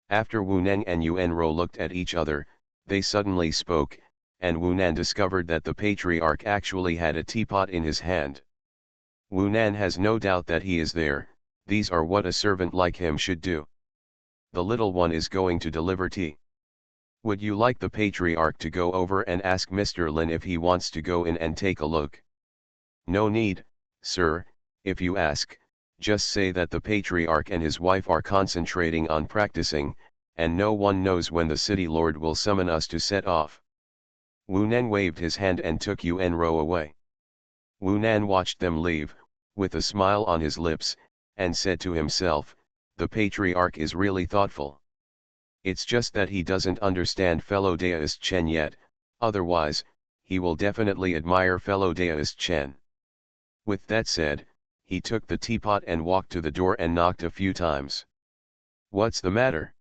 After Wu Nan and Yuan Ro looked at each other, they suddenly spoke, and Wu Nan discovered that the patriarch actually had a teapot in his hand. Wu Nan has no doubt that he is there, these are what a servant like him should do. The little one is going to deliver tea. Would you like the patriarch to go over and ask Mr. Lin if he wants to go in and take a look? No need, sir, if you ask, just say that the patriarch and his wife are concentrating on practicing, and no one knows when the city lord will summon us to set off. Wu Nan waved his hand and took Yuan Ro away. Wu Nan watched them leave, with a smile on his lips, and said to himself, the patriarch is really thoughtful. It's just that he doesn't understand fellow Daoist Chen yet, otherwise, he will definitely admire fellow Daoist Chen. With that said, he took the teapot and walked to the door and knocked a few times. What's the matter?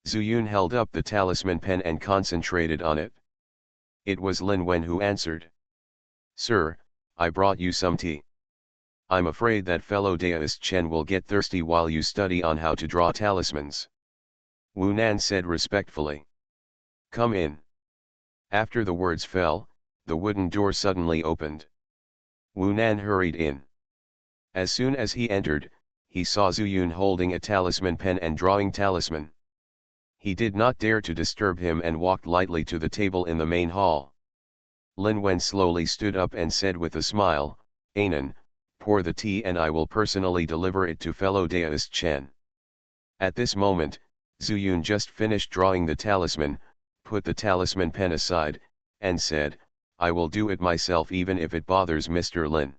Zhu Yun held up the talisman pen and concentrated on it. It was Lin Wen who answered. Sir, I brought you some tea. I'm afraid that fellow Daoist Chen will get thirsty while you study on how to draw talismans. Wu Nan said respectfully. Come in. After the words fell, the wooden door suddenly opened. Wu Nan hurried in. As soon as he entered, he saw Zhu Yun holding a talisman pen and drawing talisman. He did not dare to disturb him and walked lightly to the table in the main hall. Lin Wen slowly stood up and said with a smile, Anan, pour the tea and I will personally deliver it to fellow Daoist Chen. At this moment, Zhu Yun just finished drawing the talisman, put the talisman pen aside, and said, I will do it myself even if it bothers Mr. Lin.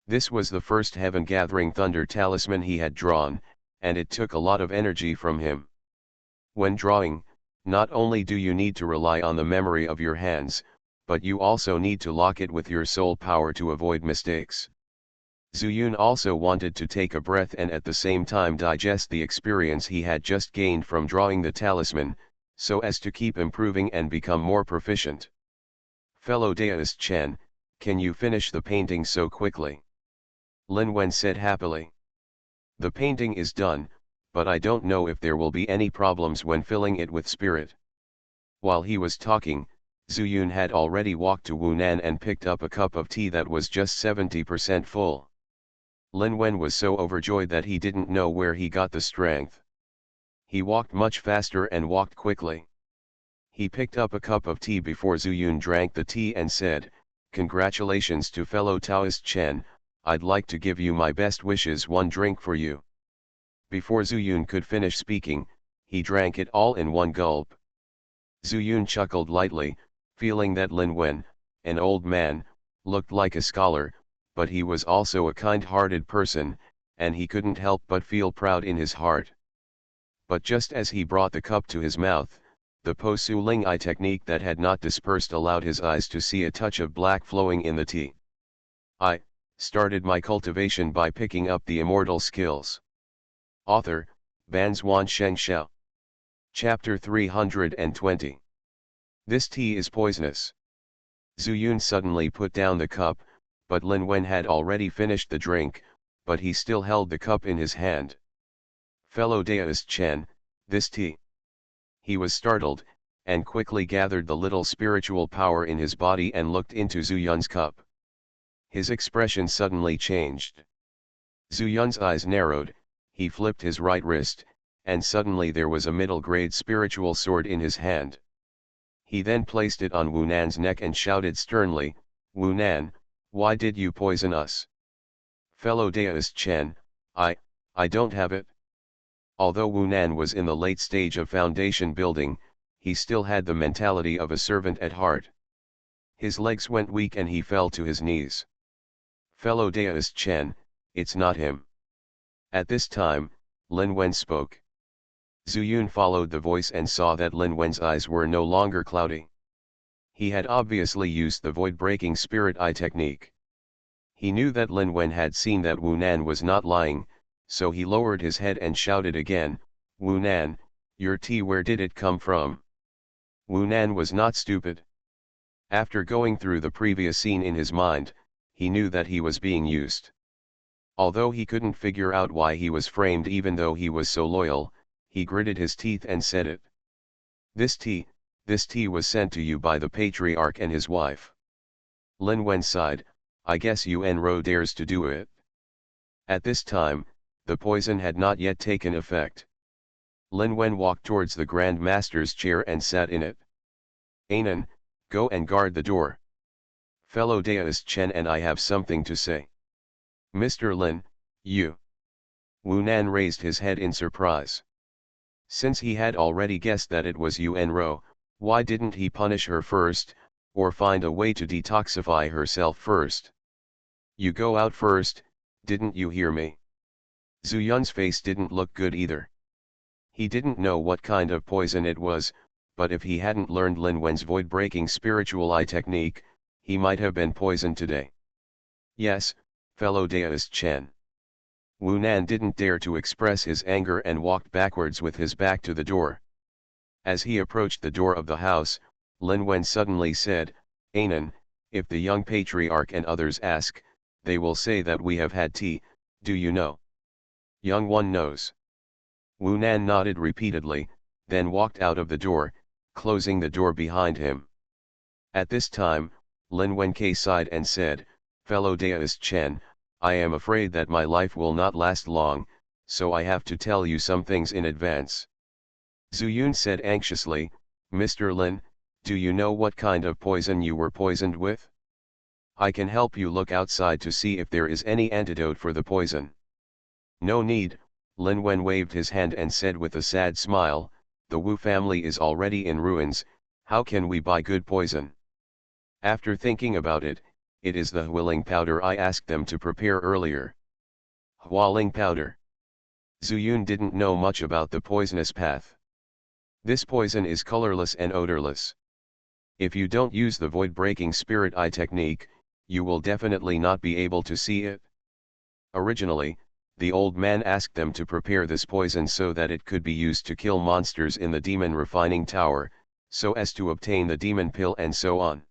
This was the first heaven-gathering thunder talisman he had drawn, and it took a lot of energy from him. When drawing, not only do you need to rely on the memory of your hands, but you also need to lock it with your soul power to avoid mistakes. Zhu Yun also wanted to take a breath and at the same time digest the experience he had just gained from drawing the talisman, so as to keep improving and become more proficient. Fellow Daoist Chen, can you finish the painting so quickly? Lin Wen said happily. The painting is done, but I don't know if there will be any problems when filling it with spirit. While he was talking, Zhu Yun had already walked to Wu Nan and picked up a cup of tea that was just 70% full. Lin Wen was so overjoyed that he didn't know where he got the strength. He walked much faster and walked quickly. He picked up a cup of tea before Zhu Yun drank the tea and said, Congratulations to fellow Taoist Chen, I'd like to give you my best wishes, one drink for you. Before Zuyun could finish speaking, he drank it all in one gulp. Zuyun chuckled lightly, feeling that Lin Wen, an old man, looked like a scholar, but he was also a kind-hearted person, and he couldn't help but feel proud in his heart. But just as he brought the cup to his mouth, the Po Su Ling eye technique that had not dispersed allowed his eyes to see a touch of black flowing in the tea. I started my cultivation by picking up the immortal skills. Author, Banzuan Xianxia. Chapter 320. This tea is poisonous. Zuyun suddenly put down the cup, but Lin Wen had already finished the drink, but he still held the cup in his hand. Fellow Daoist Chen, this tea. He was startled, and quickly gathered the little spiritual power in his body and looked into Zuyun's cup. His expression suddenly changed. Zuyun's eyes narrowed, he flipped his right wrist, and suddenly there was a middle-grade spiritual sword in his hand. He then placed it on Wu Nan's neck and shouted sternly, "Wu Nan, why did you poison us?" Fellow Daoist Chen, I don't have it. Although Wu Nan was in the late stage of foundation building, he still had the mentality of a servant at heart. His legs went weak and he fell to his knees. Fellow Daoist Chen, it's not him. At this time, Lin Wen spoke. Zuyun followed the voice and saw that Lin Wen's eyes were no longer cloudy. He had obviously used the void-breaking spirit eye technique. He knew that Lin Wen had seen that Wu Nan was not lying, so he lowered his head and shouted again, "Wu Nan, your tea, where did it come from?" Wu Nan was not stupid. After going through the previous scene in his mind, he knew that he was being used. Although he couldn't figure out why he was framed even though he was so loyal, he gritted his teeth and said it. This tea was sent to you by the patriarch and his wife." Lin Wen sighed, "I guess Yuan Ro dares to do it." At this time, the poison had not yet taken effect. Lin Wen walked towards the Grand Master's chair and sat in it. "Anan, go and guard the door. Fellow Daoist Chen and I have something to say." "Mr. Lin, you." Wu Nan raised his head in surprise. Since he had already guessed that it was Yuan Ro, why didn't he punish her first, or find a way to detoxify herself first? "You go out first, didn't you hear me?" Zuyun's face didn't look good either. He didn't know what kind of poison it was, but if he hadn't learned Lin Wen's void-breaking spiritual eye technique, he might have been poisoned today. "Yes, fellow Daoist Chen." Wu Nan didn't dare to express his anger and walked backwards with his back to the door. As he approached the door of the house, Lin Wen suddenly said, "Anan, if the young patriarch and others ask, they will say that we have had tea, do you know?" "Young one knows." Wu Nan nodded repeatedly, then walked out of the door, closing the door behind him. At this time, Lin Wen sighed and said, "Fellow Daoist Chen, I am afraid that my life will not last long, so I have to tell you some things in advance." Zuyun said anxiously, "Mr. Lin, do you know what kind of poison you were poisoned with? I can help you look outside to see if there is any antidote for the poison." "No need," Lin Wen waved his hand and said with a sad smile, "the Wu family is already in ruins, how can we buy good poison? After thinking about it, it is the Huiling powder I asked them to prepare earlier." Huiling powder. Zuyun didn't know much about the poisonous path. This poison is colorless and odorless. If you don't use the void-breaking spirit eye technique, you will definitely not be able to see it. Originally, the old man asked them to prepare this poison so that it could be used to kill monsters in the demon refining tower, so as to obtain the demon pill and so on.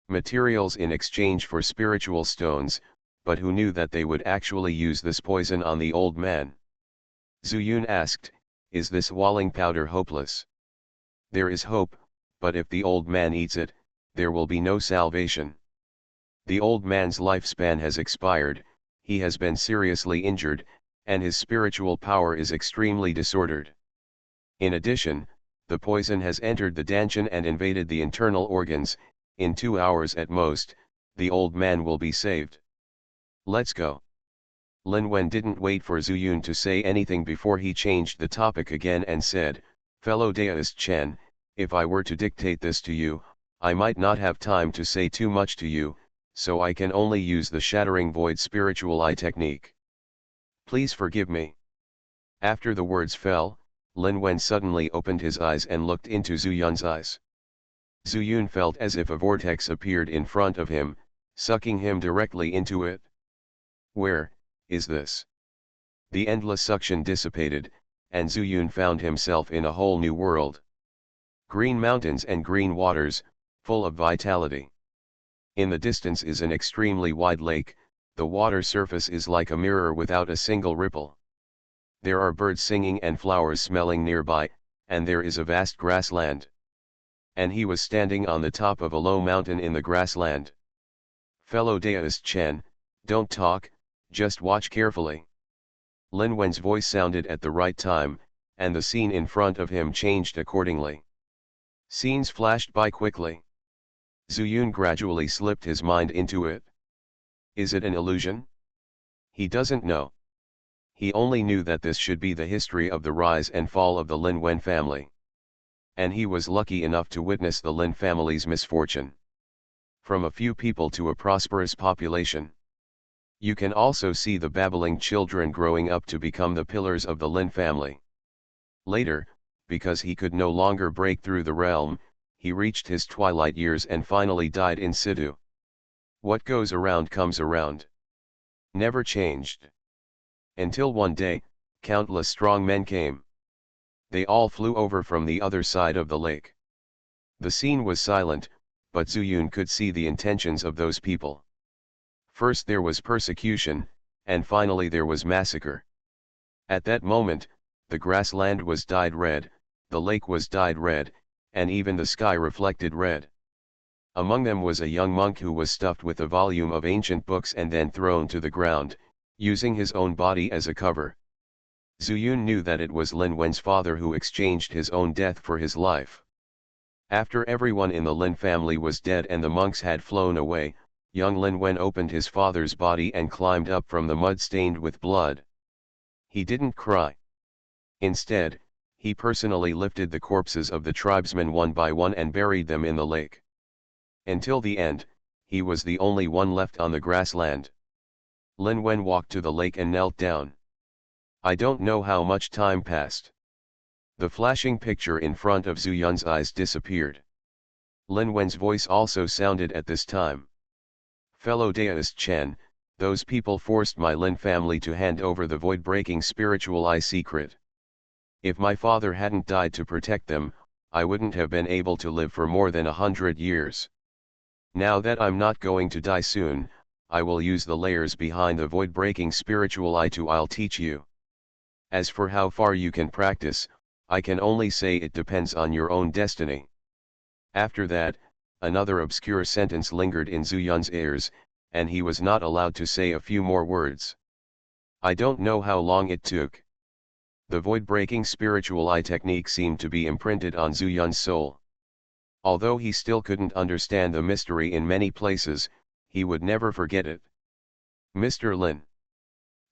Materials in exchange for spiritual stones, but who knew that they would actually use this poison on the old man? Zuyun asked, "Is this Huiling powder hopeless?" "There is hope, but if the old man eats it, there will be no salvation. The old man's lifespan has expired, he has been seriously injured, and his spiritual power is extremely disordered. In addition, the poison has entered the danchan and invaded the internal organs. In 2 hours at most, the old man will be saved. Let's go. Lin Wen didn't wait for Zhu Yun to say anything before he changed the topic again and said, "Fellow Daoist Chen, if I were to dictate this to you, I might not have time to say too much to you, so I can only use the Shattering Void Spiritual Eye technique. Please forgive me." After the words fell, Lin Wen suddenly opened his eyes and looked into Zhu Yun's eyes. Zhu Yun felt as if a vortex appeared in front of him, sucking him directly into it. Where is this? The endless suction dissipated, and Zhu Yun found himself in a whole new world. Green mountains and green waters, full of vitality. In the distance is an extremely wide lake, the water surface is like a mirror without a single ripple. There are birds singing and flowers smelling nearby, and there is a vast grassland. And he was standing on the top of a low mountain in the grassland. Fellow Daoist Chen, don't talk, just watch carefully. Lin Wen's voice sounded at the right time, and the scene in front of him changed accordingly. Scenes flashed by quickly. Zhu Yun gradually slipped his mind into it. Is it an illusion? He doesn't know. He only knew that this should be the history of the rise and fall of the Lin Wen family. And he was lucky enough to witness the Lin family's misfortune. From a few people to a prosperous population. You can also see the babbling children growing up to become the pillars of the Lin family. Later, because he could no longer break through the realm, he reached his twilight years and finally died in situ. What goes around comes around. Never changed. Until one day, countless strong men came. They all flew over from the other side of the lake. The scene was silent, but Zhu Yun could see the intentions of those people. First there was persecution, and finally there was massacre. At that moment, the grassland was dyed red, the lake was dyed red, and even the sky reflected red. Among them was a young monk who was stuffed with a volume of ancient books and then thrown to the ground, using his own body as a cover. Zhu Yun knew that it was Lin Wen's father who exchanged his own death for his life. After everyone in the Lin family was dead and the monks had flown away, young Lin Wen opened his father's body and climbed up from the mud stained with blood. He didn't cry. Instead, he personally lifted the corpses of the tribesmen one by one and buried them in the lake. Until the end, he was the only one left on the grassland. Lin Wen walked to the lake and knelt down. I don't know how much time passed. The flashing picture in front of Zhu Yun's eyes disappeared. Lin Wen's voice also sounded at this time. Fellow Daoist Chen, those people forced my Lin family to hand over the void-breaking spiritual eye secret. If my father hadn't died to protect them, I wouldn't have been able to live for more than 100 years. Now that I'm not going to die soon, I will use the layers behind the void-breaking spiritual eye I'll teach you. As for how far you can practice, I can only say it depends on your own destiny. After that, another obscure sentence lingered in Zhu Yun's ears, and he was not allowed to say a few more words. I don't know how long it took. The void-breaking spiritual eye technique seemed to be imprinted on Zhu Yun's soul. Although he still couldn't understand the mystery in many places, he would never forget it. Mr. Lin.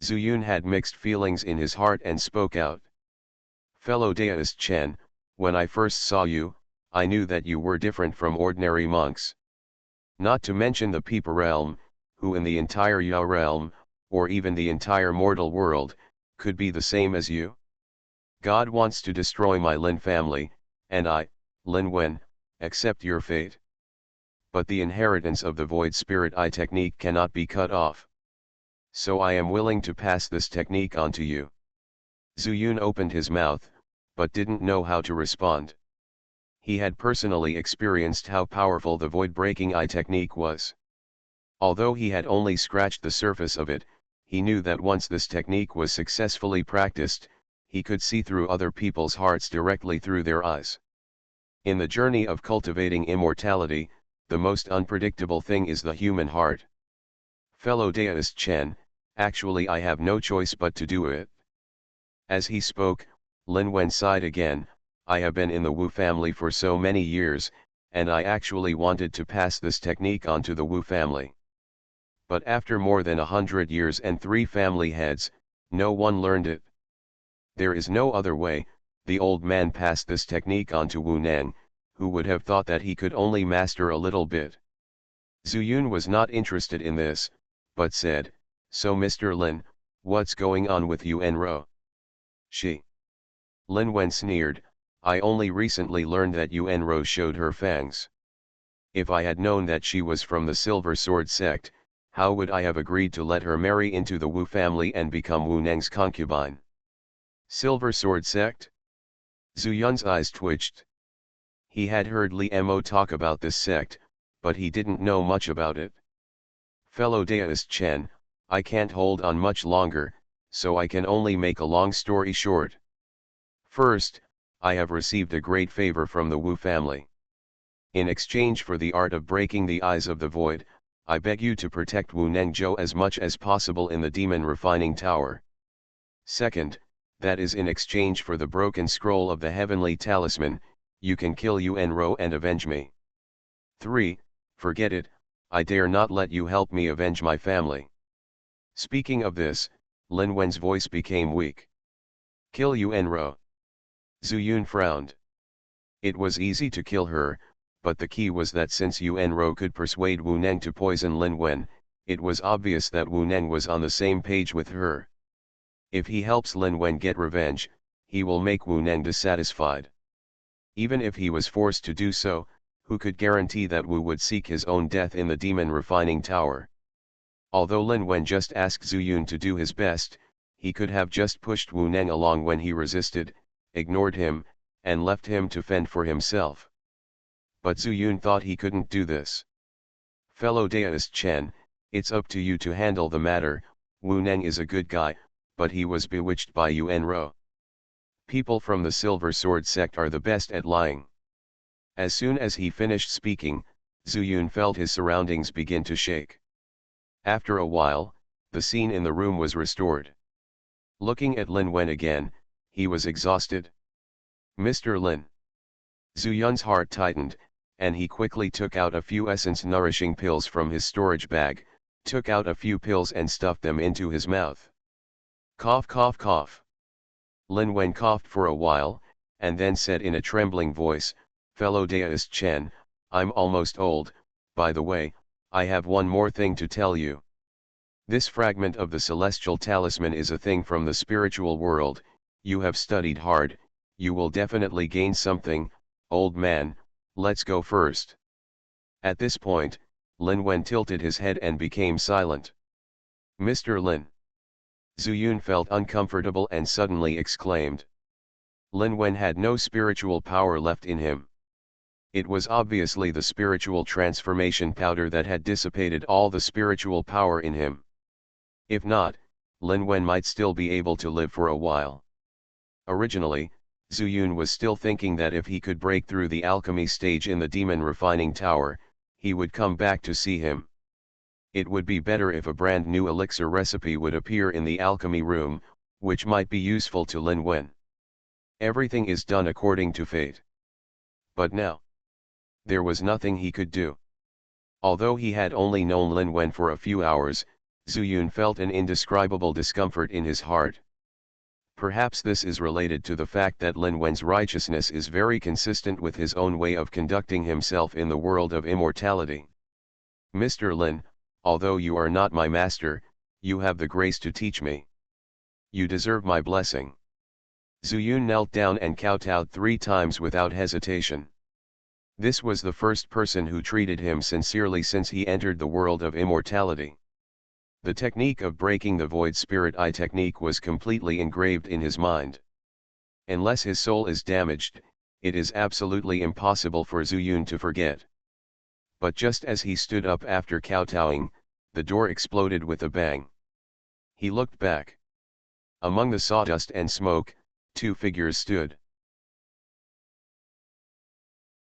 Zhu Yun had mixed feelings in his heart and spoke out. Fellow Daoist Chen, when I first saw you, I knew that you were different from ordinary monks. Not to mention the Peeper realm, who in the entire Yao realm, or even the entire mortal world, could be the same as you. God wants to destroy my Lin family, and I, Lin Wen, accept your fate. But the inheritance of the void spirit eye technique cannot be cut off. So I am willing to pass this technique on to you. Zhu Yun opened his mouth, but didn't know how to respond. He had personally experienced how powerful the void-breaking eye technique was. Although he had only scratched the surface of it, he knew that once this technique was successfully practiced, he could see through other people's hearts directly through their eyes. In the journey of cultivating immortality, the most unpredictable thing is the human heart. Fellow Daoist Chen, actually I have no choice but to do it. As he spoke, Lin Wen sighed again. I have been in the Wu family for so many years, and I actually wanted to pass this technique on to the Wu family. But after more than 100 years and 3 family heads, no one learned it. There is no other way. The old man passed this technique on to Wu Neng, who would have thought that he could only master a little bit. Zuyun was not interested in this, but said, "So Mr. Lin, what's going on with you and Ro?" She. Lin Wen sneered, "I only recently learned that Yuan Ro showed her fangs. If I had known that she was from the Silver Sword sect, how would I have agreed to let her marry into the Wu family and become Wu Neng's concubine?" Silver Sword sect? Zuyun's eyes twitched. He had heard Li Mo talk about this sect, but he didn't know much about it. "Fellow Daoist Chen, I can't hold on much longer, so I can only make a long story short. First, I have received a great favor from the Wu family. In exchange for the art of breaking the eyes of the void, I beg you to protect Wu Nengzhou as much as possible in the demon refining tower. Second, that is in exchange for the broken scroll of the heavenly talisman, you can kill Yuan Ro and avenge me. 3, forget it, I dare not let you help me avenge my family." Speaking of this, Lin Wen's voice became weak. "Kill Yuan Ro?" Zuyun frowned. It was easy to kill her, but the key was that since Yuan Ro could persuade Wu Neng to poison Lin Wen, it was obvious that Wu Neng was on the same page with her. If he helps Lin Wen get revenge, he will make Wu Neng dissatisfied. Even if he was forced to do so, who could guarantee that Wu would seek his own death in the demon refining tower? Although Lin Wen just asked Zuyun to do his best, he could have just pushed Wu Neng along when he resisted, ignored him, and left him to fend for himself. But Zuyun thought he couldn't do this. "Fellow Daoist Chen, it's up to you to handle the matter. Wu Neng is a good guy, but he was bewitched by Yuan Ro. People from the Silver Sword sect are the best at lying." As soon as he finished speaking, Zuyun felt his surroundings begin to shake. After a while, the scene in the room was restored. Looking at Lin Wen again, he was exhausted. "Mr. Lin." Zuyun's heart tightened, and he quickly took out a few essence-nourishing pills from his storage bag, took out a few pills and stuffed them into his mouth. Cough cough cough. Lin Wen coughed for a while, and then said in a trembling voice, "Fellow Daoist Chen, I'm almost old. By the way, I have one more thing to tell you. This fragment of the celestial talisman is a thing from the spiritual world. You have studied hard, you will definitely gain something. Old man, let's go first." At this point, Lin Wen tilted his head and became silent. "Mr. Lin." Zuyun felt uncomfortable and suddenly exclaimed. Lin Wen had no spiritual power left in him. It was obviously the spiritual transformation powder that had dissipated all the spiritual power in him. If not, Lin Wen might still be able to live for a while. Originally, Zuyun was still thinking that if he could break through the alchemy stage in the demon refining tower, he would come back to see him. It would be better if a brand new elixir recipe would appear in the alchemy room, which might be useful to Lin Wen. Everything is done according to fate. But now, there was nothing he could do. Although he had only known Lin Wen for a few hours, Zuyun felt an indescribable discomfort in his heart. Perhaps this is related to the fact that Lin Wen's righteousness is very consistent with his own way of conducting himself in the world of immortality. "Mr. Lin, although you are not my master, you have the grace to teach me. You deserve my blessing." Zuyun knelt down and kowtowed 3 times without hesitation. This was the first person who treated him sincerely since he entered the world of immortality. The technique of breaking the void spirit eye technique was completely engraved in his mind. Unless his soul is damaged, it is absolutely impossible for Zuyun to forget. But just as he stood up after kowtowing, the door exploded with a bang. He looked back. Among the sawdust and smoke, 2 figures stood.